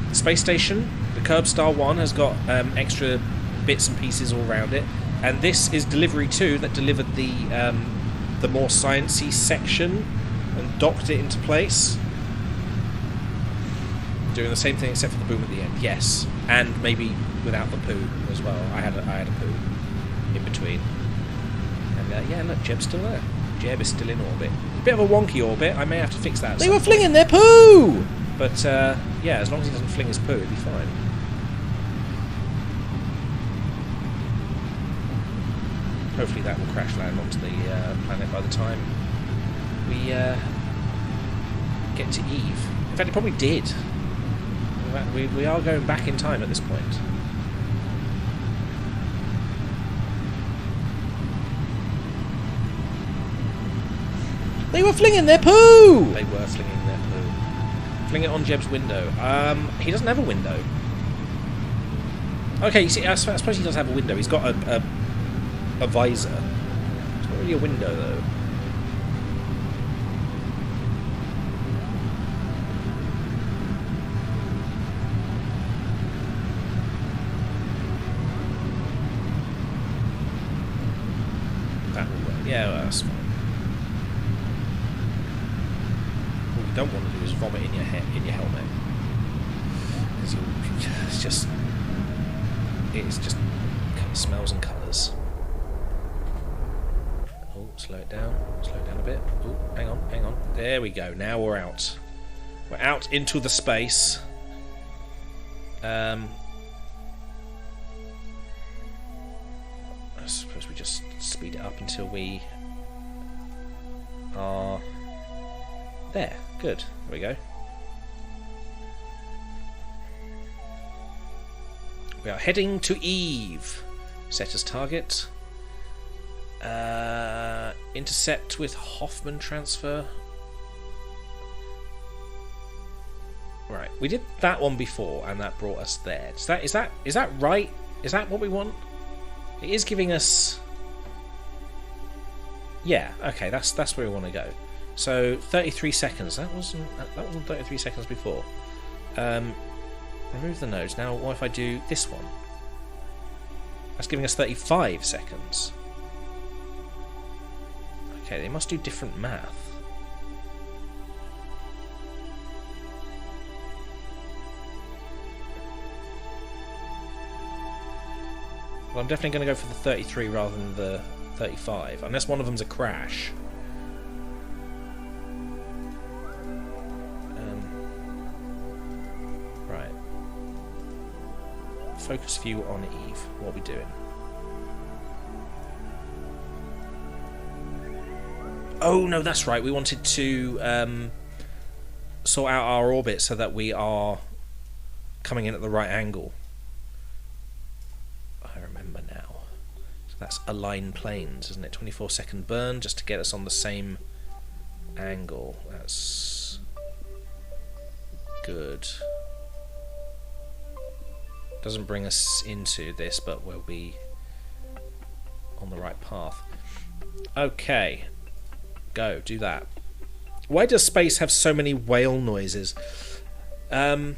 the space station, the Curbstar 1 has got extra bits and pieces all around it, and this is Delivery 2 that delivered the more sciencey section and docked it into place. Doing the same thing except for the boom at the end, yes, and maybe without the poo as well. I had a poo in between. And yeah, look, Jeb's still there. Jeb is still in orbit. A bit of a wonky orbit. I may have to fix that. They were flinging their poo! But yeah, as long as he doesn't fling his poo, it'll be fine. Hopefully that will crash land onto the planet by the time we get to Eve. In fact, it probably did. We are going back in time at this point. They were flinging their poo! They were flinging their poo. Fling it on Jeb's window. He doesn't have a window. Okay, you see, I suppose he does have a window. He's got a visor. It's not really a window, though. That will work. Yeah, well, that's fine. What you don't want to do is vomit in your helmet. It's just smells and colours. Oh, slow it down a bit. Oh, hang on. There we go. Now we're out. We're out into the space. I suppose we just speed it up until we are there. Good. There we go. We are heading to Eve. Set as target. Intercept with Hoffman transfer. Right, we did that one before, and that brought us there. Is that right? Is that what we want? It is giving us. Yeah. Okay, that's where we want to go. So 33 seconds. That wasn't 33 seconds before. Remove the nodes. Now, what if I do this one? That's giving us 35 seconds. Okay, they must do different math. Well, I'm definitely going to go for the 33 rather than the 35, unless one of them's a crash. Right. Focus view on Eve. What are we doing? Oh, no, that's right. We wanted to sort out our orbit so that we are coming in at the right angle. I remember now. So that's align planes, isn't it? 24-second burn just to get us on the same angle. That's good. Doesn't bring us into this, but we'll be on the right path. Okay. Go, do that. Why does space have so many whale noises? That's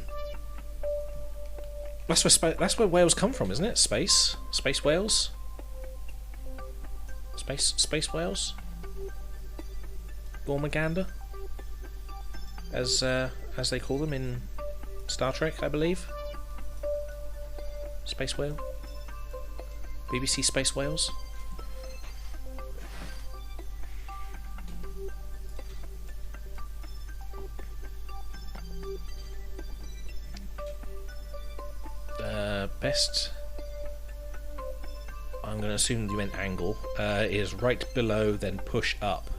where whales come from, isn't it? Space whales. Space whales. Gormagander, as they call them in Star Trek, I believe. Space whale. BBC Space Whales. Best, I'm going to assume you meant angle, is right below, then push up.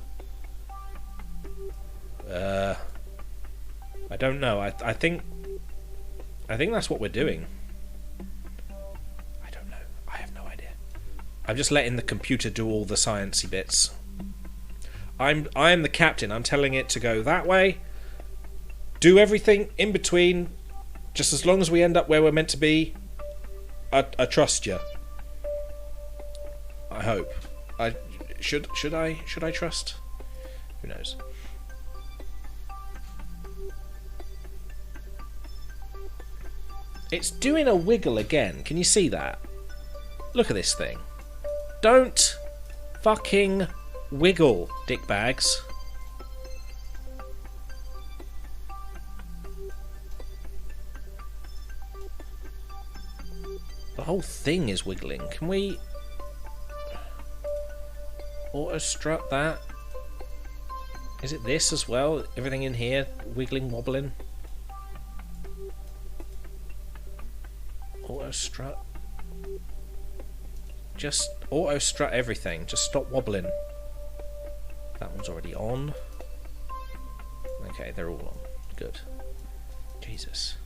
I don't know. I think that's what we're doing. I don't know. I have no idea. I'm just letting the computer do all the sciencey bits. I'm the captain. I'm telling it to go that way. Do everything in between. Just as long as we end up where we're meant to be. I trust you. I hope. Should I trust? Who knows? It's doing a wiggle again. Can you see that? Look at this thing. Don't fucking wiggle, dickbags. The whole thing is wiggling. Can we auto strut that? Is it this as well? Everything in here wiggling, wobbling? Auto strut. Just auto strut everything. Just stop wobbling. That one's already on. Okay, they're all on. Good. Jesus.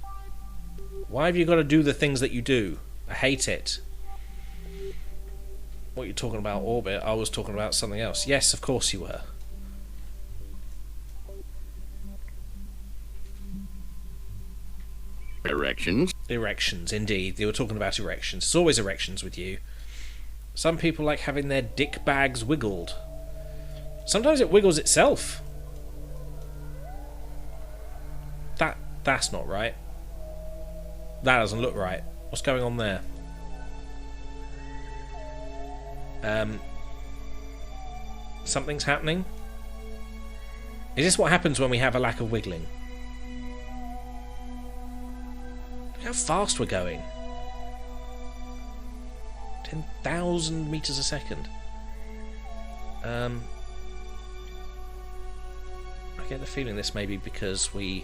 Why have you got to do the things that you do? I hate it. What are you talking about, orbit? I was talking about something else. Yes, of course you were. Erections. Erections, indeed. They were talking about erections. It's always erections with you. Some people like having their dick bags wiggled. Sometimes it wiggles itself. That's not right. That doesn't look right. What's going on there? Something's happening? Is this what happens when we have a lack of wiggling? Look how fast we're going. 10,000 meters a second. I get the feeling this may be because we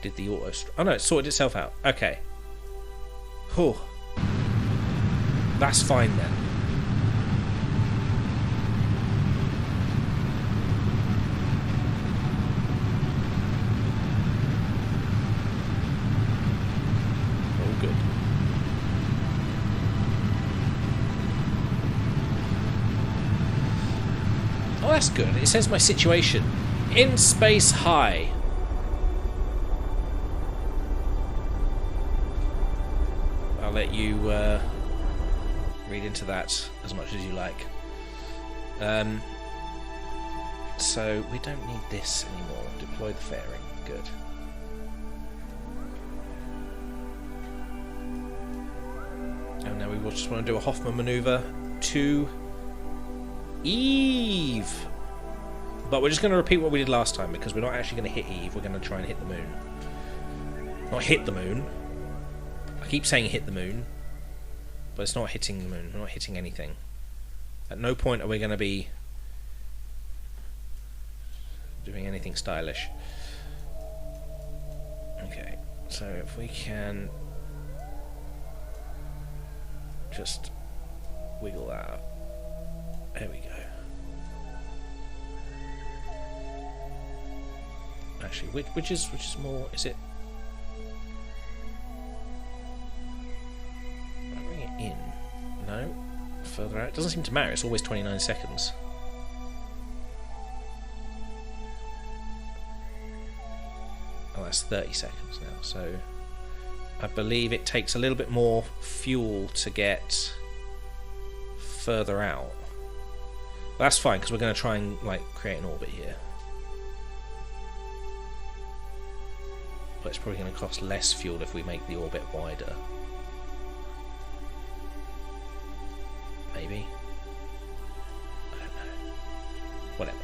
did the auto... Oh no, it sorted itself out. Okay. Whew. That's fine then. All good. Oh, that's good. It says my situation. In space high. I'll let you read into that as much as you like. So we don't need this anymore. Deploy the fairing. Good. And now we will just want to do a Hoffman maneuver to Eve. But we're just going to repeat what we did last time because we're not actually going to hit Eve. We're going to try and hit the moon. Not hit the moon. I keep saying hit the moon, but it's not hitting the moon. We're not hitting anything. At no point are we going to be doing anything stylish. Okay, so if we can just wiggle that up. There we go. Actually, which is more? Is it? Bring it in. No, further out. It doesn't seem to matter. It's always 29 seconds. Oh, that's 30 seconds now. So I believe it takes a little bit more fuel to get further out. That's fine because we're going to try and create an orbit here. But it's probably going to cost less fuel if we make the orbit wider. Maybe. I don't know. Whatever.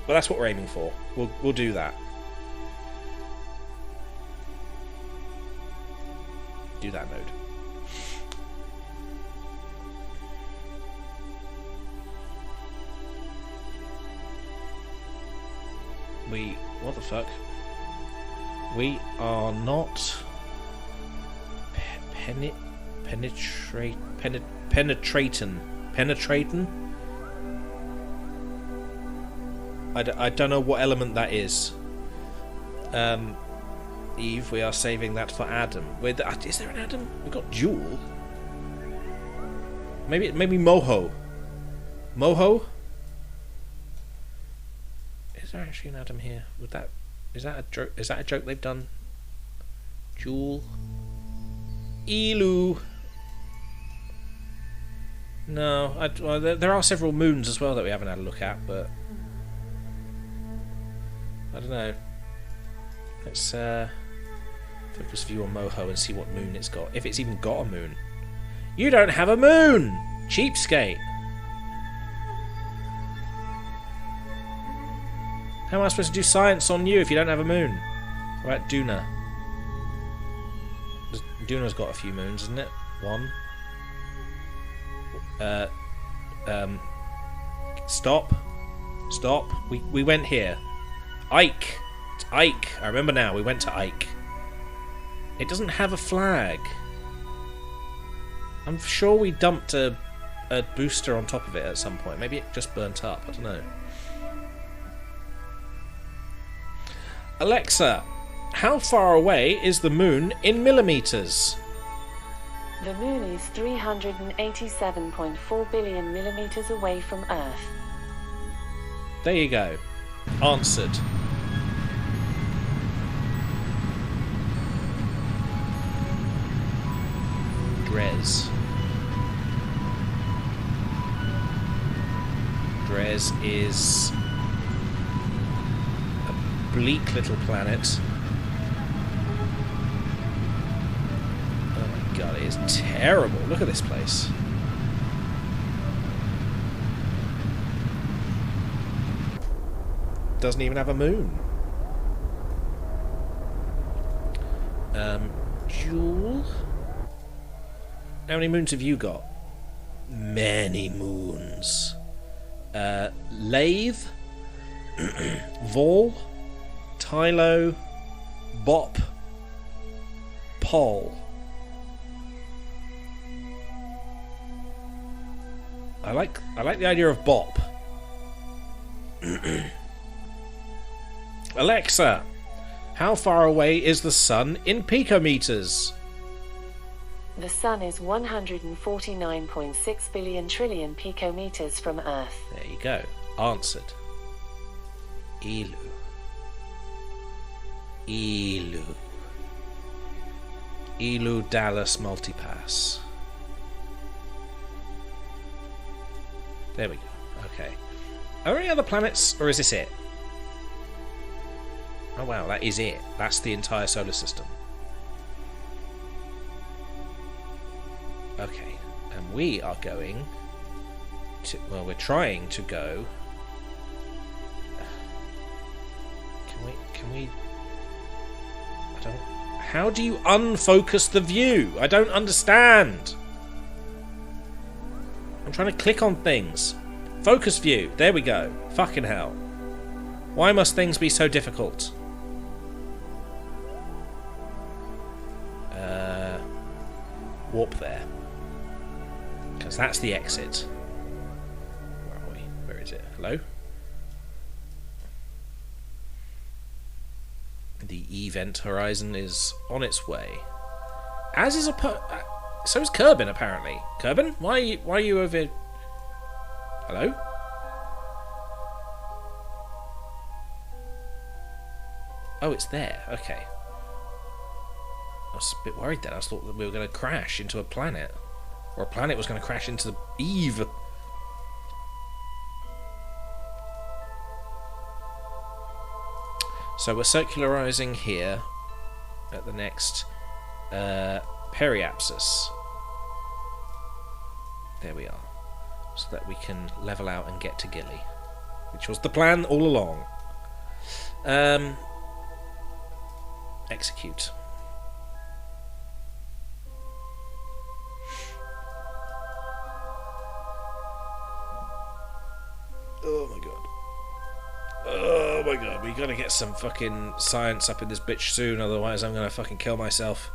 But that's what we're aiming for. We'll do that. Do that mode. What the fuck? We are not penetrating. I don't know what element that is. Eve, we are saving that for Adam. Is there an Adam? We've got Jewel. Maybe Moho. Moho? Is there actually an Adam here? Is that a joke? Is that a joke they've done? Jewel. Elu. No, well, there are several moons as well that we haven't had a look at, but I don't know. Let's focus view on Moho and see what moon it's got. If it's even got a moon. You don't have a moon! Cheapskate! How am I supposed to do science on you if you don't have a moon? What about Duna? Duna's got a few moons, isn't it? One. Stop. We went here. Ike. It's Ike. I remember now. We went to Ike. It doesn't have a flag. I'm sure we dumped a booster on top of it at some point. Maybe it just burnt up. I don't know. Alexa, how far away is the moon in millimeters? The moon is 387.4 billion millimeters away from Earth. There you go. Answered. Dres is a bleak little planet. Oh my god, it is terrible. Look at this place. Doesn't even have a moon. Jewel? How many moons have you got? Many moons. Lathe, Vol, Tylo, Bop, Pol. I like the idea of Bop. Alexa, how far away is the sun in picometers? The sun is 149.6 billion trillion picometers from Earth. There you go. Answered. Elu. Elu Dallas Multipass. There we go. Okay. Are there any other planets, or is this it? Oh wow, that is it. That's the entire solar system. Okay, and we are going to... Well, we're trying to go... Can we... I don't... How do you unfocus the view? I don't understand. I'm trying to click on things. Focus view. There we go. Fucking hell. Why must things be so difficult? Warp there. Because that's the exit. Where are we? Where is it? Hello? The event horizon is on its way. As is so is Kerbin, apparently. Kerbin? Why are you over... Hello? Oh, it's there. Okay. I was a bit worried then. I thought that we were going to crash into a planet. Or a planet was going to crash into the Eve. So we're circularizing here at the next periapsis. There we are. So that we can level out and get to Gilly. Which was the plan all along. Execute. Oh my god. Oh my god, we gotta get some fucking science up in this bitch soon, otherwise I'm gonna fucking kill myself.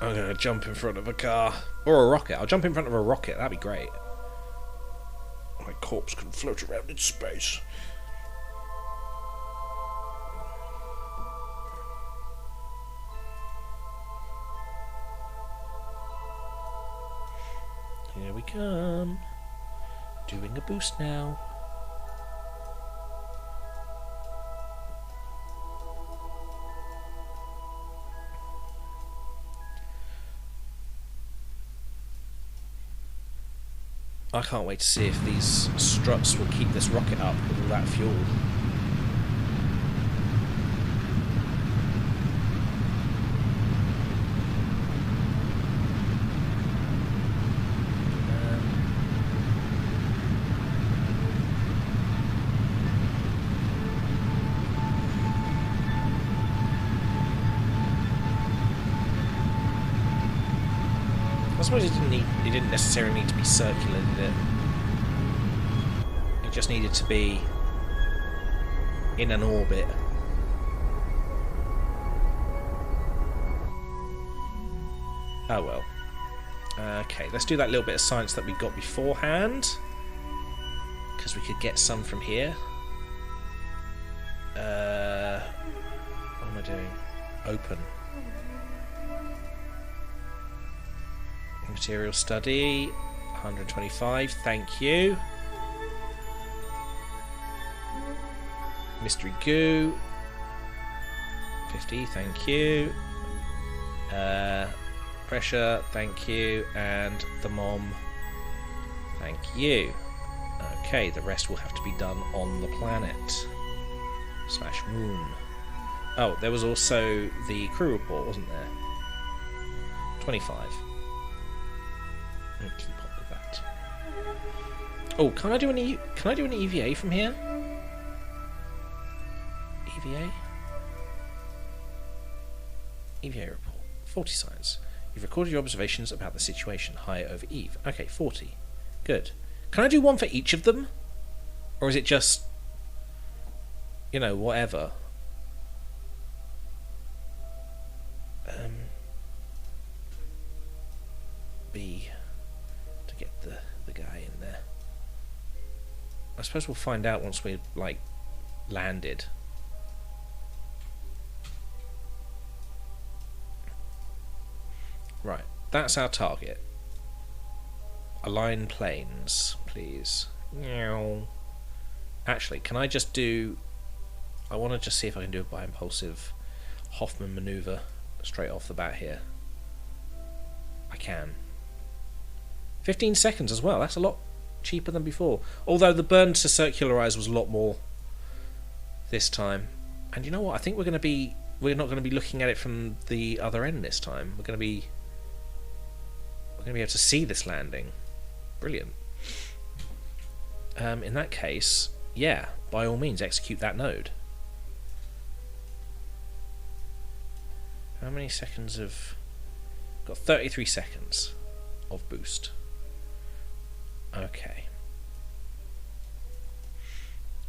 I'm gonna jump in front of a car. Or a rocket. I'll jump in front of a rocket, that'd be great. My corpse can float around in space. Here we come. Doing a boost now. I can't wait to see if these struts will keep this rocket up with all that fuel. I suppose it didn't necessarily need to be circular, did it? It just needed to be in an orbit. Oh well. Okay, let's do that little bit of science that we got beforehand, because we could get some from here. What am I doing? Open. Material study, 125, thank you. Mystery goo, 50, thank you. Pressure, thank you. And the mom, thank you. Okay, the rest will have to be done on the planet. / room. Oh, there was also the crew report, wasn't there? 25. Keep up with that. Oh, can I do an EVA from here? EVA report. 40 science. You've recorded your observations about the situation high over Eve. Okay, 40. Good. Can I do one for each of them? Or is it just, you know, whatever? B. Get the guy in there. I suppose we'll find out once we're like landed. Right, that's our target. Align planes, please. Meow. Actually, can I just do... I want to just see if I can do a bi-impulsive Hoffman maneuver straight off the bat here. I can. 15 seconds as well, that's a lot cheaper than before. Although the burn to circularize was a lot more this time. And you know what, I think we're not going to be looking at it from the other end this time. We're going to be able to see this landing. Brilliant. In that case, yeah, by all means execute that node. How many seconds of... Got 33 seconds of boost. Okay.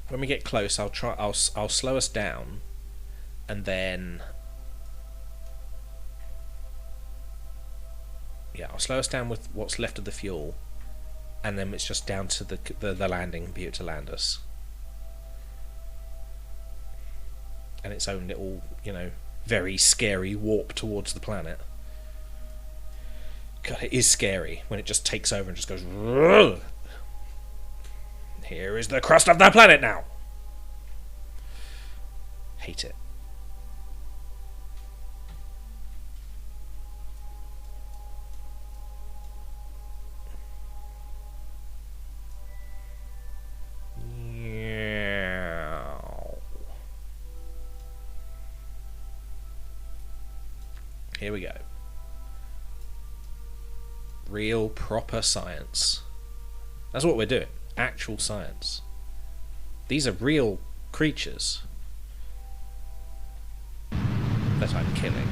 When we get close, I'll slow us down, and then I'll slow us down with what's left of the fuel, and then it's just down to the landing gear to land us, and its own little, you know, very scary warp towards the planet. God, it is scary when it just takes over and just goes. Rrr! Here is the crust of the planet now. Hate it. Here we go. Real, proper science. That's what we're doing. Actual science. These are real creatures that I'm killing.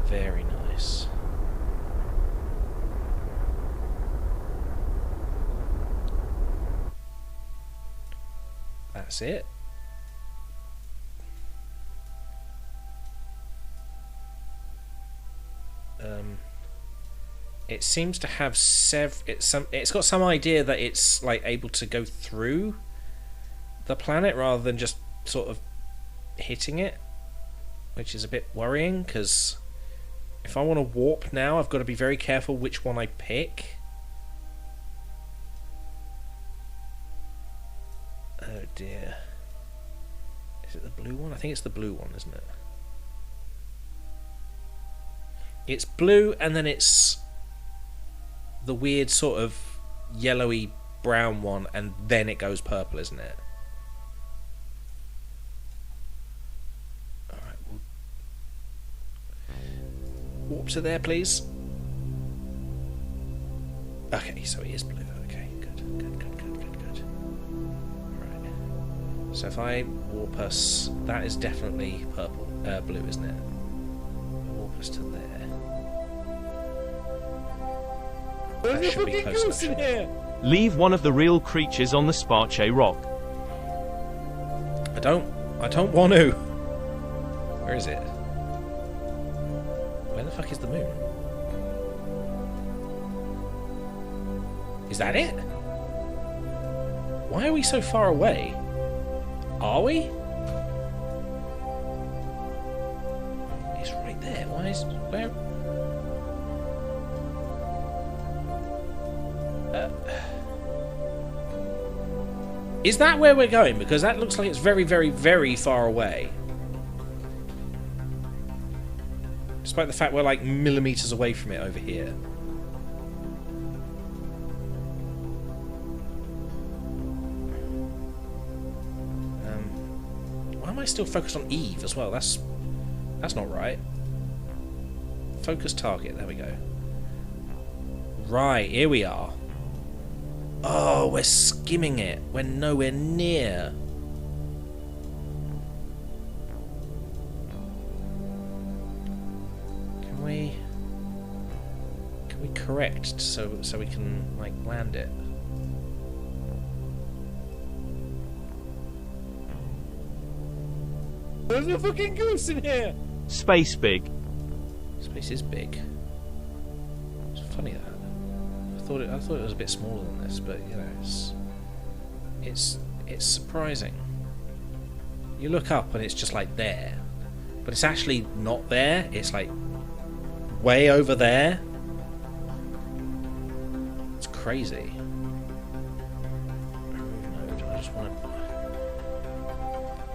Very nice. That's it. It seems to have it's got some idea that it's like able to go through the planet rather than just sort of hitting it, which is a bit worrying, because if I want to warp now, I've got to be very careful which one I pick. Oh dear. Is it the blue one? I think it's the blue one, isn't it? It's blue, and then it's the weird sort of yellowy brown one, and then it goes purple, isn't it? Alright, we'll warp to there, please. Okay, so it is blue. Okay, good. Alright. So if I warp us, that is definitely purple, blue, isn't it? Warp us to there. That should be close enough. here? Leave one of the real creatures on the Sparche rock. I don't want to. Where is it? Where the fuck is the moon? Is that it? Why are we so far away? Are we? It's right there. Where? Is that where we're going? Because that looks like it's very, very, very far away. Despite the fact we're like millimeters away from it over here. Why am I still focused on Eve as well? That's not right. Focus target. There we go. Right, here we are. Oh, we're skimming it. We're nowhere near. Can we correct so we can like land it? There's a fucking goose in here! Space big. Space is big. It's funny that. I thought it was a bit smaller than this, but you know, it's surprising. You look up and it's just like there, but it's actually not there. It's like way over there. It's crazy. I just want to.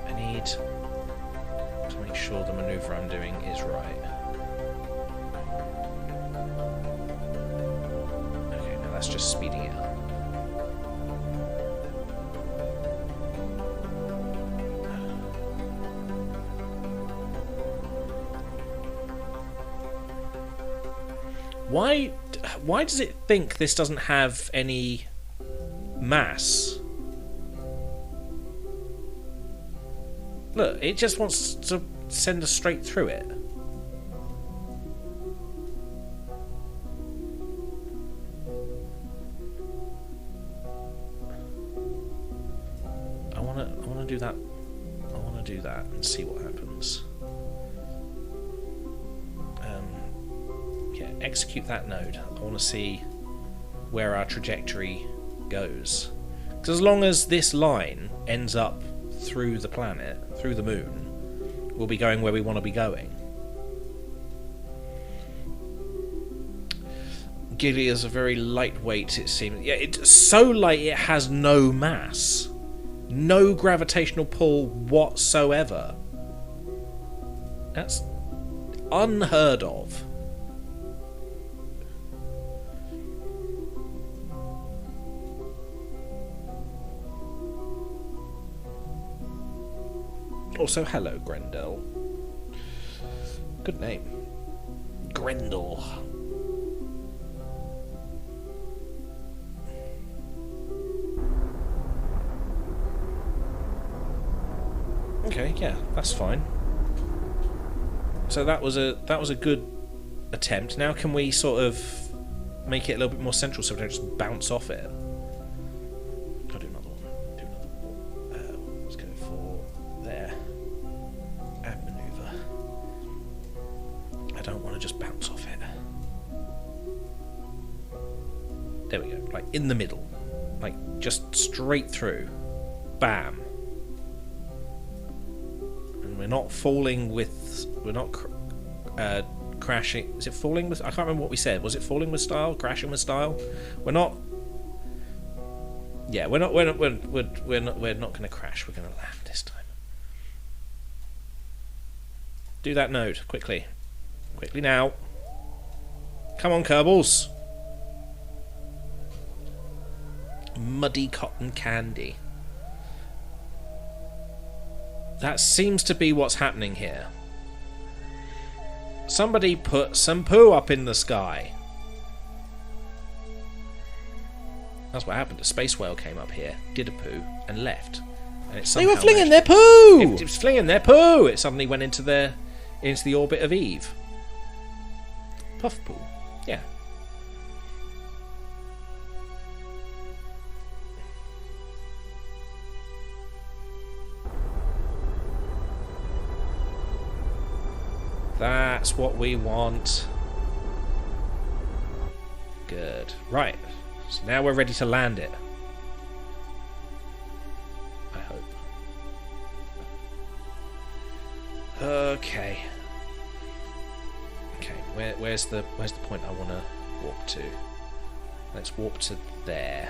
I need to make sure the maneuver I'm doing is right. That's just speeding it up. Why does it think this doesn't have any mass? Look, it just wants to send us straight through it. I want to do that and see what happens. Yeah, execute that node. I want to see where our trajectory goes. Because as long as this line ends up through the planet, through the moon, we'll be going where we want to be going. Gilly is a very lightweight, it seems. Yeah, it's so light it has no mass. No gravitational pull whatsoever. That's unheard of. Also, hello, Grendel. Good name. Grendel. Okay, yeah, that's fine. So that was a good attempt. Now can we sort of make it a little bit more central so we don't just bounce off it? I'll do another one. like in the middle, like just straight through, bam. And we're not falling with, we're not crashing. Is it falling with? I can't remember what we said. Was it falling with style? Crashing with style? We're not. Yeah, we're not going to crash. We're going to land this time. Do that node quickly, quickly now. Come on, Kerbals. Muddy cotton candy. That seems to be what's happening here. Somebody put some poo up in the sky. That's what happened. A space whale came up here, did a poo, and left. And it They were somehow flinging managed- their poo! It was flinging their poo. It suddenly went into the orbit of Eve. Puff poo. Yeah. That's what we want. Good. Right. So now we're ready to land it. I hope. Okay. Okay. Where's the point I want to warp to? Let's warp to there.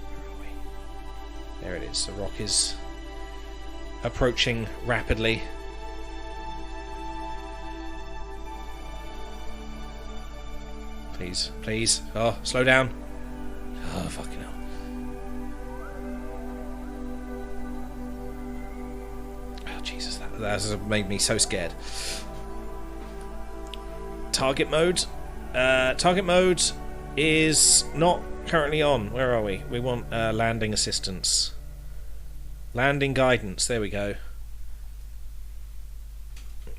Where are we? There it is. The rock is approaching rapidly. Please, please. Oh, slow down. Oh, fucking hell. Oh, Jesus, that has made me so scared. Target mode. Target mode is not currently on. Where are we? We want landing assistance. Landing guidance. There we go.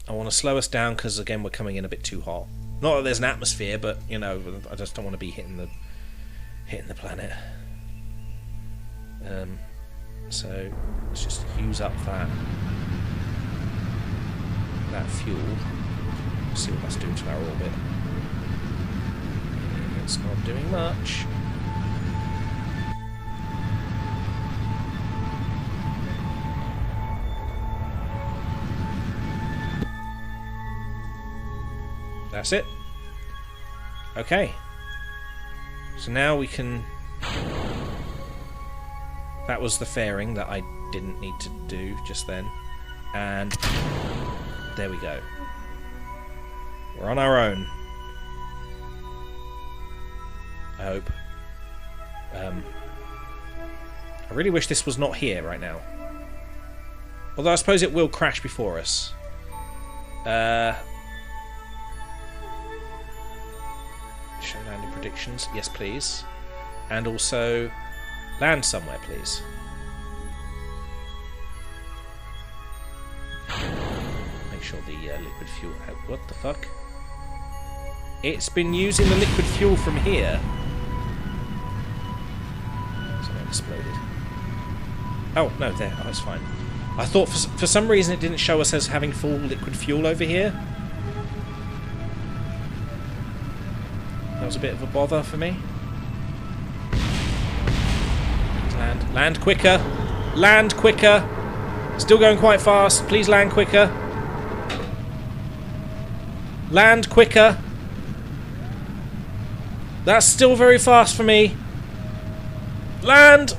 I want to slow us down because, again, we're coming in a bit too hot. Not that there's an atmosphere, but you know, I just don't want to be hitting the planet. So let's just use up that fuel. See what that's doing to our orbit. It's not doing much. That's it. Okay. So now we can... That was the fairing that I didn't need to do just then. And there we go. We're on our own. I hope. I really wish this was not here right now. Although I suppose it will crash before us. Show landing predictions. Yes, please. And also, land somewhere, please. Make sure the liquid fuel... What the fuck? It's been using the liquid fuel from here. Something exploded. Oh, no, there. Oh, it's fine. I thought for some reason it didn't show us as having full liquid fuel over here. That was a bit of a bother for me. Land. Land quicker. Land quicker. Still going quite fast. Please land quicker. Land quicker. That's still very fast for me. Land!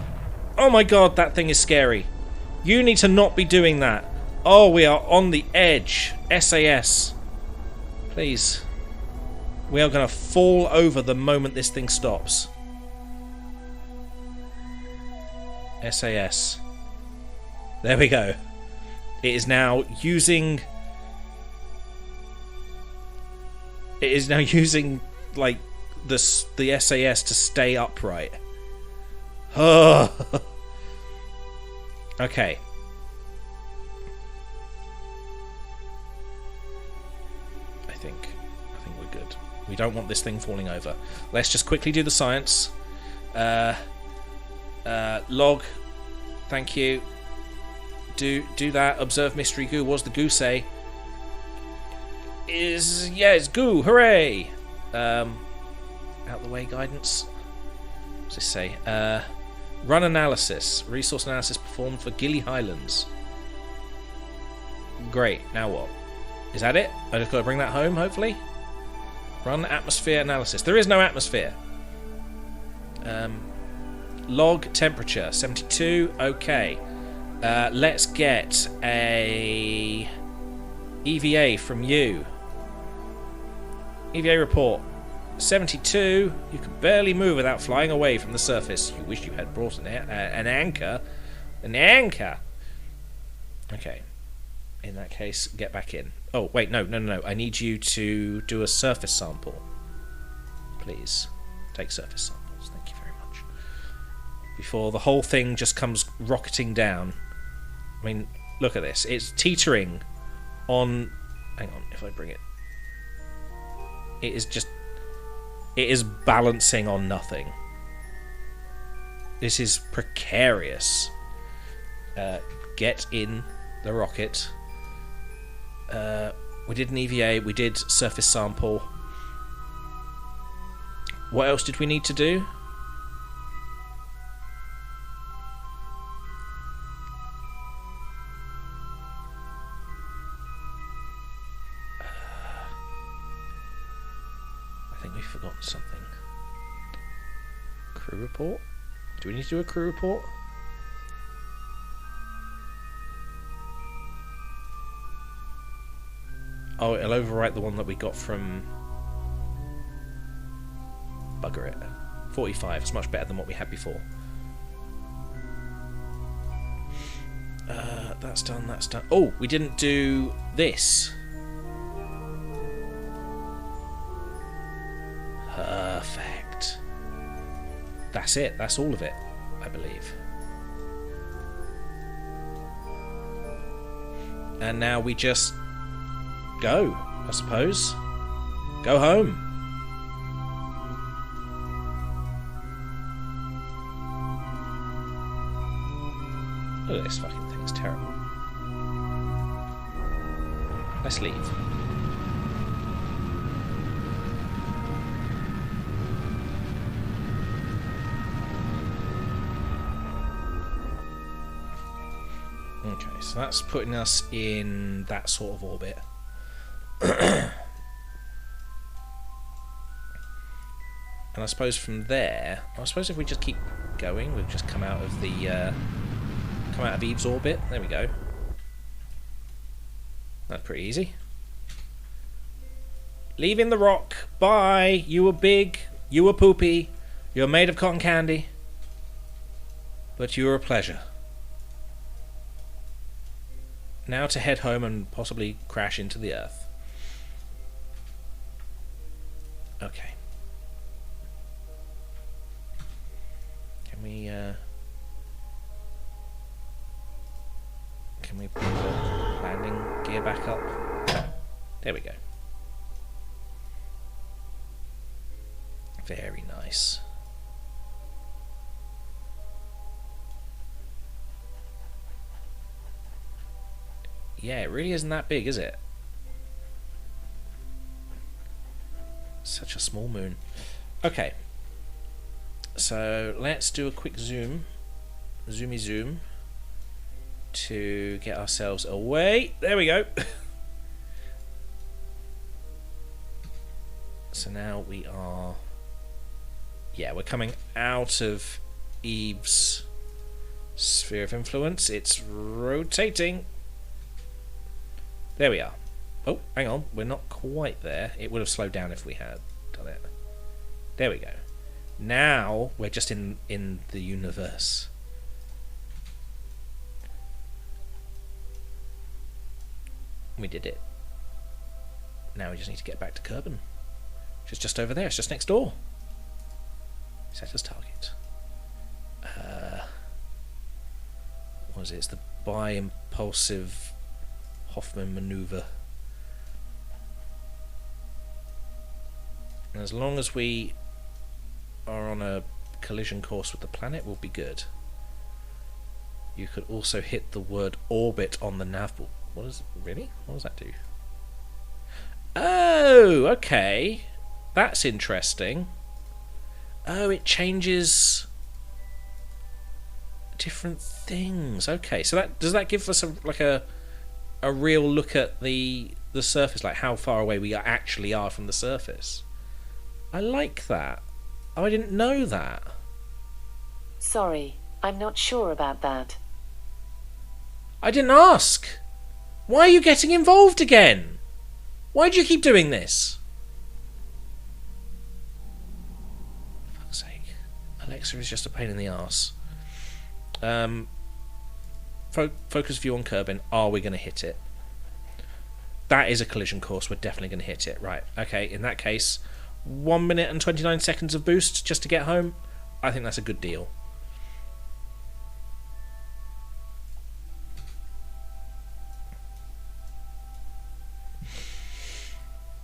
Oh my god, that thing is scary. You need to not be doing that. Oh, we are on the edge. SAS. Please. We are going to fall over the moment this thing stops. SAS. There we go. It is now using... It is now using, like, the SAS to stay upright. Oh. Okay. I think we're good. We don't want this thing falling over. Let's just quickly do the science. Log. Thank you. Do that. Observe mystery goo. What's the goo say? is... Yeah, it's goo. Hooray! Out the way guidance. What's this say? Run analysis. Resource analysis performed for Gilly Highlands. Great. Now what? Is that it? I just got to bring that home, hopefully? Run atmosphere analysis. There is no atmosphere. Log temperature. 72. Okay. Let's get a EVA from you. EVA report. 72. You can barely move without flying away from the surface. You wish you had brought an anchor. An anchor! Okay. In that case, get back in. Oh, wait, no. I need you to do a surface sample. Please. Take surface samples. Thank you very much. Before the whole thing just comes rocketing down. I mean, look at this. It's teetering on... Hang on, if I bring it... It is just... It is balancing on nothing. This is precarious. Get in the rocket. We did an EVA, we did surface sample. What else did we need to do? I think we've forgotten something. Crew report? Do we need to do a crew report? Oh, it'll overwrite the one that we got from... Bugger it. 45. It's much better than what we had before. That's done, that's done. Oh, we didn't do this. Perfect. That's it. That's all of it, I believe. And now we just... go, I suppose. Go home. Look at this fucking thing, it's terrible. Let's leave. Okay, so that's putting us in that sort of orbit. And I suppose from there, I suppose if we just keep going, we'll just come out of the come out of Eve's orbit. There we go. That's pretty easy. Leaving the rock. Bye. You were big. You were poopy. You were made of cotton candy. But you were a pleasure. Now to head home and possibly crash into the Earth. Okay. Can we put the landing gear back up? There we go. Very nice. Yeah, it really isn't that big, is it? Such a small moon. Okay. So let's do a quick zoom. Zoomy zoom. To get ourselves away. There we go. So now we are... Yeah, we're coming out of Eve's sphere of influence. It's rotating. There we are. Oh, hang on. We're not quite there. It would have slowed down if we had done it. There we go. Now we're just in the universe. We did it. Now we just need to get back to Kerbin. Which is just over there. It's just next door. Set as target. What is it? It's the bi-impulsive Hoffman maneuver. And as long as we are on a collision course with the planet, we'll be good. You could also hit the word orbit on the nav. What is really? What does that do? Oh, okay. That's interesting. Oh, it changes different things. Okay, so that does that give us a real look at the surface, like how far away we actually are from the surface? I like that. Oh, I didn't know that. Sorry, I'm not sure about that. I didn't ask. Why are you getting involved again? Why do you keep doing this? For fuck's sake. Alexa is just a pain in the arse. Focus view on Kerbin. Are we going to hit it? That is a collision course. We're definitely going to hit it. Right. Okay, in that case, 1 minute and 29 seconds of boost just to get home. I think that's a good deal.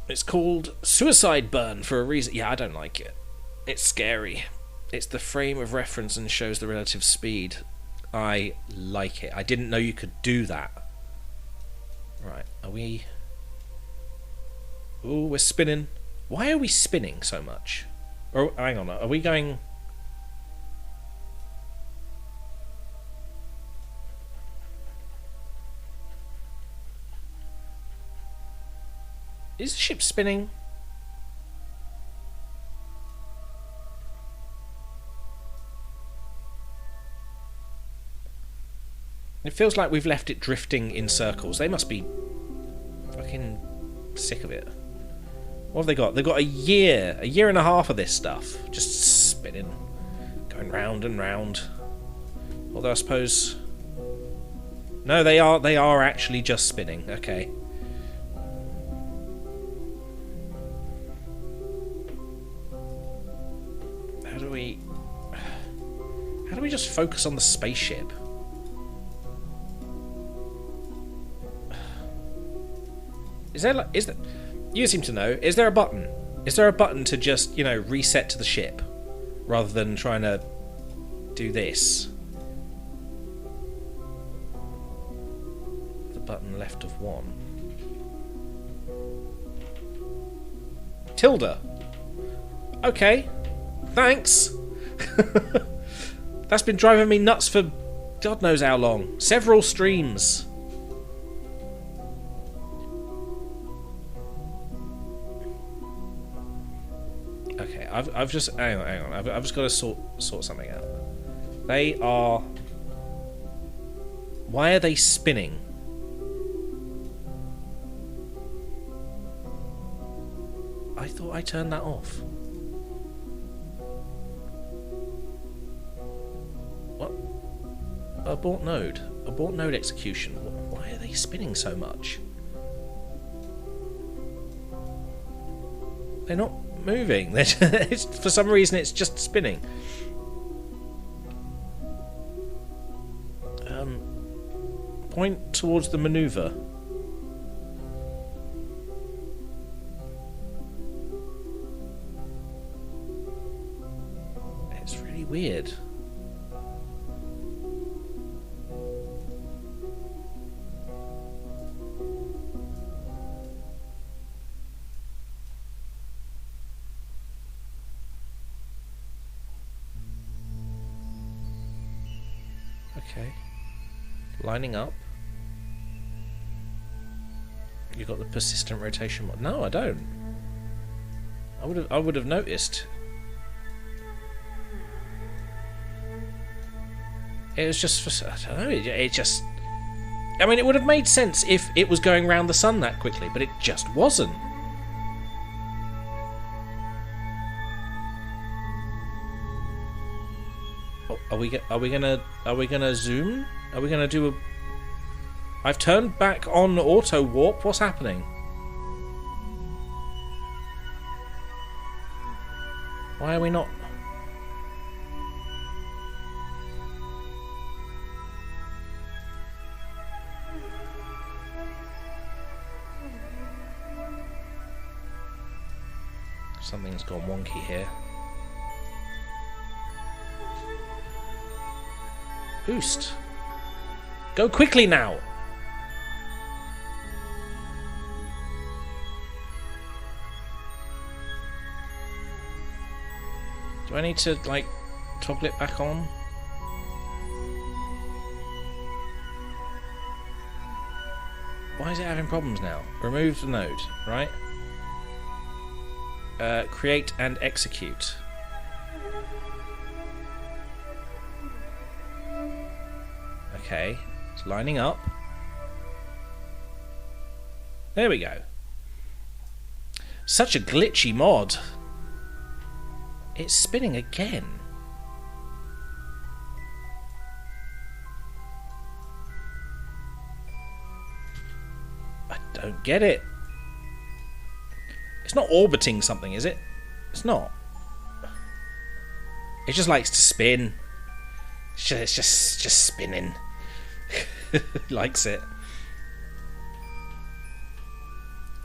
It's called Suicide Burn for a reason. Yeah, I don't like it. It's scary. It's the frame of reference and shows the relative speed. I like it. I didn't know you could do that. Right, are we... Ooh, we're spinning. Why are we spinning so much? Oh, hang on, are we going... Is the ship spinning? It feels like we've left it drifting in circles. They must be fucking sick of it. What have they got? They've got a year and a half of this stuff. Just spinning. Going round and round. Although I suppose... No, they are actually just spinning. Okay. How do we just focus on the spaceship? Is there you seem to know, is there a button? Is there a button to just, you know, reset to the ship rather than trying to do this? The button left of 1. Tilda. Okay. Thanks. That's been driving me nuts for God knows how long. Several streams. Okay, I've just hang on. I've just got to sort something out. They are. Why are they spinning? I thought I turned that off. What? Abort node. Abort node execution. Why are they spinning so much? They're not moving. For some reason, it's just spinning. Point towards the maneuver. It's really weird. Okay. Lining up. You got the persistent rotation mod. No, I don't. I would have noticed. It was just for, I don't know, it just, I mean, it would have made sense if it was going around the sun that quickly, but it just wasn't. Are we gonna zoom? Are we gonna do a... I've turned back on auto warp. What's happening? Why are we not? Something's gone wonky here. Boost. Go quickly now. Do I need to, like, toggle it back on? Why is it having problems now? Remove the node, right? Create and execute. Okay, it's lining up. There we go. Such a glitchy mod. It's spinning again. I don't get it. It's not orbiting something, is it? It's not. It just likes to spin. It's just spinning. Likes it.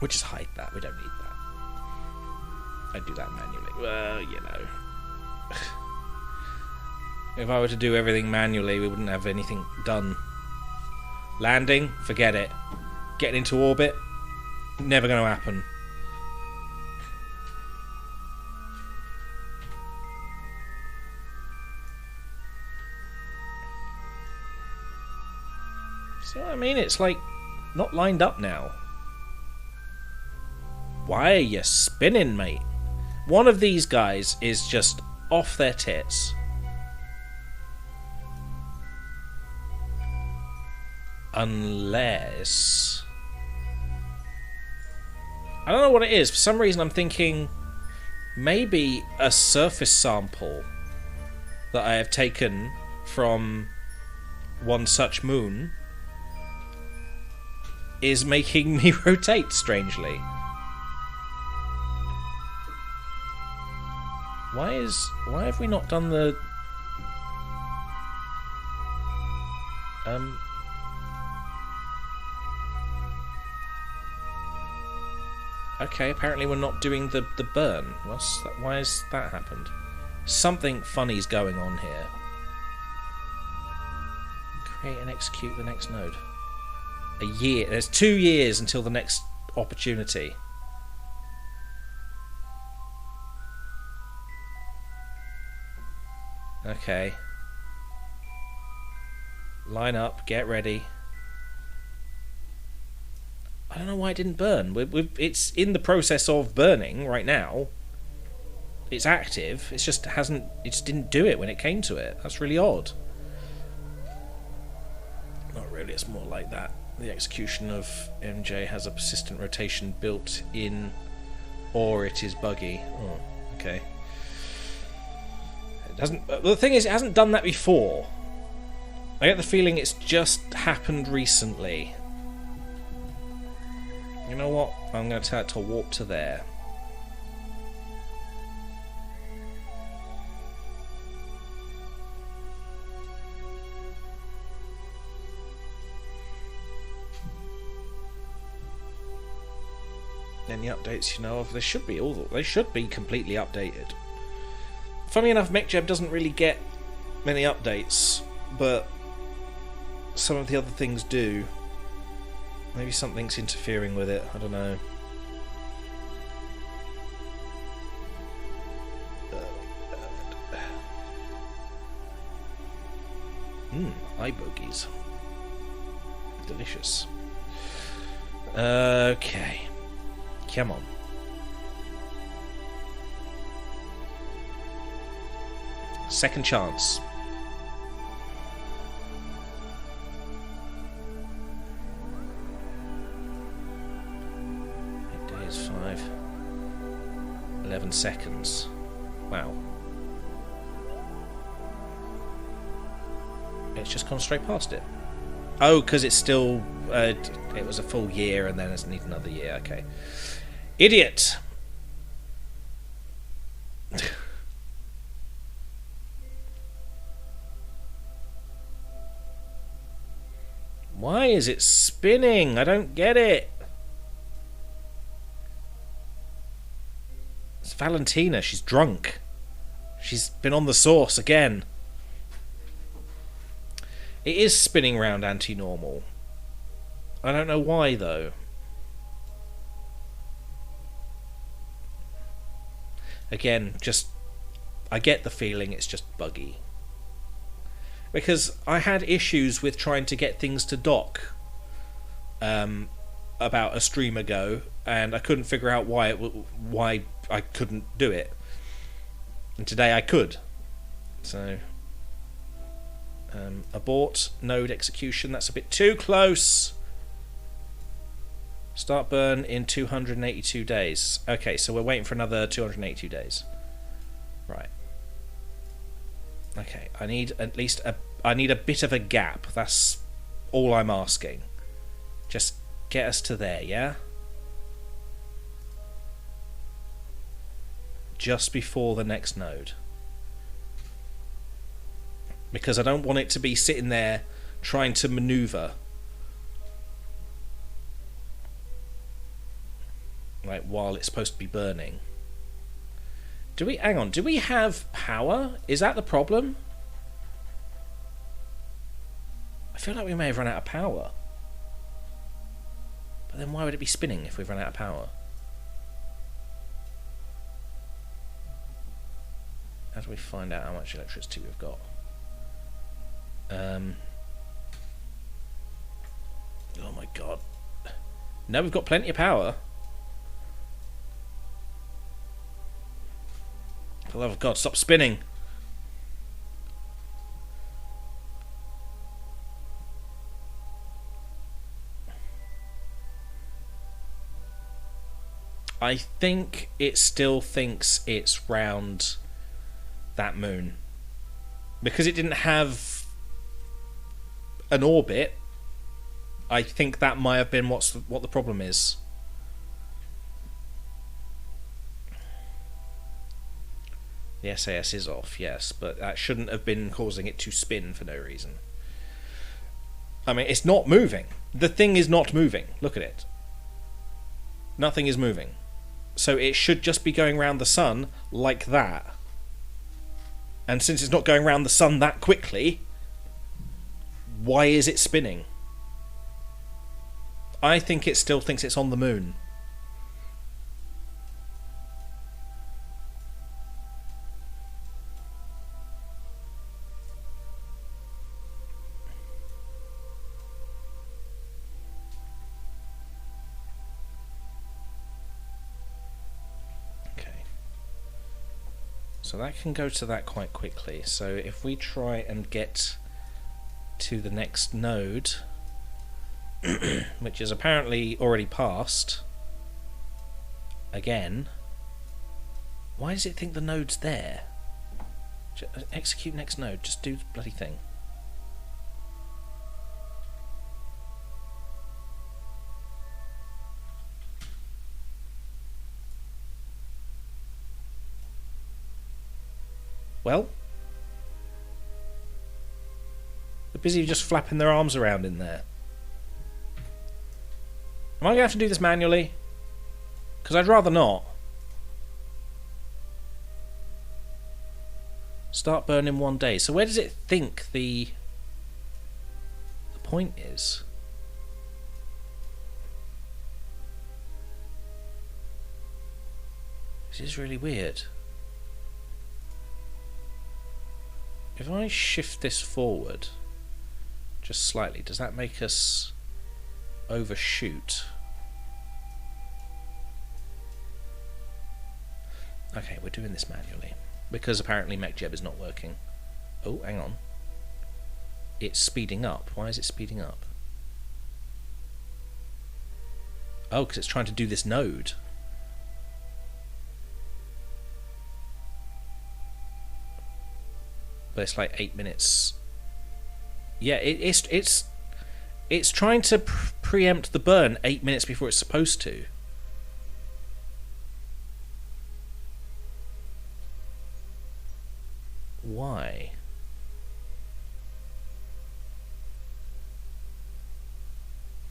We'll just hide that. We don't need that. I do that manually. Well, you know. If I were to do everything manually, we wouldn't have anything done. Landing? Forget it. Getting into orbit? Never going to happen. See what I mean? It's like not lined up now. Why are you spinning, mate? One of these guys is just off their tits. Unless... I don't know what it is. For some reason I'm thinking maybe a surface sample that I have taken from one such moon is making me rotate strangely. Why have we not done the okay, apparently we're not doing the burn. Why has that happened? Something funny's going on here. Create and execute the next node. A year. There's 2 years until the next opportunity. Okay. Line up, get ready. I don't know why it didn't burn. It's in the process of burning right now. It's active. It just didn't do it when it came to it. That's really odd. Not really, it's more like that. The execution of MJ has a persistent rotation built in, or it is buggy. Oh, okay. It doesn't. The thing is, it hasn't done that before. I get the feeling it's just happened recently. You know what? I'm going to tell it to warp to there. Any updates you know of? They should be completely updated. Funny enough, MechJeb doesn't really get many updates, but some of the other things do. Maybe something's interfering with it, I don't know. Eye bogies. Delicious. Okay. Come on. Second chance. Days 5. 11 seconds. Wow. It's just gone straight past it. Oh, because it's still... it was a full year and then it's need another year. Okay. Idiot! Why is it spinning? I don't get it. It's Valentina. She's drunk. She's been on the sauce again. It is spinning round anti-normal. I don't know why, though. Again, just I get the feeling it's just buggy. Because I had issues with trying to get things to dock about a stream ago, and I couldn't figure out why I couldn't do it. And today I could. So abort node execution. That's a bit too close. Start burn in 282 days. Okay, so we're waiting for another 282 days. Right. Okay, I need at least I need a bit of a gap. That's all I'm asking. Just get us to there, yeah? Just before the next node. Because I don't want it to be sitting there trying to maneuver. Like, while it's supposed to be burning. Hang on, do we have power? Is that the problem? I feel like we may have run out of power. But then why would it be spinning if we've run out of power? How do we find out how much electricity we've got? Oh my god. No, we've got plenty of power. For the love of God, stop spinning. I think it still thinks it's round that moon. Because it didn't have an orbit, I think that might have been what the problem is. The SAS is off, yes, but that shouldn't have been causing it to spin for no reason. I mean, it's not moving. The thing is not moving. Look at it. Nothing is moving. So it should just be going around the sun like that. And since it's not going around the sun that quickly, why is it spinning? I think it still thinks it's on the moon. So that can go to that quite quickly. So if we try and get to the next node, which is apparently already passed, again, why does it think the node's there? Execute next node, just do the bloody thing. Well, they're busy just flapping their arms around in there. Am I going to have to do this manually? Because I'd rather not. Start burn in 1 day. So where does it think the point is? This is really weird. If I shift this forward just slightly, does that make us overshoot? Okay, we're doing this manually because apparently MechJeb is not working. Oh, hang on. It's speeding up. Why is it speeding up? Oh, because it's trying to do this node. But it's like 8 minutes. Yeah, it's trying to preempt the burn 8 minutes before it's supposed to. Why?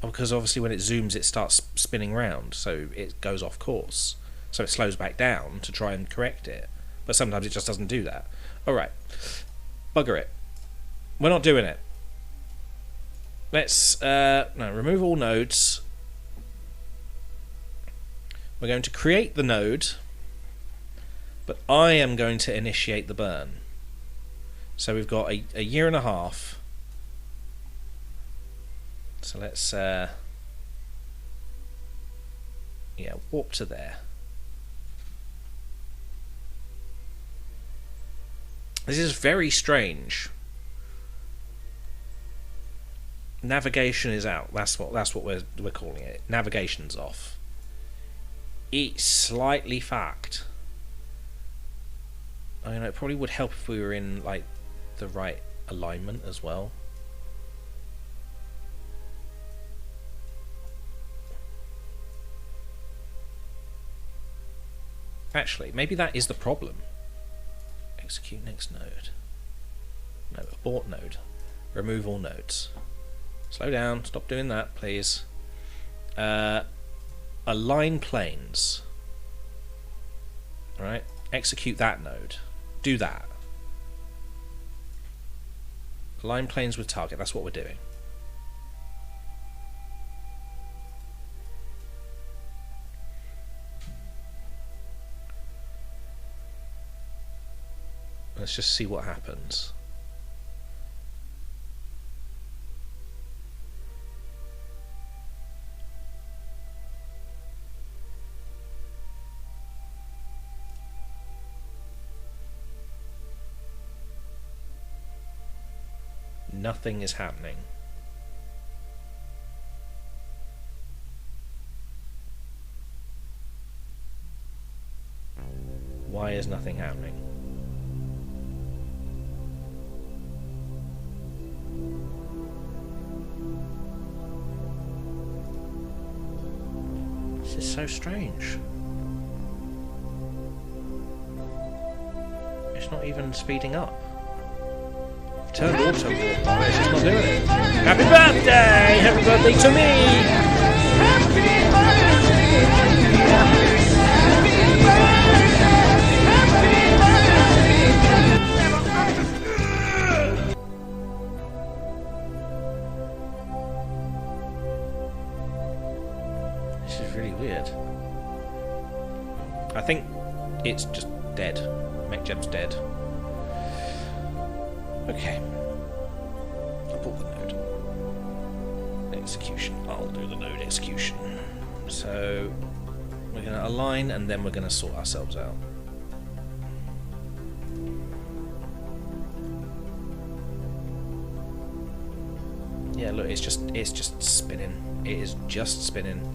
Oh, because obviously when it zooms it starts spinning round, so it goes off course. So it slows back down to try and correct it. But sometimes it just doesn't do that. Alright. Bugger it. We're not doing it. Let's remove all nodes. We're going to create the node, But I am going to initiate the burn. So we've got a year and a half. So let's warp to there. This is very strange. Navigation is out. That's what we're calling it. Navigation's off. It's slightly fucked. I mean, it probably would help if we were in like the right alignment as well. Actually, maybe that is the problem. Execute next node. No, abort node. Remove all nodes. Slow down. Stop doing that, please. Align planes. Alright. Execute that node. Do that. Align planes with target. That's what we're doing. Let's just see what happens. Nothing is happening. Why is nothing happening? This is so strange. It's not even speeding up. Turned auto warp, but it's just not doing it. Happy birthday! Happy birthday to me! This is really weird. I think it's just dead. MechJeb's dead. Okay. Abort the node. Execution. I'll do the node execution. So we're going to align and then we're going to sort ourselves out. Yeah, look, it's just spinning. It is just spinning.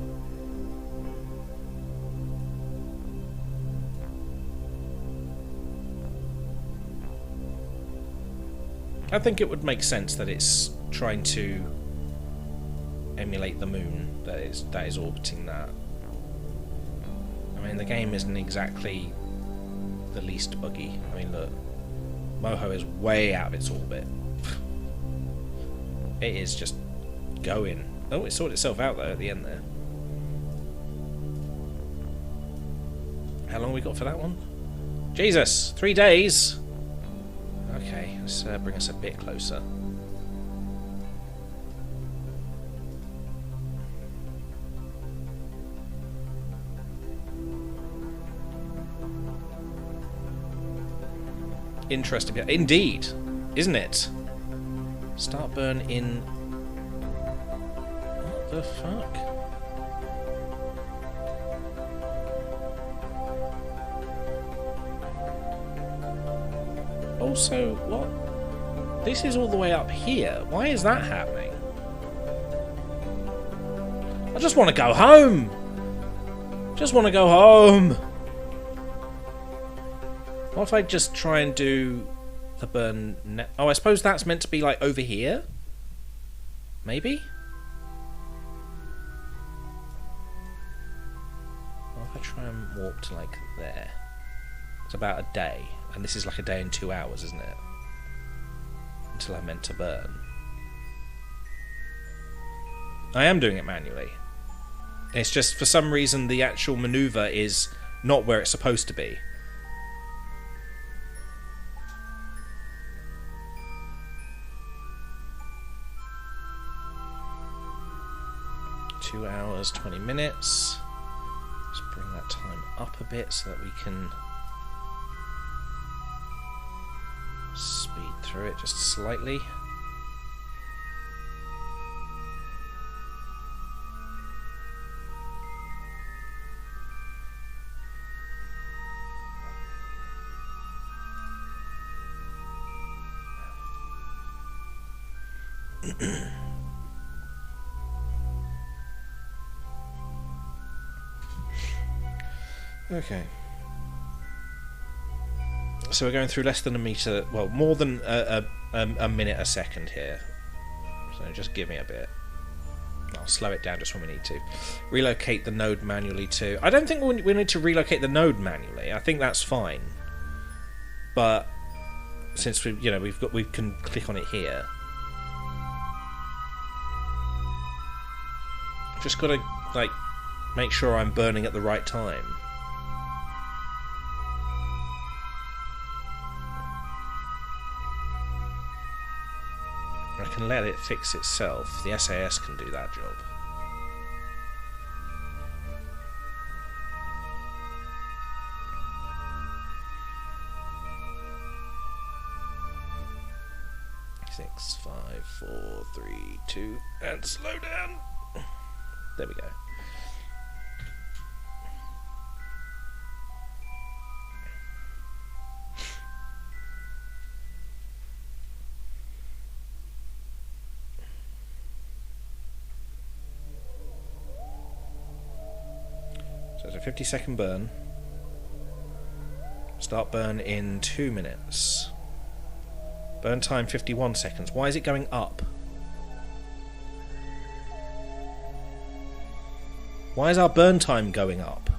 I think it would make sense that it's trying to emulate the moon that is orbiting that. I mean, the game isn't exactly the least buggy. I mean, look, Moho is way out of its orbit. It is just going. Oh, it sorted itself out though at the end there. How long we got for that one? Jesus, 3 days. Okay, let's bring us a bit closer. Interesting. Indeed, isn't it? Start burn in... What the fuck? Also, what? This is all the way up here. Why is that happening? I just want to go home! Just want to go home! What if I just try and do the burn... Oh, I suppose that's meant to be like over here? Maybe? What if I try and warp to like there? It's about a day. And this is like a day and 2 hours, isn't it? Until I'm meant to burn. I am doing it manually. It's just, for some reason, the actual maneuver is not where it's supposed to be. $2 hours, 20 minutes. Let's bring that time up a bit so that we can Speed through it just slightly. Okay. So we're going through less than a meter, well, more than a minute a second here. So just give me a bit. I'll slow it down just when we need to. Relocate the node manually too. I don't think we need to relocate the node manually. I think that's fine. But since we can click on it here. Just got to like make sure I'm burning at the right time. I can let it fix itself. The SAS can do that job. Six, 5, 4, 3, 2, and slow down. There we go. So it's a 50-second burn. Start burn in 2 minutes. Burn time 51 seconds. Why is it going up? Why is our burn time going up?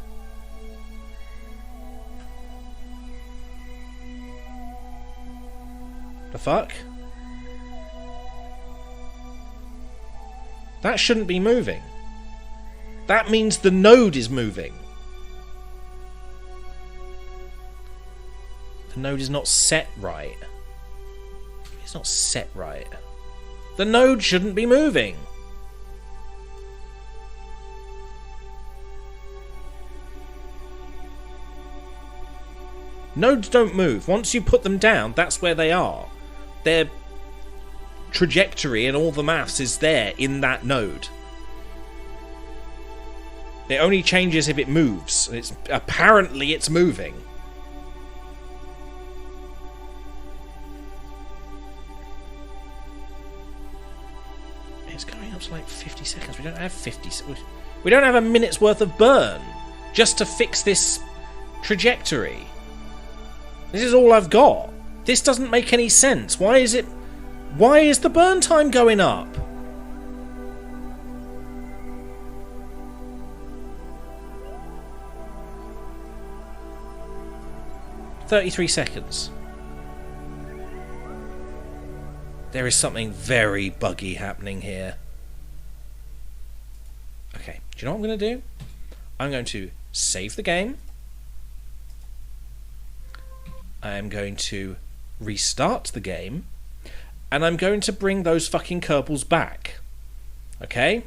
The fuck? That shouldn't be moving. That means the node is moving. The node is not set right. It's not set right. The node shouldn't be moving. Nodes don't move. Once you put them down, that's where they are. Their trajectory and all the maths is there in that node. It only changes if it moves. Apparently it's moving. It's going up to like 50 seconds. We don't have 50 seconds. We don't have a minute's worth of burn just to fix this trajectory. This is all I've got. This doesn't make any sense. Why is the burn time going up? "33 seconds. There is something very buggy happening here. Okay, do you know what I'm going to do? I'm going to save the game. I am going to restart the game. And I'm going to bring those fucking Kerbals back. Okay?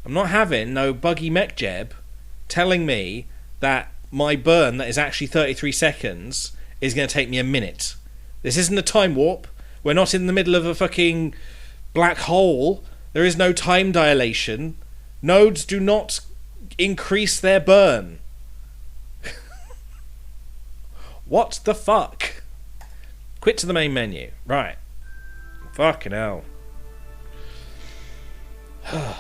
I'm not having no buggy mech-jeb telling me that my burn that is actually 33 seconds is going to take me a minute. This isn't a time warp. We're not in the middle of a fucking black hole. There is no time dilation. Nodes do not increase their burn. What the fuck? Quit to the main menu. Right. Fucking hell. I'm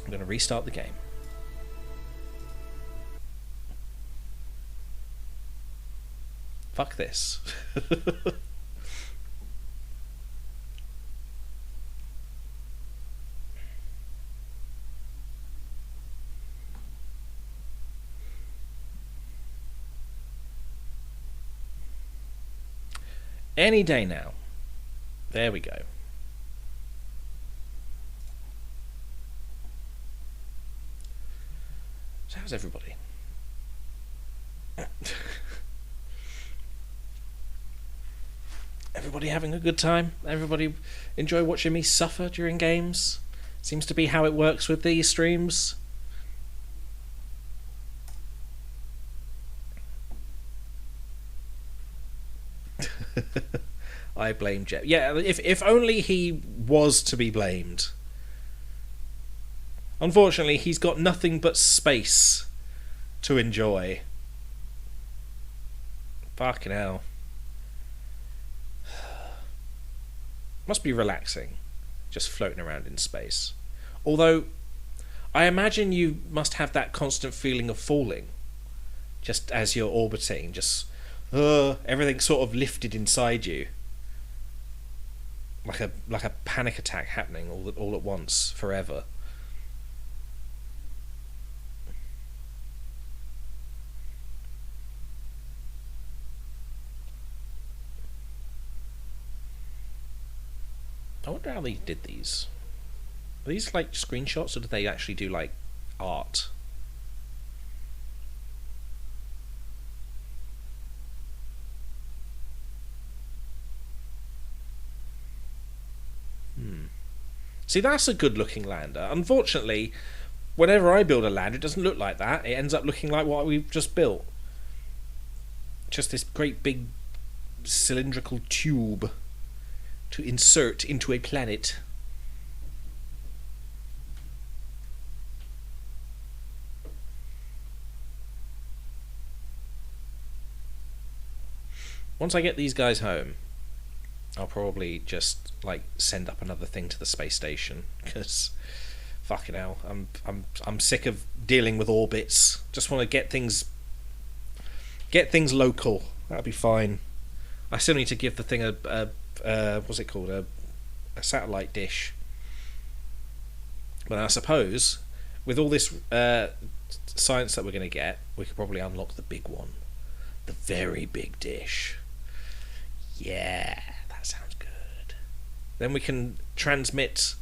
going to restart the game. Fuck this. Any day now. There we go. So how's everybody? Everybody having a good time? Everybody enjoy watching me suffer during games? Seems to be how it works with these streams. I blame Jeb. Yeah, if only he was to be blamed. Unfortunately, he's got nothing but space to enjoy. Fucking hell. Must be relaxing, just floating around in space. Although, I imagine you must have that constant feeling of falling, just as you're orbiting, just everything sort of lifted inside you, like a panic attack happening all at once, forever. I wonder how they did these. Are these like screenshots, or did they actually do like art? See, that's a good looking lander. Unfortunately, whenever I build a lander, it doesn't look like that. It ends up looking like what we've just built. Just this great big cylindrical tube to insert into a planet. Once I get these guys home, I'll probably just like send up another thing to the space station, because fucking hell, I'm sick of dealing with orbits. Just want to get things local. That'll be fine. I still need to give the thing a what's it called, a satellite dish. But I suppose with all this science that we're going to get, we could probably unlock the big one, the very big dish. Yeah, that sounds good. Then we can transmit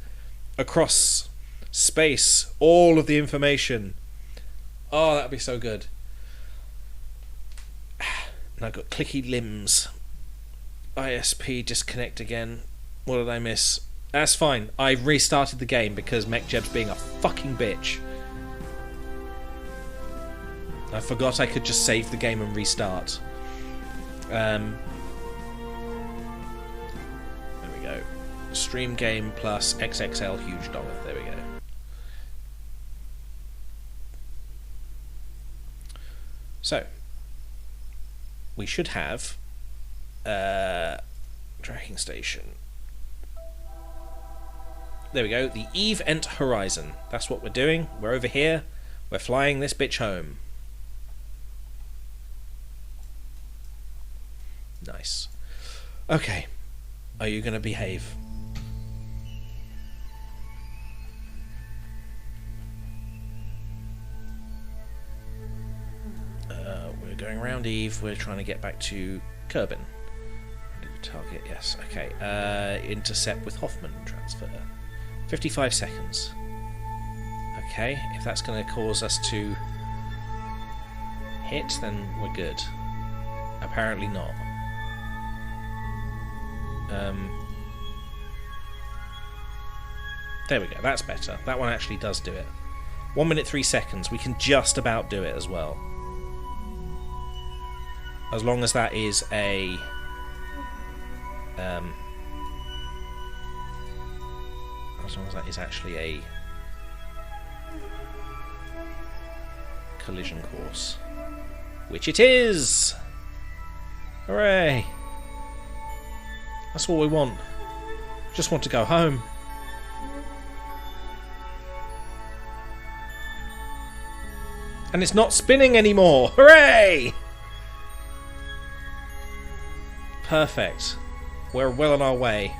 across space all of the information. Oh, that'd be so good. And I've got clicky limbs. ISP disconnect again. What did I miss? That's fine. I've restarted the game because MechJeb's being a fucking bitch. I forgot I could just save the game and restart. There we go. Stream game plus XXL huge dollar. There we go. So we should have tracking station. There we go. The Event Horizon. That's what we're doing. We're over here. We're flying this bitch home. Nice. Okay. Are you going to behave? We're going around Eve. We're trying to get back to Kerbin. Target, yes. Okay. Intercept with Hoffman transfer. 55 seconds. Okay. If that's going to cause us to hit, then we're good. Apparently not. There we go, that's better. That one actually does do it. 1 minute 3 seconds. We can just about do it as well. As long as that is a as long as that is actually a collision course. Which it is! Hooray! That's all we want. Just want to go home. And it's not spinning anymore! Hooray! Perfect. We're well on our way.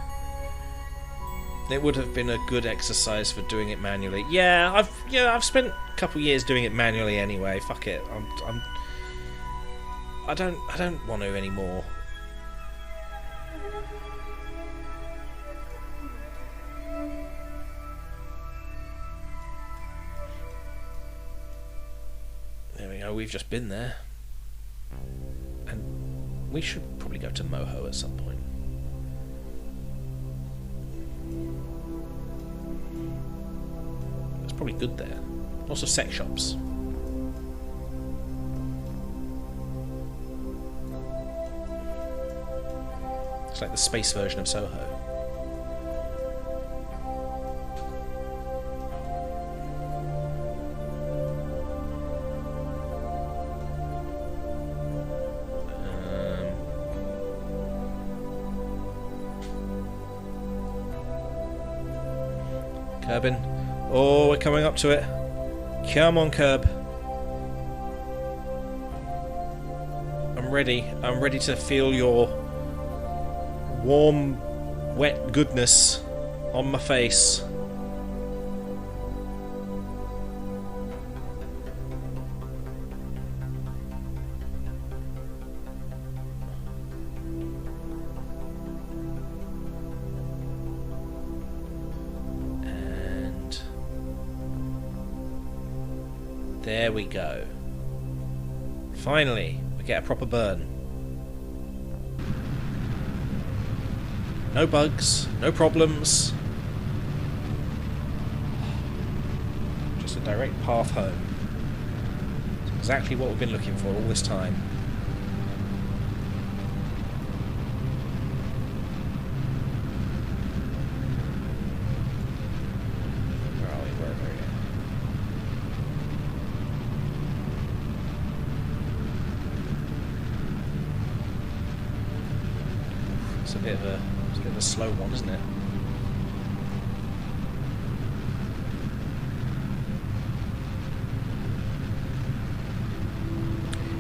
It would have been a good exercise for doing it manually. Yeah, I've spent a couple of years doing it manually anyway. Fuck it. I don't want to anymore. There we go, we've just been there. And we should probably go to Moho at some point. It's probably good there. Lots of sex shops. It's like the space version of Soho. Kerbin. Oh, we're coming up to it. Come on, Kerb. I'm ready. I'm ready to feel your warm, wet goodness on my face. There we go. Finally, we get a proper burn. No bugs, no problems. Just a direct path home. It's exactly what we've been looking for all this time. Where are we? Where are we? It's a bit of a slow one, isn't it?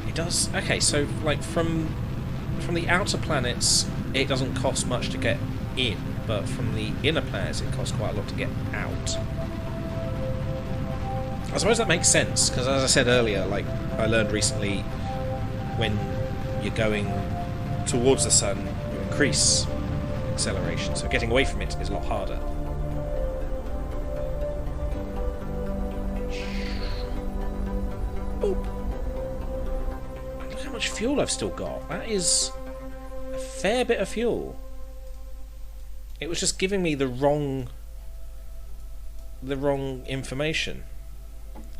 It does. Okay, so like from the outer planets, it doesn't cost much to get in, but from the inner planets, it costs quite a lot to get out. I suppose that makes sense because, as I said earlier, like I learned recently, when you're going towards the sun, you increase acceleration, so getting away from it is a lot harder. Boop. Look how much fuel I've still got. That is a fair bit of fuel. It was just giving me the wrong information.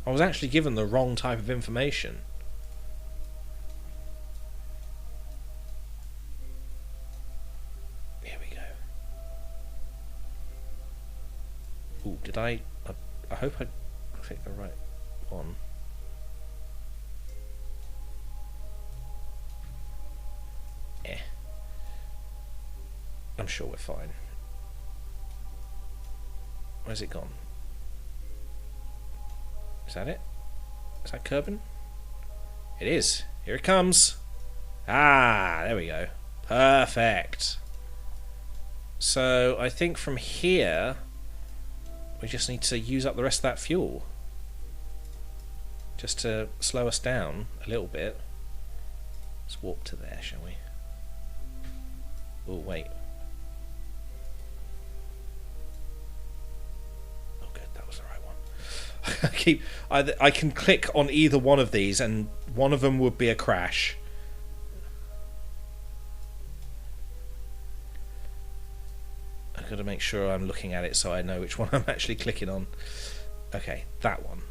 I was actually given the wrong type of information. Ooh, did I hope I clicked the right one. I'm sure we're fine. Where's it gone? Is that it? Is that Kerbin? It is. Here it comes. Ah, there we go. Perfect. So I think from here we just need to use up the rest of that fuel. Just to slow us down a little bit. Let's warp to there, shall we? Oh, wait. Oh, good, that was the right one. I can click on either one of these and one of them would be a crash. I've got to make sure I'm looking at it so I know which one I'm actually clicking on. Okay, that one.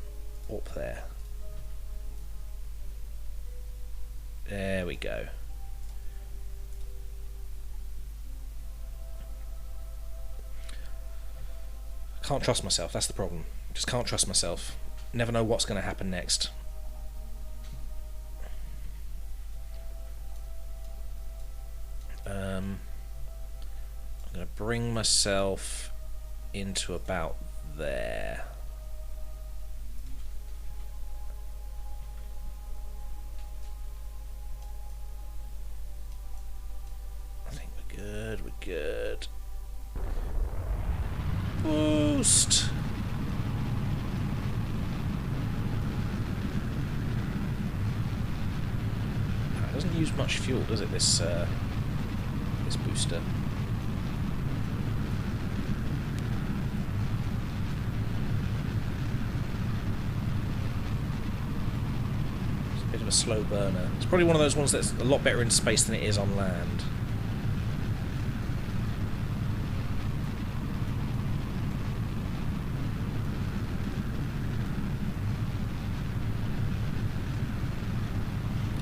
Up there. There we go. Can't trust myself, that's the problem. Just can't trust myself. Never know what's going to happen next. I'm going to bring myself into about there. I think we're good, we're good. Boost! It doesn't use much fuel, does it, this booster? Bit of a slow burner. It's probably one of those ones that's a lot better in space than it is on land.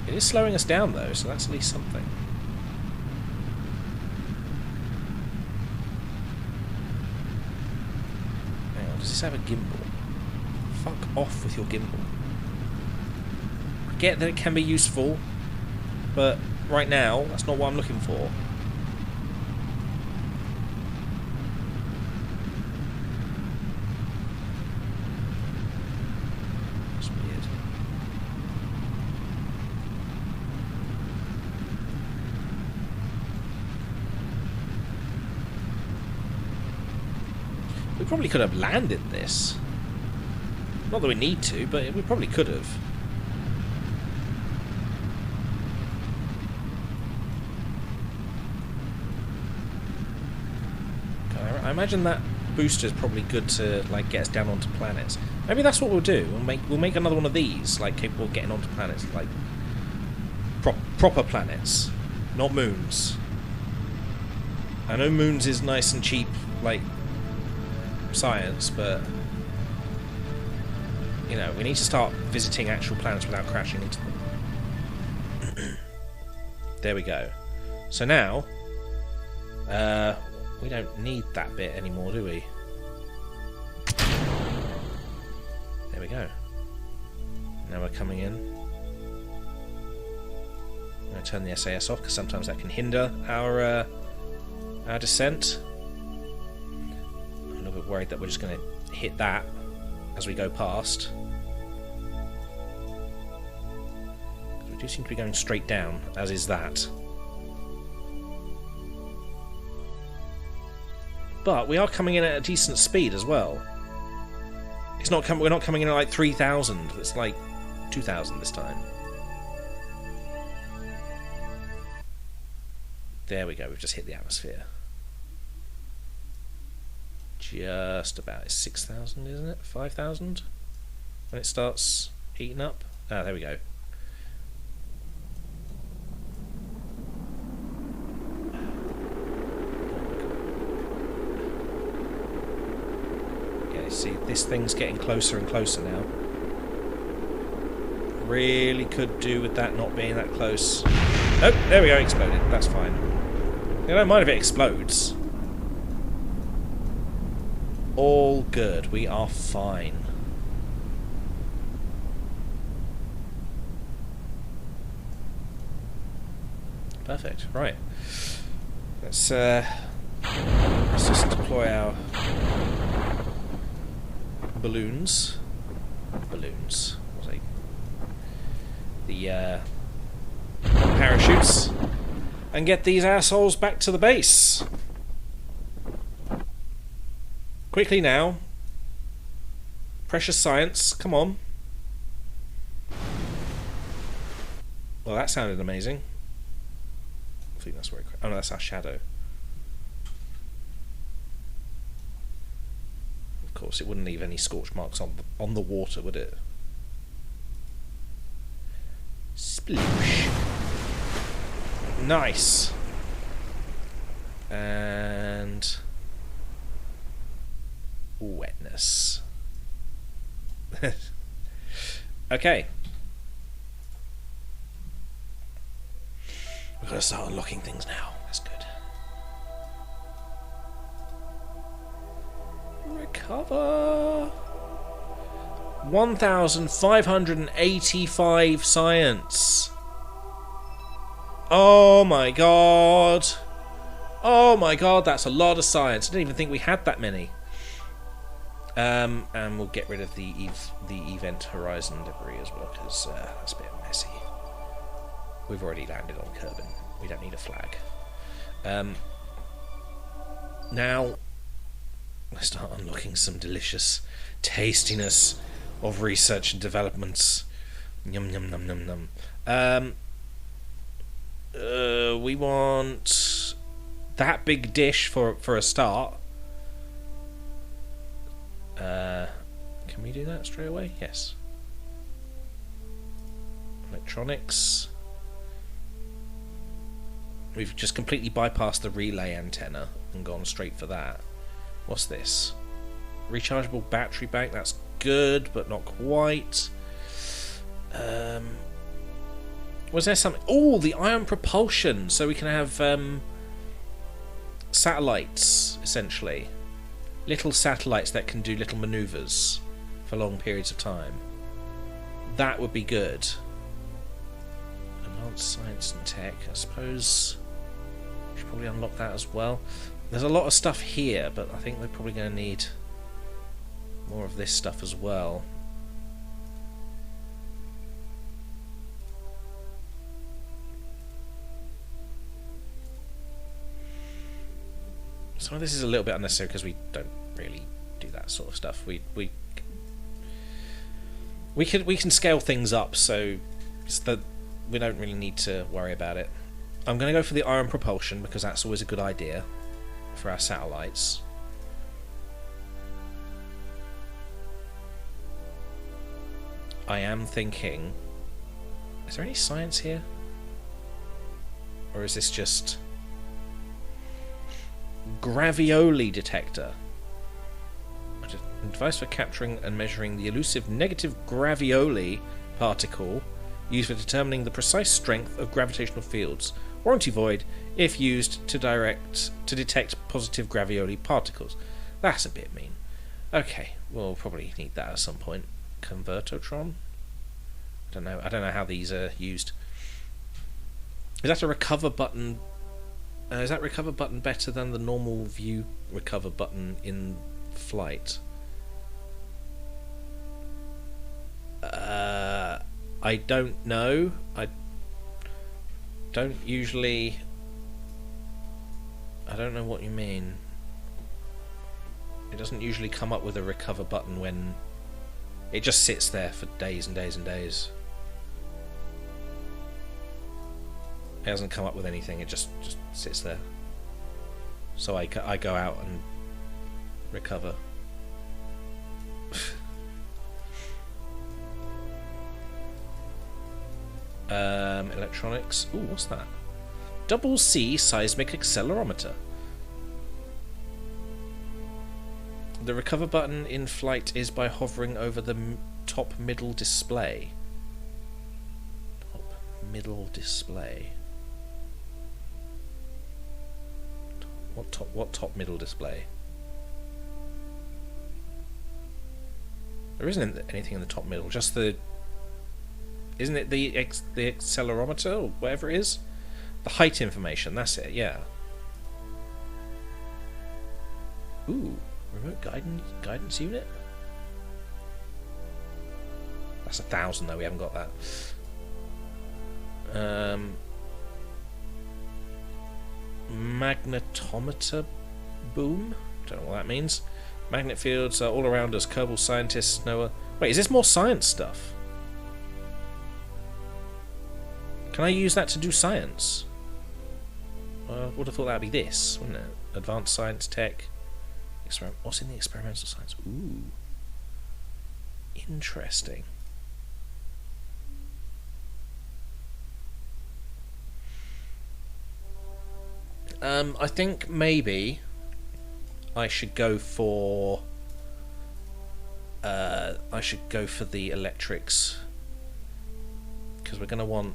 It is slowing us down though, so that's at least something. Let's have a gimbal. Fuck off with your gimbal. I get that it can be useful, but right now, that's not what I'm looking for. That's weird. We probably could have landed this. Not that we need to, but we probably could have. I imagine that booster is probably good to like get us down onto planets. Maybe that's what we'll do. We'll make another one of these, like capable of getting onto planets, like proper planets, not moons. I know moons is nice and cheap, like science, but you know, we need to start visiting actual planets without crashing into them. There we go. So now, we don't need that bit anymore, do we? There we go. Now we're coming in. I'm going to turn the SAS off because sometimes that can hinder our descent. I'm a little bit worried that we're just going to hit that as we go past. We do seem to be going straight down, as is that. But we are coming in at a decent speed as well. It's not we're not coming in at like 3,000. It's like 2,000 this time. There we go. We've just hit the atmosphere. Just about. It's 6,000, isn't it? 5,000 when it starts heating up. Ah, there we go. See, this thing's getting closer and closer now. Really could do with that not being that close. Oh, there we go, exploded. That's fine. I don't mind if it explodes. All good. We are fine. Perfect. Right. Let's just deploy our balloons. What was I? The parachutes, and get these assholes back to the base. Quickly now. Precious science, come on. Well, that sounded amazing. I think that's where. Oh no, that's our shadow. Of course, it wouldn't leave any scorch marks on the water, would it? Sploosh. Nice. And wetness. Okay. We've got to start unlocking things now. That's good. Recover. 1,585 science. Oh my god. Oh my god, that's a lot of science. I didn't even think we had that many. And we'll get rid of the event horizon debris as well, because that's a bit messy. We've already landed on Kerbin. We don't need a flag. Now, let's start unlocking some delicious tastiness of research and developments. Yum yum num num num. We want that big dish for a start. Can we do that straight away? Yes. Electronics. We've just completely bypassed the relay antenna and gone straight for that. What's this? Rechargeable battery bank. That's good, but not quite. Was there something? Oh, the ion propulsion, so we can have satellites essentially. little satellites that can do little maneuvers for long periods of time. That would be good. Advanced science and tech, I suppose. Should probably unlock that as well. There's a lot of stuff here, but I think we're probably going to need more of this stuff as well. Some of this is a little bit unnecessary because we don't really do that sort of stuff. We can scale things up, so it's that we don't really need to worry about it. I'm going to go for the ion propulsion because that's always a good idea for our satellites. I am thinking, is there any science here? Or is this just gravioli detector? A device for capturing and measuring the elusive negative gravioli particle used for determining the precise strength of gravitational fields. Warranty void if used to detect positive gravioli particles. That's a bit mean. Okay, we'll probably need that at some point. Convertotron? I don't know how these are used. Is that a recover button? Is that recover button better than the normal view recover button in flight? I don't know. I don't know what you mean. It doesn't usually come up with a recover button when it just sits there for days and days and days. It doesn't come up with anything, it just sits there. So I go out and recover. Electronics. Ooh, what's that? Double C seismic accelerometer. The recover button in flight is by hovering over the top middle display. Top middle display. What top middle display? There isn't anything in the top middle, just the... Isn't it the accelerometer, or whatever it is? The height information, that's it, yeah. Ooh, remote guidance unit? That's 1,000 though, we haven't got that. Magnetometer boom? Don't know what that means. Magnet fields are all around us. Kerbal scientists know... Wait, is this more science stuff? Can I use that to do science? I would have thought that would be this, wouldn't it? Advanced science, tech... What's in the experimental science? Ooh. Interesting. I think maybe I should go for the electrics, because we're going to want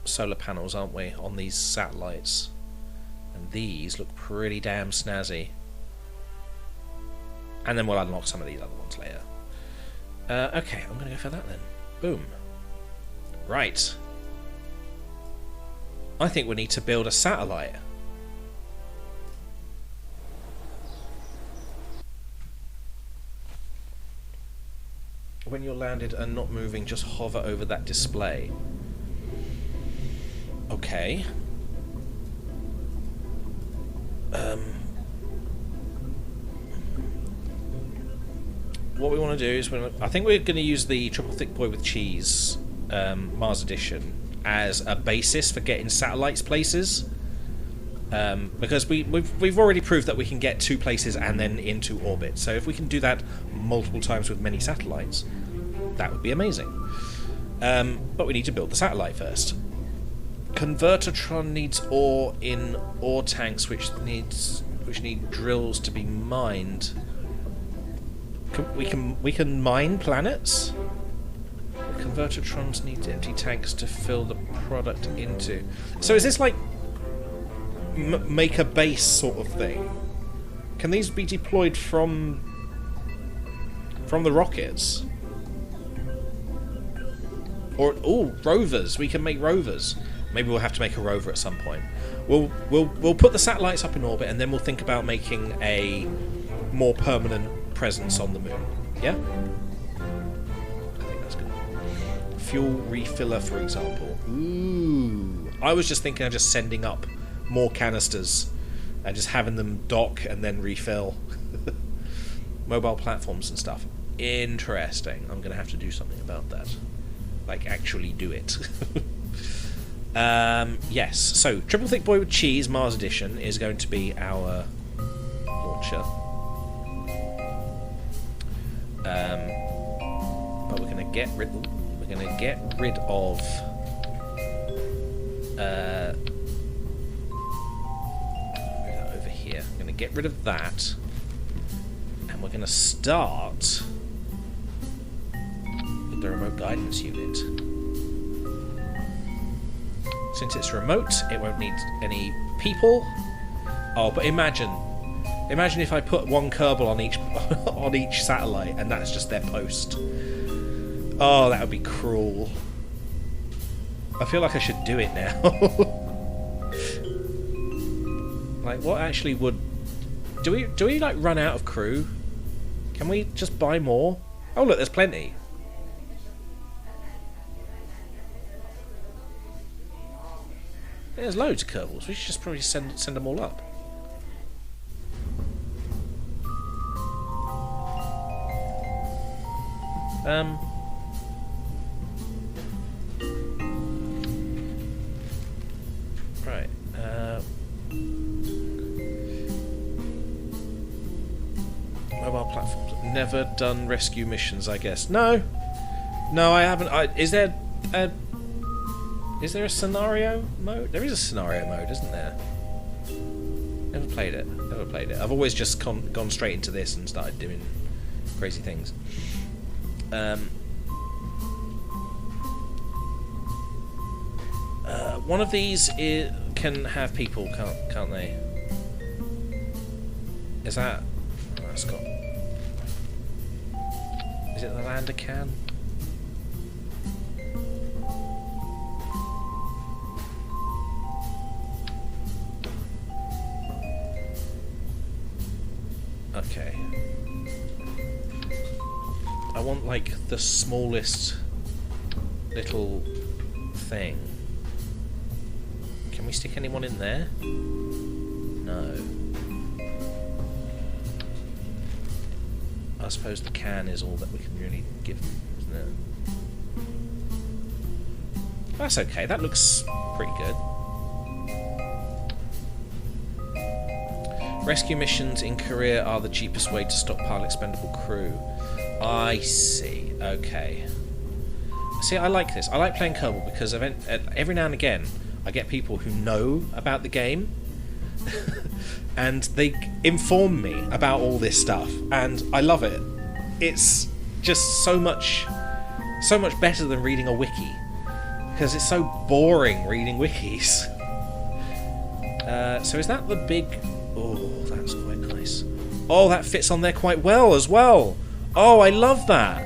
solar panels, aren't we, on these satellites, and these look pretty damn snazzy. And then we'll unlock some of these other ones later. Okay, I'm going to go for that then. Boom. Right. I think we need to build a satellite. When you're landed and not moving, just hover over that display. Okay. What we want to do is, I think we're going to use the Triple Thick Boy with Cheese Mars Edition as a basis for getting satellites places, because we've already proved that we can get to places and then into orbit. So if we can do that multiple times with many satellites, that would be amazing. But we need to build the satellite first. Convertotron needs ore in ore tanks, which need drills to be mined. We can mine planets. Convertotrons need empty tanks to fill the product into. So is this like make a base sort of thing? Can these be deployed from the rockets? Or rovers. We can make rovers. Maybe we'll have to make a rover at some point. We'll put the satellites up in orbit, and then we'll think about making a more permanent presence on the moon. Yeah? I think that's good. Fuel refiller, for example. Ooh. I was just thinking of just sending up more canisters and just having them dock and then refill. Mobile platforms and stuff. Interesting. I'm going to have to do something about that. Like, actually do it. Yes. So, Triple Thick Boy with Cheese, Mars Edition, is going to be our launcher. But we're going to get rid. We're going to get rid of. Over here. We're going to get rid of that, and we're going to start with the remote guidance unit. Since it's remote, it won't need any people. Oh, but imagine if I put one Kerbal on each on each satellite, and that's just their post. Oh, that would be cruel. I feel like I should do it now. Like, what actually would? Do we like run out of crew? Can we just buy more? Oh, look, there's plenty. There's loads of Kerbals. We should just probably send them all up. Right. Mobile platforms. Never done rescue missions, I guess. No, I haven't. Is there a scenario mode? There is a scenario mode, isn't there? Never played it. I've always just gone straight into this and started doing crazy things. One of these can have people, can't they? Is that? Oh, that's got. Is it the lander can? Okay. I want, like, the smallest little thing. Can we stick anyone in there? No. I suppose the can is all that we can really give them, isn't it? That's okay, that looks pretty good. Rescue missions in Korea are the cheapest way to stockpile expendable crew. I see. Okay. See, I like this. I like playing Kerbal because every now and again I get people who know about the game and they inform me about all this stuff, and I love it. It's just so much better than reading a wiki, because it's so boring reading wikis. So is that the big... Oh, that's quite nice. Oh, that fits on there quite well as well. Oh, I love that.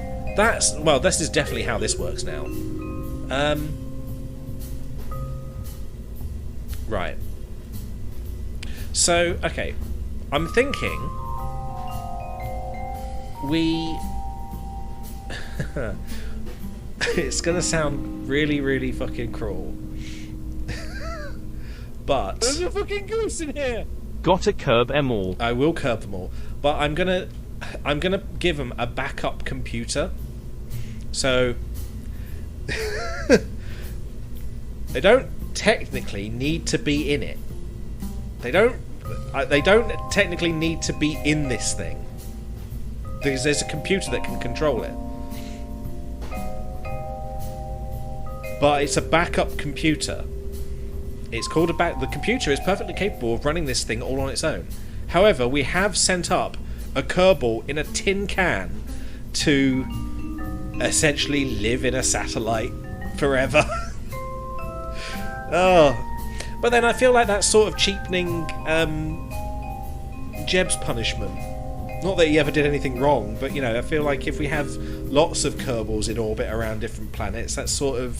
Well, this is definitely how this works now. Right. So, okay. I'm thinking we... It's gonna sound really, really fucking cruel. But... There's a fucking goose in here! Gotta curb them all. I will curb them all. But I'm gonna give them a backup computer. So... They don't technically need to be in it. They don't technically need to be in this thing. There's a computer that can control it. But it's a backup computer. It's called the computer is perfectly capable of running this thing all on its own. However, we have sent up a Kerbal in a tin can to essentially live in a satellite forever. Oh, but then I feel like that's sort of cheapening Jeb's punishment. Not that he ever did anything wrong, but, you know, I feel like if we have lots of Kerbals in orbit around different planets, that sort of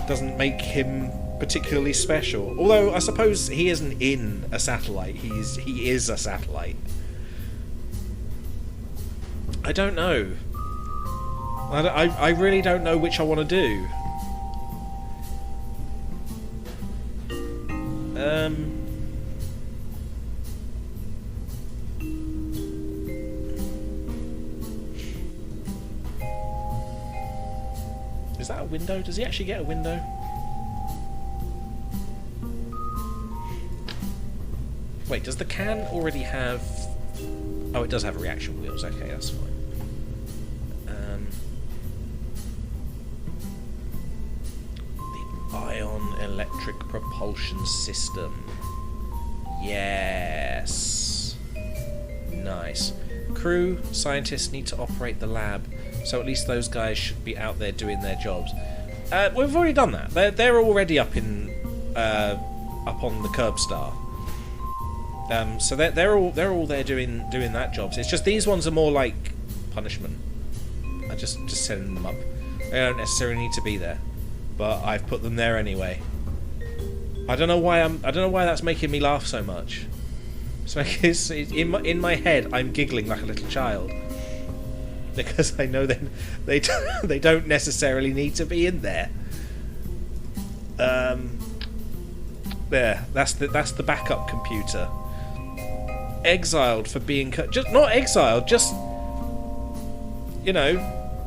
doesn't make him particularly special. Although, I suppose he isn't in a satellite. He is a satellite. I don't know. I really don't know which I want to do. Is that a window? Does he actually get a window? Wait, does the can already have... Oh, it does have reaction wheels. Okay, that's fine. The ion electric propulsion system. Yes. Nice. Crew, scientists need to operate the lab, so at least those guys should be out there doing their jobs. We've already done that. They're already up on the Kerbstar. So they're all there doing that jobs. It's just these ones are more like punishment. I just send them up. They don't necessarily need to be there, but I've put them there anyway. I don't know why that's making me laugh so much. So in my head, I'm giggling like a little child because I know they don't necessarily need to be in there. There, that's the backup computer. Exiled for being just not exiled, just, you know,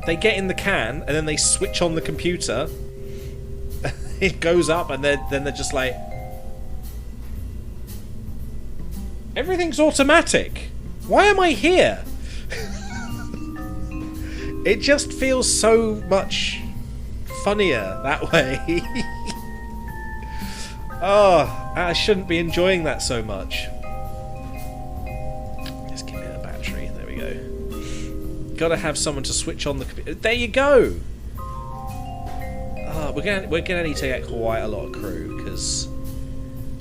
they get in the can and then they switch on the computer. It goes up and then they're just like, everything's automatic. Why am I here? It just feels so much funnier that way. Oh, I shouldn't be enjoying that so much. Let's give it a battery. There we go. Gotta have someone to switch on the computer. There you go. Oh, we're gonna need to get quite a lot of crew because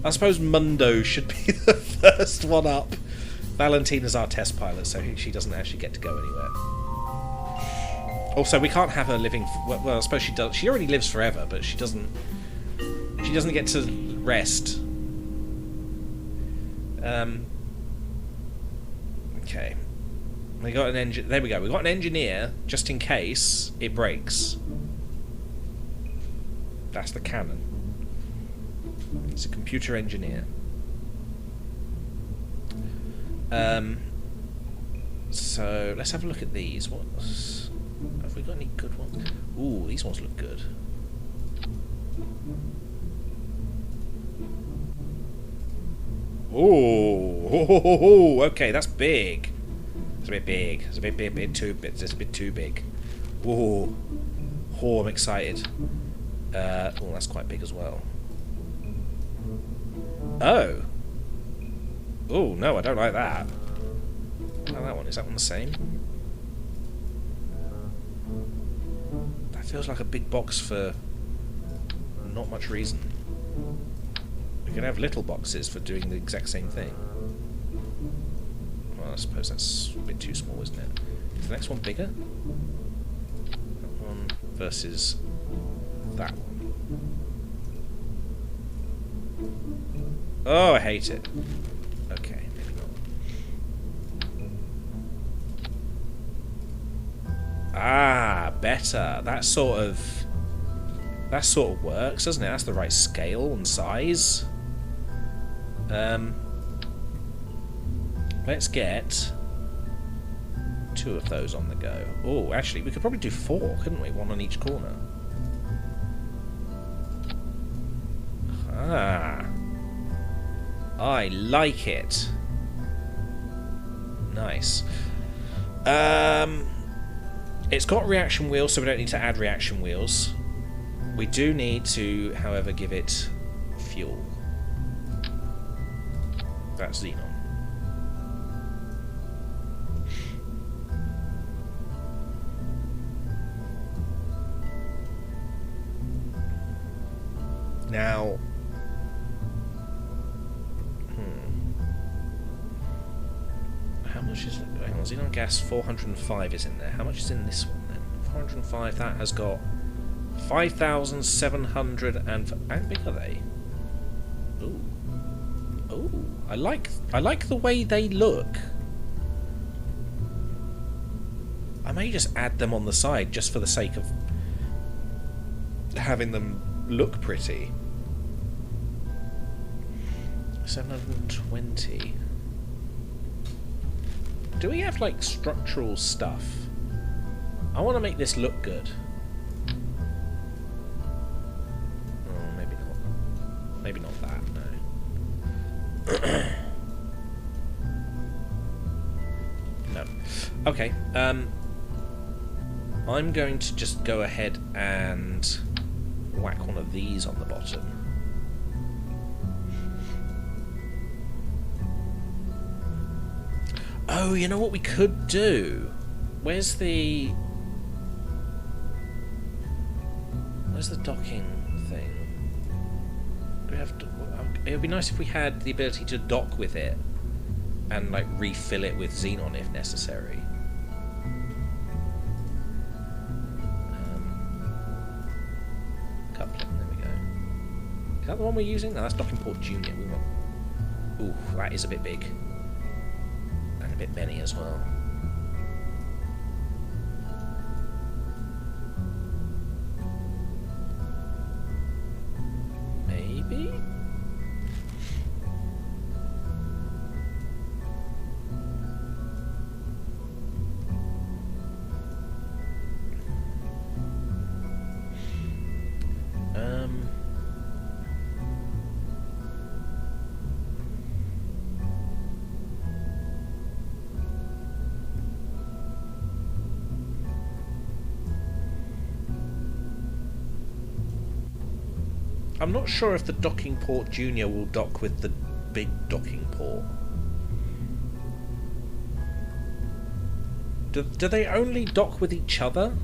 I suppose Mundo should be the first one up. Valentina's our test pilot, so she doesn't actually get to go anywhere. Also, we can't have her living. Well, I suppose she does. She already lives forever, but she doesn't. She doesn't get to rest. Okay. We got an engine. There we go. We got an engineer just in case it breaks. That's the cannon. It's a computer engineer. So let's have a look at these. Have we got any good ones? Ooh, these ones look good. Oh, okay, that's big. It's a bit big. It's a bit too big. Oh, I'm excited. Oh, that's quite big as well. Oh. Oh, no, I don't like that. Oh, that one. Is that one the same? That feels like a big box for not much reason. We can have little boxes for doing the exact same thing. Well, I suppose that's a bit too small, isn't it? Is the next one bigger? That one versus that one. Oh, I hate it. Okay, maybe not. Ah, better. That sort of works, doesn't it? That's the right scale and size. Let's get 2 of those on the go. Oh, actually, we could probably do 4, couldn't we? 1 on each corner. Ah. I like it. Nice. It's got reaction wheels, so we don't need to add reaction wheels. We do need to, however, give it fuel. That's xenon. Now, much is... Hang on, xenon gas 405 is in there. How much is in this one then? 405, that has got 5,700 and... How big are they? Ooh. Ooh. I like the way they look. I may just add them on the side just for the sake of having them look pretty. 720. Do we have like structural stuff? I want to make this look good. Oh, maybe not. Maybe not that, no. No. Okay, I'm going to just go ahead and whack one of these on the bottom. Oh, you know what we could do? Where's the docking thing? Do we have to... It would be nice if we had the ability to dock with it and like refill it with xenon if necessary. Coupling, there we go. Is that the one we're using? No, that's Docking Port Junior. We want... Ooh, that is a bit big. And a bit many as well. Maybe? I'm not sure if the Docking Port Junior will dock with the big docking port. Do they only dock with each other?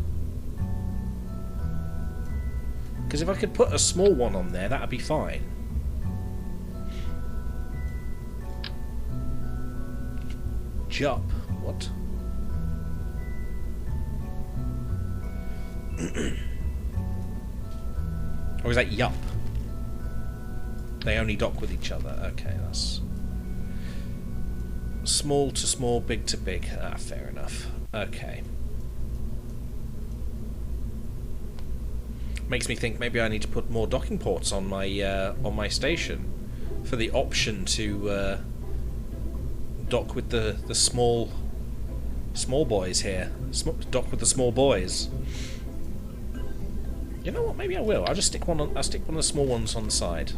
Because if I could put a small one on there, that'd be fine. Jup. What? Or is that yup? They only dock with each other. Okay, that's... Small to small, big to big. Ah, fair enough. Okay. Makes me think maybe I need to put more docking ports on my station for the option to dock with the small boys here. Dock with the small boys. You know what? Maybe I will. I'll just stick one on. I'll stick one of the small ones on the side.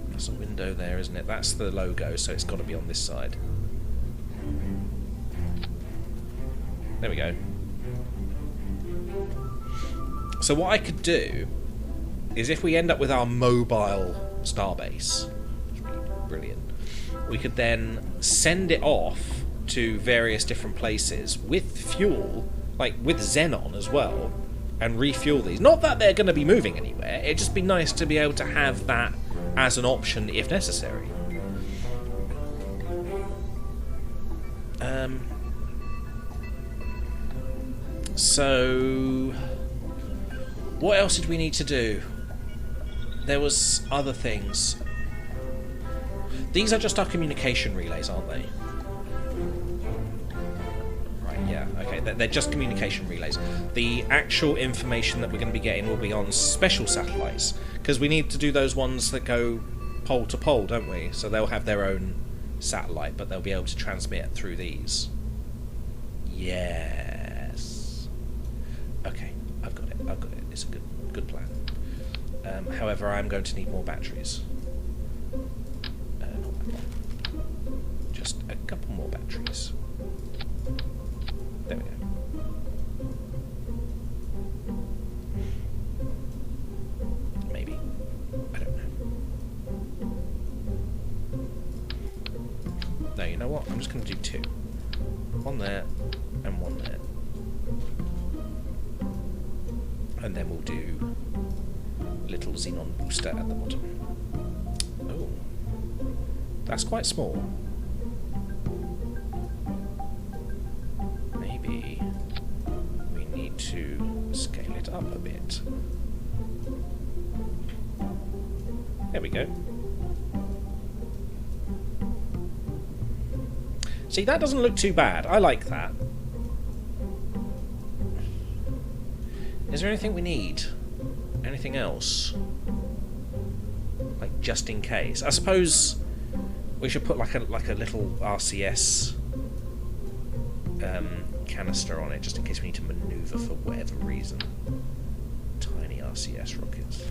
That's a window there, isn't it? That's the logo, so it's got to be on this side. There we go. So what I could do is, if we end up with our mobile starbase, which would be brilliant, we could then send it off to various different places with fuel, like with xenon as well, and refuel these. Not that they're going to be moving anywhere, it'd just be nice to be able to have that as an option if necessary. So what else did we need to do? There was other things. These are just our communication relays, aren't they? Right, yeah, okay, they're just communication relays. The actual information that we're going to be getting will be on special satellites, because we need to do those ones that go pole to pole, don't we? So they'll have their own satellite, but they'll be able to transmit through these. Yes. Okay, I've got it. It's a good plan. However, I'm going to need more batteries. Not that one. Just a couple more batteries. There we go. Maybe. I don't know. No, you know what? I'm just going to do two. One there, and one there. And then we'll do a little xenon booster at the bottom. Oh. That's quite small. Maybe we need to scale it up a bit. There we go. See, that doesn't look too bad. I like that. Is there anything we need? Anything else? Like, just in case. I suppose we should put like a little RCS canister on it, just in case we need to maneuver for whatever reason. Tiny RCS rockets.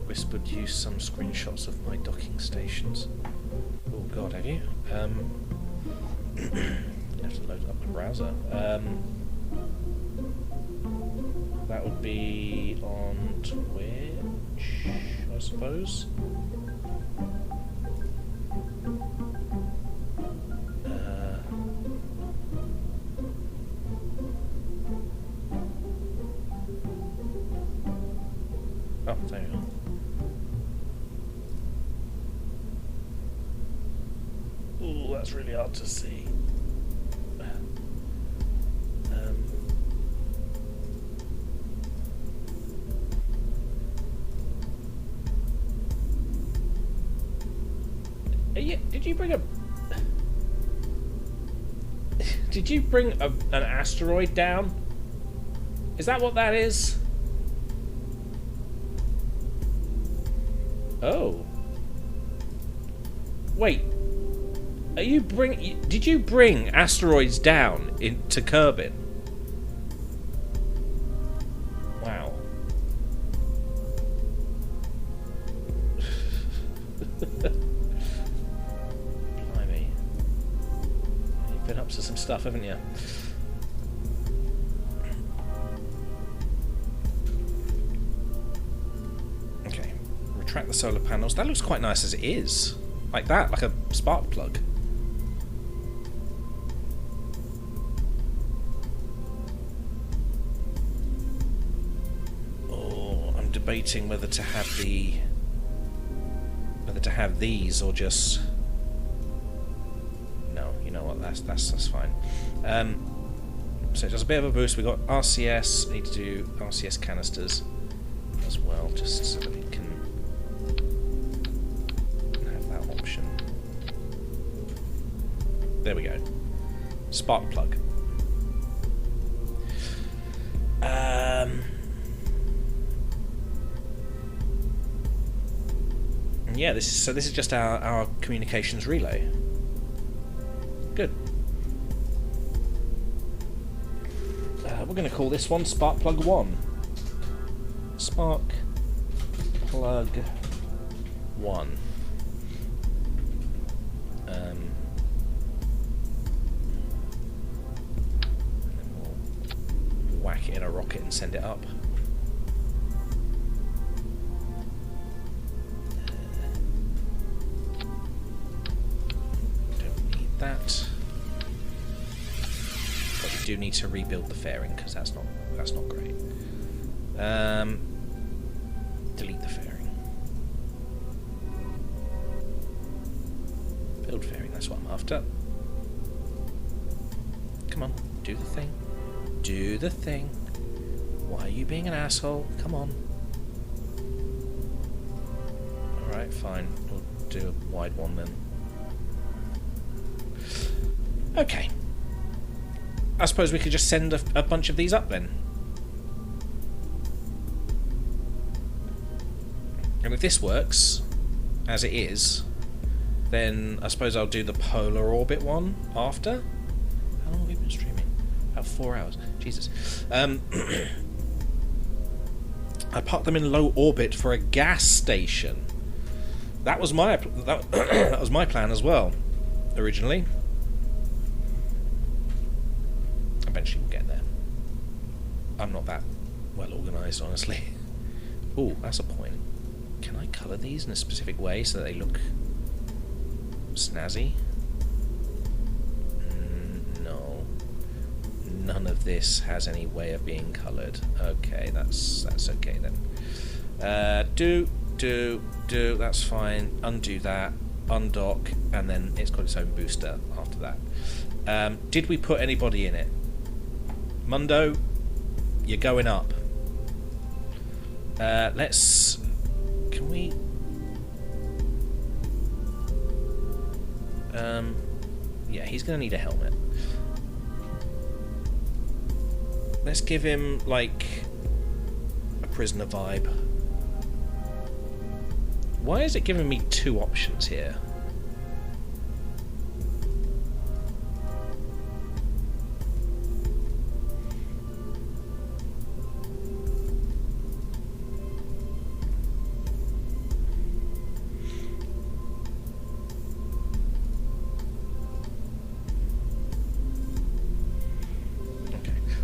Whispered use some screenshots of my docking stations. Oh god, have you? You have to load up the browser. That would be on Twitch, I suppose. Oh, there we are. Ooh, that's really hard to see. Yeah, did you bring a? Did you bring an asteroid down? Is that what that is? Oh. Wait. Are you did you bring asteroids down into Kerbin? Wow. Blimey. You've been up to some stuff, haven't you? Okay. Retract the solar panels. That looks quite nice as it is. Like that, like a spark plug. Debating whether to have these or just no. You know what? That's fine. So it does a bit of a boost. We got RCS. Need to do RCS canisters as well, just so that we can have that option. There we go. Spark plug. Yeah, this is just our communications relay. Good. We're going to call this one Spark Plug 1. Spark Plug 1. And then we'll whack it in a rocket and send it up. That, but we do need to rebuild the fairing because that's not great. Delete the fairing. Build fairing. That's what I'm after. Come on, do the thing. Do the thing. Why are you being an asshole? Come on. All right, fine. We'll do a wide one then. Okay. I suppose we could just send a bunch of these up then. And if this works, as it is, then I suppose I'll do the polar orbit one after. How long have we been streaming? About 4 hours. Jesus. I parked them in low orbit for a gas station. That was my that was my plan as well, originally. Eventually we'll get there. I'm not that well organised, honestly. Oh, that's a point. Can I colour these in a specific way so that they look snazzy? No. None of this has any way of being coloured. Okay, that's okay then. Do, that's fine. Undo that. Undock, and then it's got its own booster after that. Did we put anybody in it? Mundo, you're going up. Let's... Can we... yeah, he's going to need a helmet. Let's give him, like, a prisoner vibe. Why is it giving me two options here?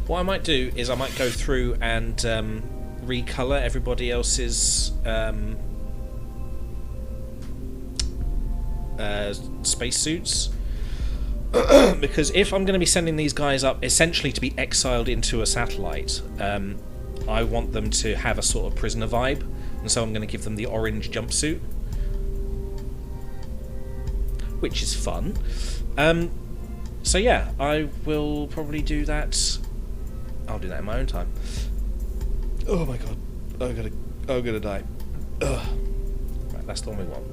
What I might do is I might go through and recolour everybody else's spacesuits. Because if I'm going to be sending these guys up essentially to be exiled into a satellite, I want them to have a sort of prisoner vibe, and so I'm going to give them the orange jumpsuit, which is fun. So yeah, I will probably do that. I'll do that in my own time. Oh my god. I'm gonna die. Ugh. Right, that's the one we want.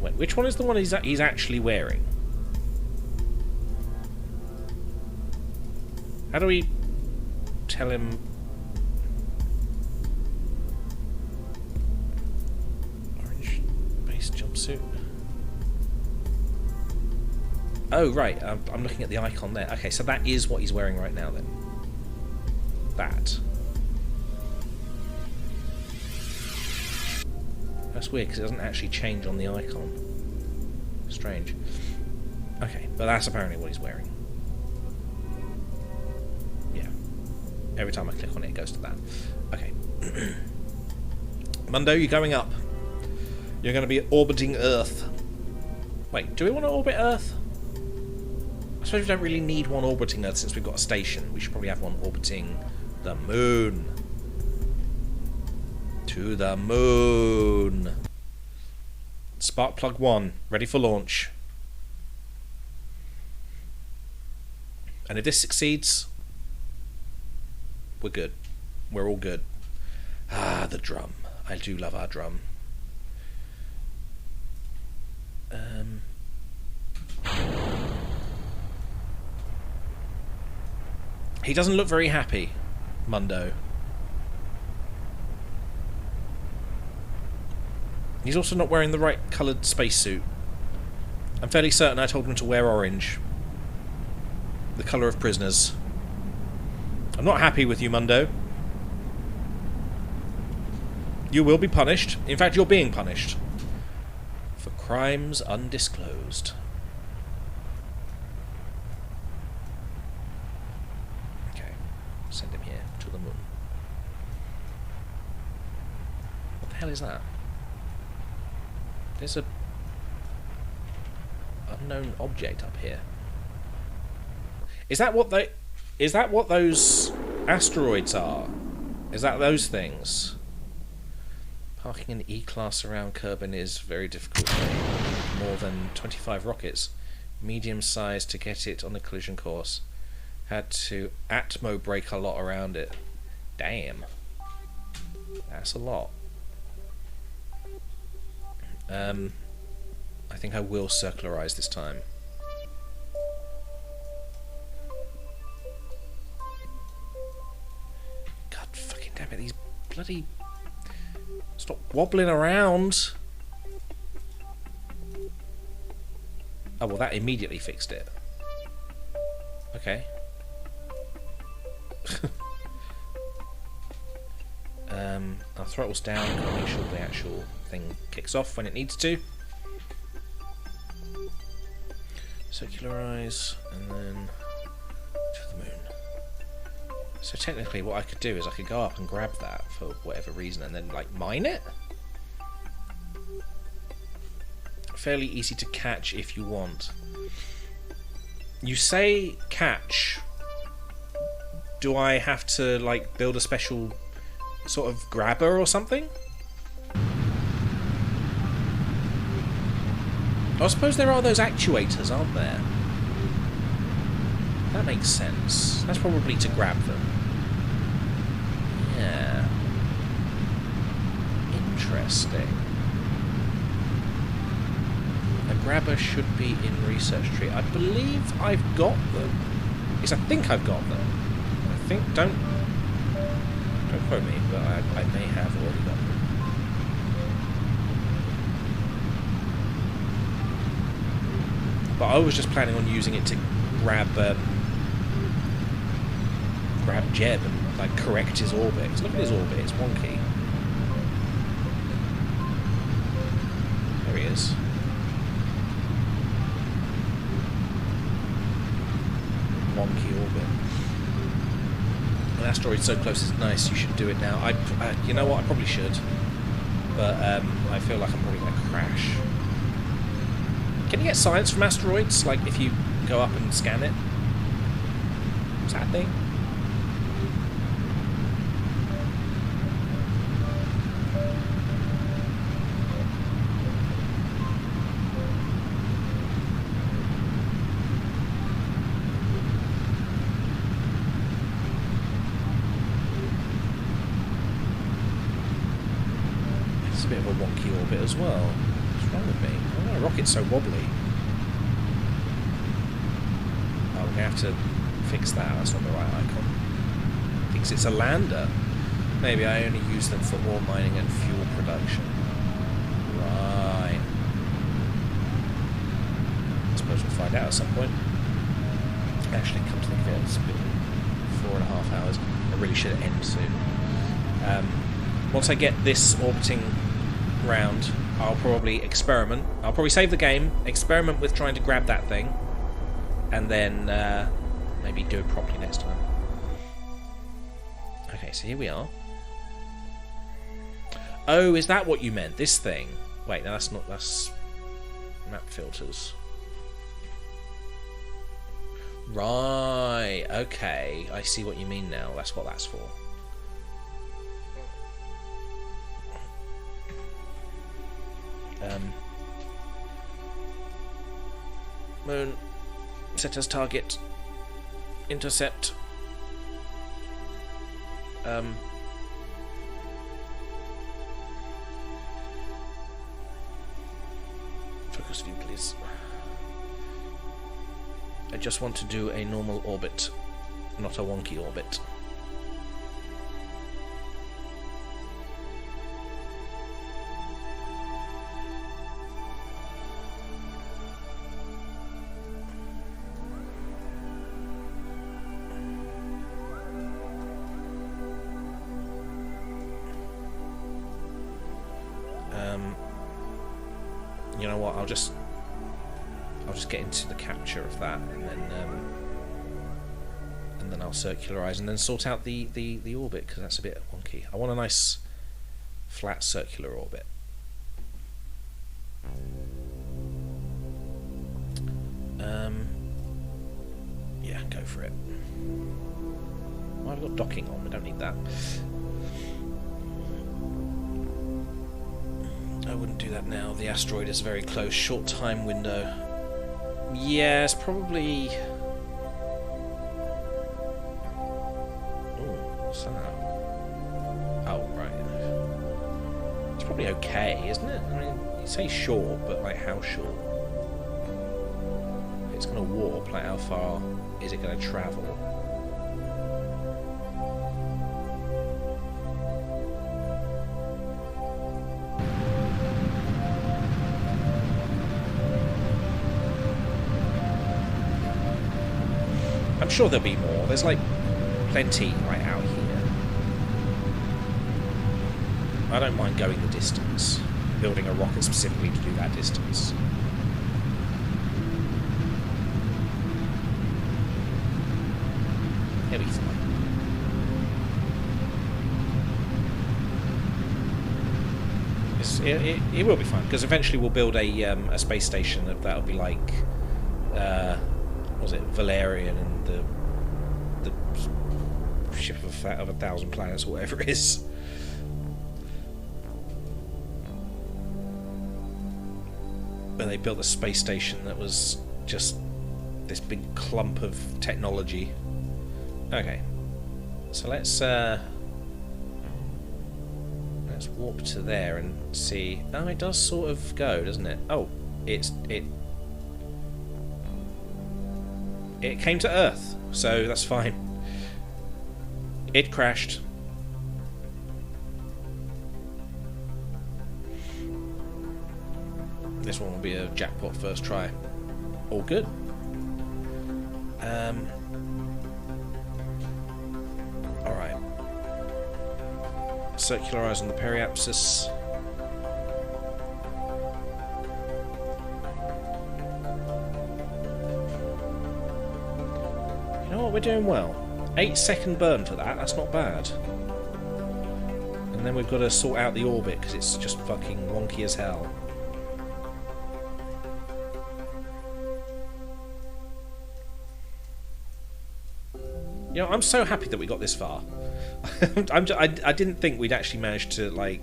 Wait, which one is the one he's actually wearing? How do we tell him? Orange base jumpsuit. Oh, right. I'm looking at the icon there. Okay, so that is what he's wearing right now, then. That. That's weird, because it doesn't actually change on the icon. Strange. Okay, but that's apparently what he's wearing. Yeah. Every time I click on it, it goes to that. Okay. Mundo, you're going up. You're going to be orbiting Earth. Wait, do we want to orbit Earth? I suppose we don't really need one orbiting Earth since we've got a station. We should probably have one orbiting the moon. To the moon. Sparkplug 1, ready for launch. And if this succeeds, we're good. We're all good. Ah, the drum. I do love our drum. He doesn't look very happy, Mundo. He's also not wearing the right coloured spacesuit. I'm fairly certain I told him to wear orange. The colour of prisoners. I'm not happy with you, Mundo. You will be punished. In fact, you're being punished. For crimes undisclosed. Send him here, to the moon. What the hell is that? There's a unknown object up here. Is that what those asteroids are? Is that those things? Parking an E-Class around Kerbin is very difficult. More than 25 rockets. Medium size to get it on a collision course. Had to atmo brake a lot around it. Damn. That's a lot. I think I will circularize this time. God fucking damn it, these bloody... Stop wobbling around! Oh, well that immediately fixed it. Okay. Our throttle's down, gotta make sure the actual thing kicks off when it needs to. Circularize, and then to the moon. So technically what I could do is I could go up and grab that for whatever reason and then, like, mine it? Fairly easy to catch if you want. You say catch. Do I have to, like, build a special sort of grabber or something? I suppose there are those actuators, aren't there? That makes sense. That's probably to grab them. Yeah. Interesting. A grabber should be in research tree. I believe I've got them. Yes, I think I've got them. I think, don't quote me, but I may have already got them. But I was just planning on using it to grab Jeb and, like, correct his orbit. 'Cause look at his orbit, it's wonky. There he is. Wonky orbit. An asteroid so close is nice, you should do it now. You know what, I probably should. But I feel like I'm probably going to crash. Can you get science from asteroids? Like, if you go up and scan it? What's that thing? It's a bit of a wonky orbit as well. What's wrong with me? Why are my rockets so wobbly? Oh, we're going to have to fix that. That's not the right icon. Thinks it's a lander. Maybe I only use them for ore mining and fuel production. Right. I suppose we'll find out at some point. Actually, come to think of it, it's been 4.5 hours. I really should end soon. Once I get this orbiting round, I'll probably experiment. I'll probably save the game, experiment with trying to grab that thing, and then maybe do it properly next time. Okay, so here we are. Oh, is that what you meant? This thing? Wait, no, that's not. That's map filters. Right. Okay, I see what you mean now. That's what that's for. Moon, set as target, intercept, focus view please. I just want to do a normal orbit, not a wonky orbit. You know what? I'll just get into the capture of that, and then I'll circularize, and then sort out the orbit, because that's a bit wonky. I want a nice flat circular orbit. Yeah, go for it. Well, I've got docking on. We don't need that. I wouldn't do that now. The asteroid is very close. Short time window. Yeah, it's probably... Oh, what's that? Oh, right. It's probably okay, isn't it? I mean, you say short, but like how short? If it's going to warp, like how far is it going to travel? I'm sure there'll be more. There's like plenty right out here. I don't mind going the distance. Building a rocket specifically to do that distance. He'll be fine. it will be fine, because eventually we'll build a space station that'll be like, what was it, Valerian and the ship of 1,000 planets or whatever it is. When they built a space station that was just this big clump of technology. Okay, so let's warp to there and see. Oh, it does sort of go, doesn't it? Oh, it came to Earth, so that's fine. It crashed. This one will be a jackpot first try. All good. Alright. Circularize on the periapsis. You know what, we're doing well. 8-second burn for that, that's not bad. And then we've got to sort out the orbit, because it's just fucking wonky as hell. You know, I'm so happy that we got this far. I didn't think we'd actually manage to, like,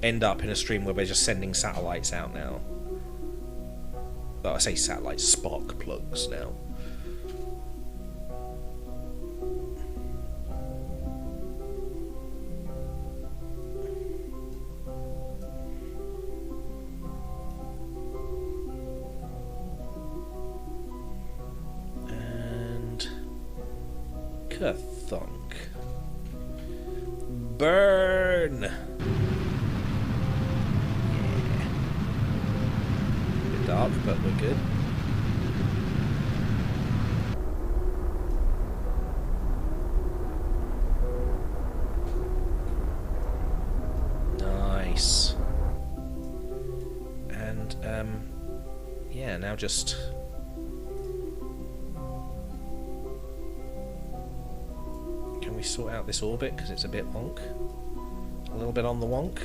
end up in a stream where we're just sending satellites out now. Well, I say satellites, spark plugs now. Thunk. Burn! Yeah. Bit dark, but we're good. Nice. And, yeah, now just... sort out this orbit because it's a bit wonk. A little bit on the wonk.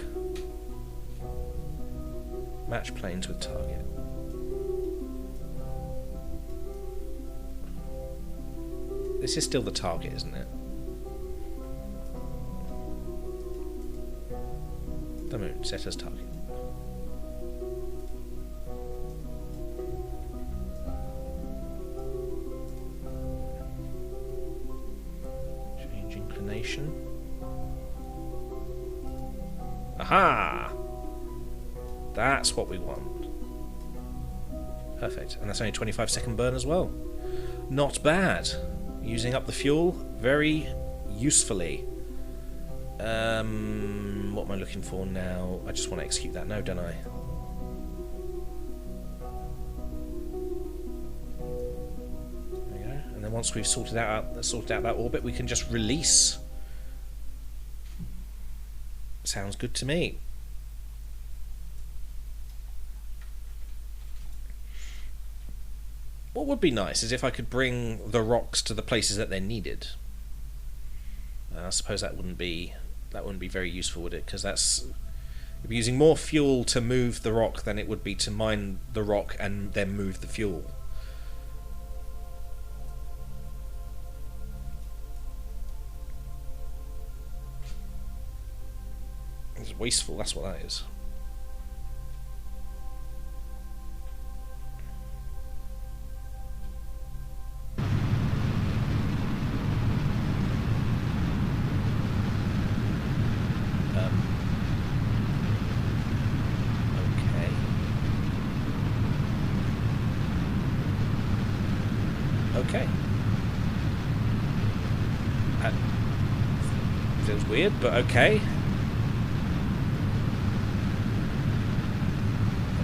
Match planes with target. This is still the target, isn't it? The moon, set as target. Aha! That's what we want. Perfect. And that's only 25-second burn as well. Not bad. Using up the fuel very usefully. What am I looking for now? I just want to execute that now, don't I? There we go. And then once we've sorted out that orbit, we can just release. Sounds good to me. What would be nice is if I could bring the rocks to the places that they're needed. I suppose that wouldn't be very useful, would it? Because it'd be using more fuel to move the rock than it would be to mine the rock and then move the fuel. It's wasteful, that's what that is. Okay. That feels weird, but okay.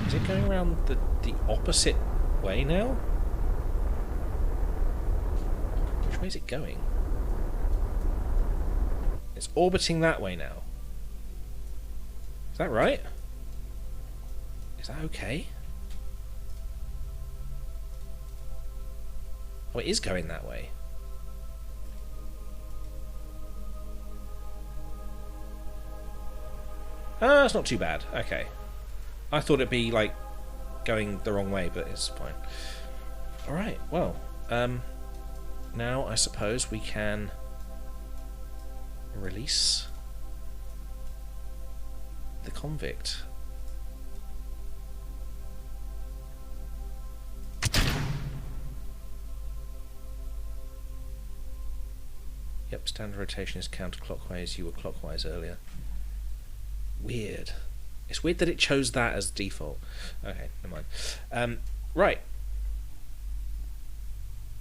Is it going around the opposite way now? Which way is it going? It's orbiting that way now. Is that right? Is that okay? Oh, it is going that way. Ah, it's not too bad. Okay. I thought it'd be, like, going the wrong way, but it's fine. Alright, well, now I suppose we can release the convict. Yep, standard rotation is counterclockwise. You were clockwise earlier. Weird. It's weird that it chose that as default. Okay, never mind. Right.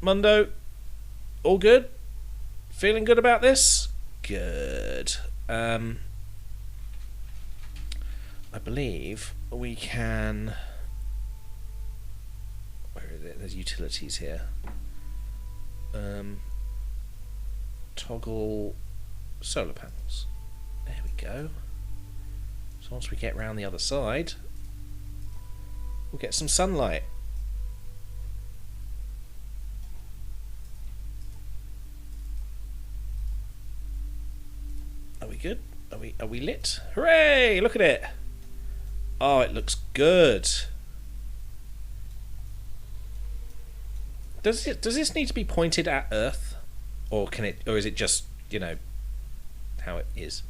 Mundo, all good? Feeling good about this? Good. I believe we can... Where is it? There's utilities here. Toggle solar panels. There we go. So once we get round the other side, we'll get some sunlight. Are we good? Are we lit? Hooray! Look at it. Oh, it looks good. Does this need to be pointed at Earth, or is it just, you know, how it is?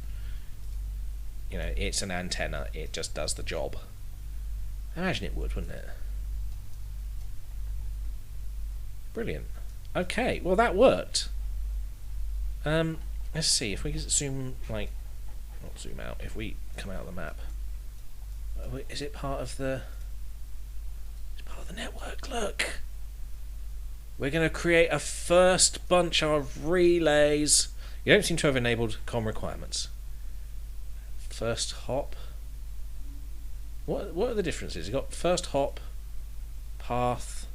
You know, it's an antenna. It just does the job. I imagine it would, wouldn't it? Brilliant. Okay, well that worked. Let's see if we can zoom, like, not zoom out. If we come out of the map, is it part of the? It's part of the network. Look, we're going to create a first bunch of relays. You don't seem to have enabled comm requirements. First hop. What are the differences? You've got first hop, path,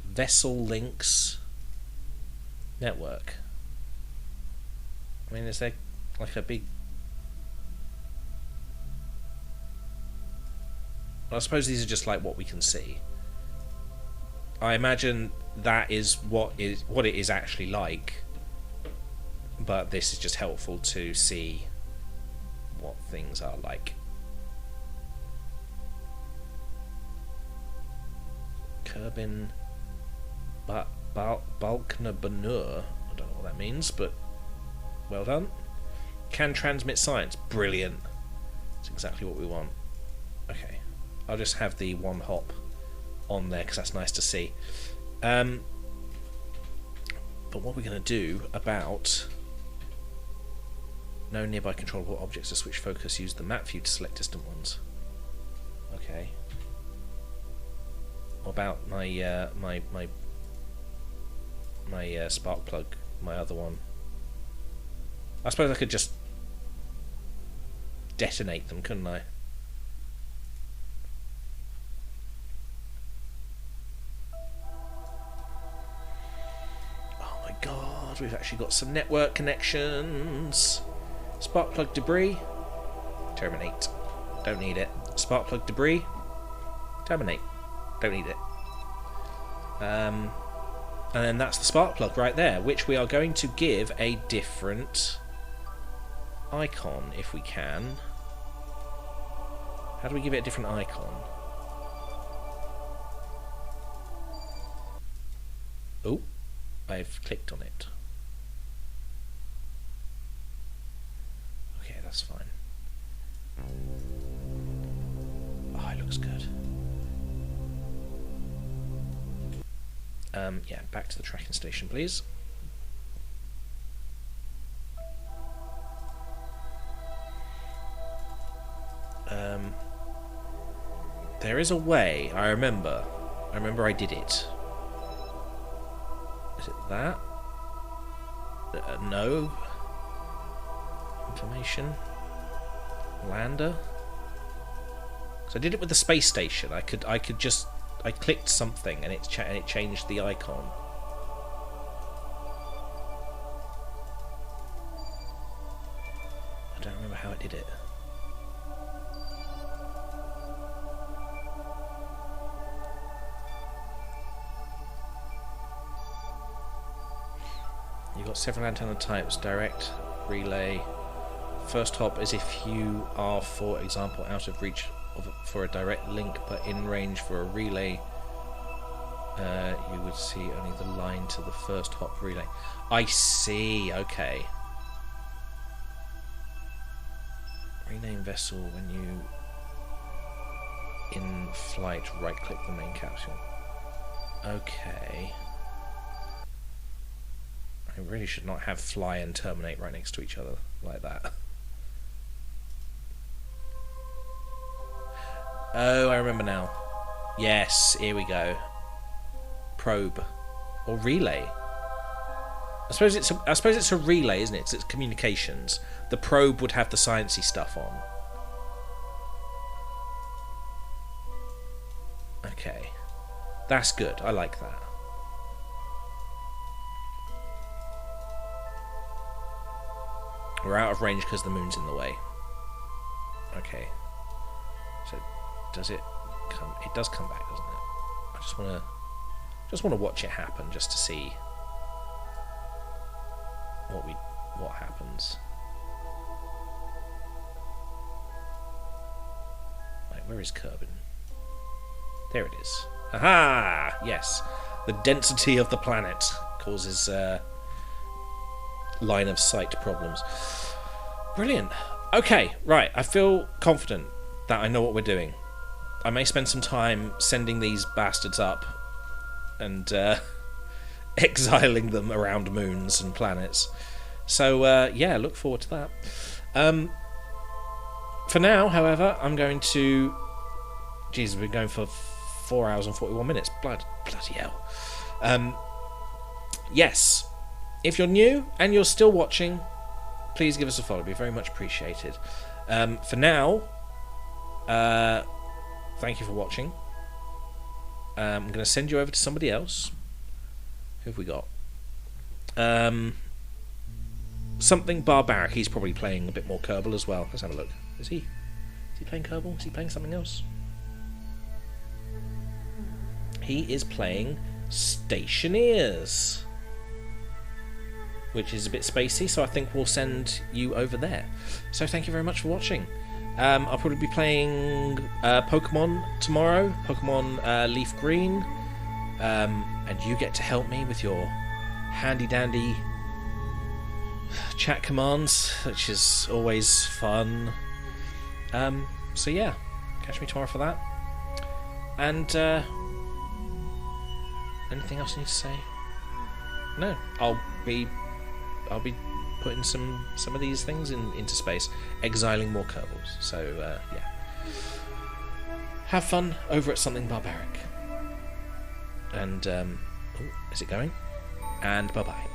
vessel links, network. I mean, is there like a big... I suppose these are just like what we can see. I imagine that is what it is actually like, but this is just helpful to see what things are like. Kerbin Balknabanur. I don't know what that means, but well done. Can transmit science. Brilliant. That's exactly what we want. Okay. I'll just have the one hop on there because that's nice to see. But what we're going to do about no nearby controllable objects to switch focus, use the map view to select distant ones. Okay. What about my my spark plug, my other one? I suppose I could just detonate them, couldn't I? Oh my god, we've actually got some network connections. Spark plug debris. Terminate. Don't need it. Spark plug debris. Terminate. Don't need it. And then that's the spark plug right there, which we are going to give a different icon if we can. How do we give it a different icon? Oh, I've clicked on it. Okay, that's fine. Oh, it looks good. Yeah, back to the tracking station, please. There is a way, I remember I did it. Is it that? No. Information. Lander. So I did it with the space station. I clicked something and it changed the icon. I don't remember how it did it. You've got several antenna types: direct, relay, First hop is if you are, for example, out of reach for a direct link but in range for a relay. You would see only the line to the first hop relay. I see, okay. Rename vessel when you in flight right click the main capsule. Okay. I really should not have fly and terminate right next to each other like that. Oh, I remember now. Yes, here we go. Probe or relay. I suppose it's a relay, isn't it? 'Cause it's communications. The probe would have the sciencey stuff on. Okay, that's good. I like that. We're out of range because the moon's in the way. Okay. So, does it come? It does come back, doesn't it? I just want to watch it happen, just to see what happens. Right, where is Kerbin? There it is. Aha! Yes, the density of the planet causes line of sight problems. Brilliant. Okay, right. I feel confident that I know what we're doing. I may spend some time sending these bastards up and exiling them around moons and planets. So, yeah, look forward to that. For now, however, I'm going to... Jesus, we've been going for 4 hours and 41 minutes. Bloody hell. Yes. If you're new and you're still watching, please give us a follow. It'd be very much appreciated. For now, thank you for watching. I'm going to send you over to somebody else. Who have we got? Something Barbaric. He's probably playing a bit more Kerbal as well. Let's have a look. Is he playing Kerbal? Is he playing something else? He is playing Stationeers, which is a bit spacey, so I think we'll send you over there. So thank you very much for watching. I'll probably be playing Pokemon tomorrow, Pokemon Leaf Green, and you get to help me with your handy-dandy chat commands, which is always fun. So yeah, catch me tomorrow for that. And anything else I need to say? No, I'll be putting some of these things into space, exiling more Kerbals. So yeah, have fun over at Something Barbaric. And is it going? And bye bye.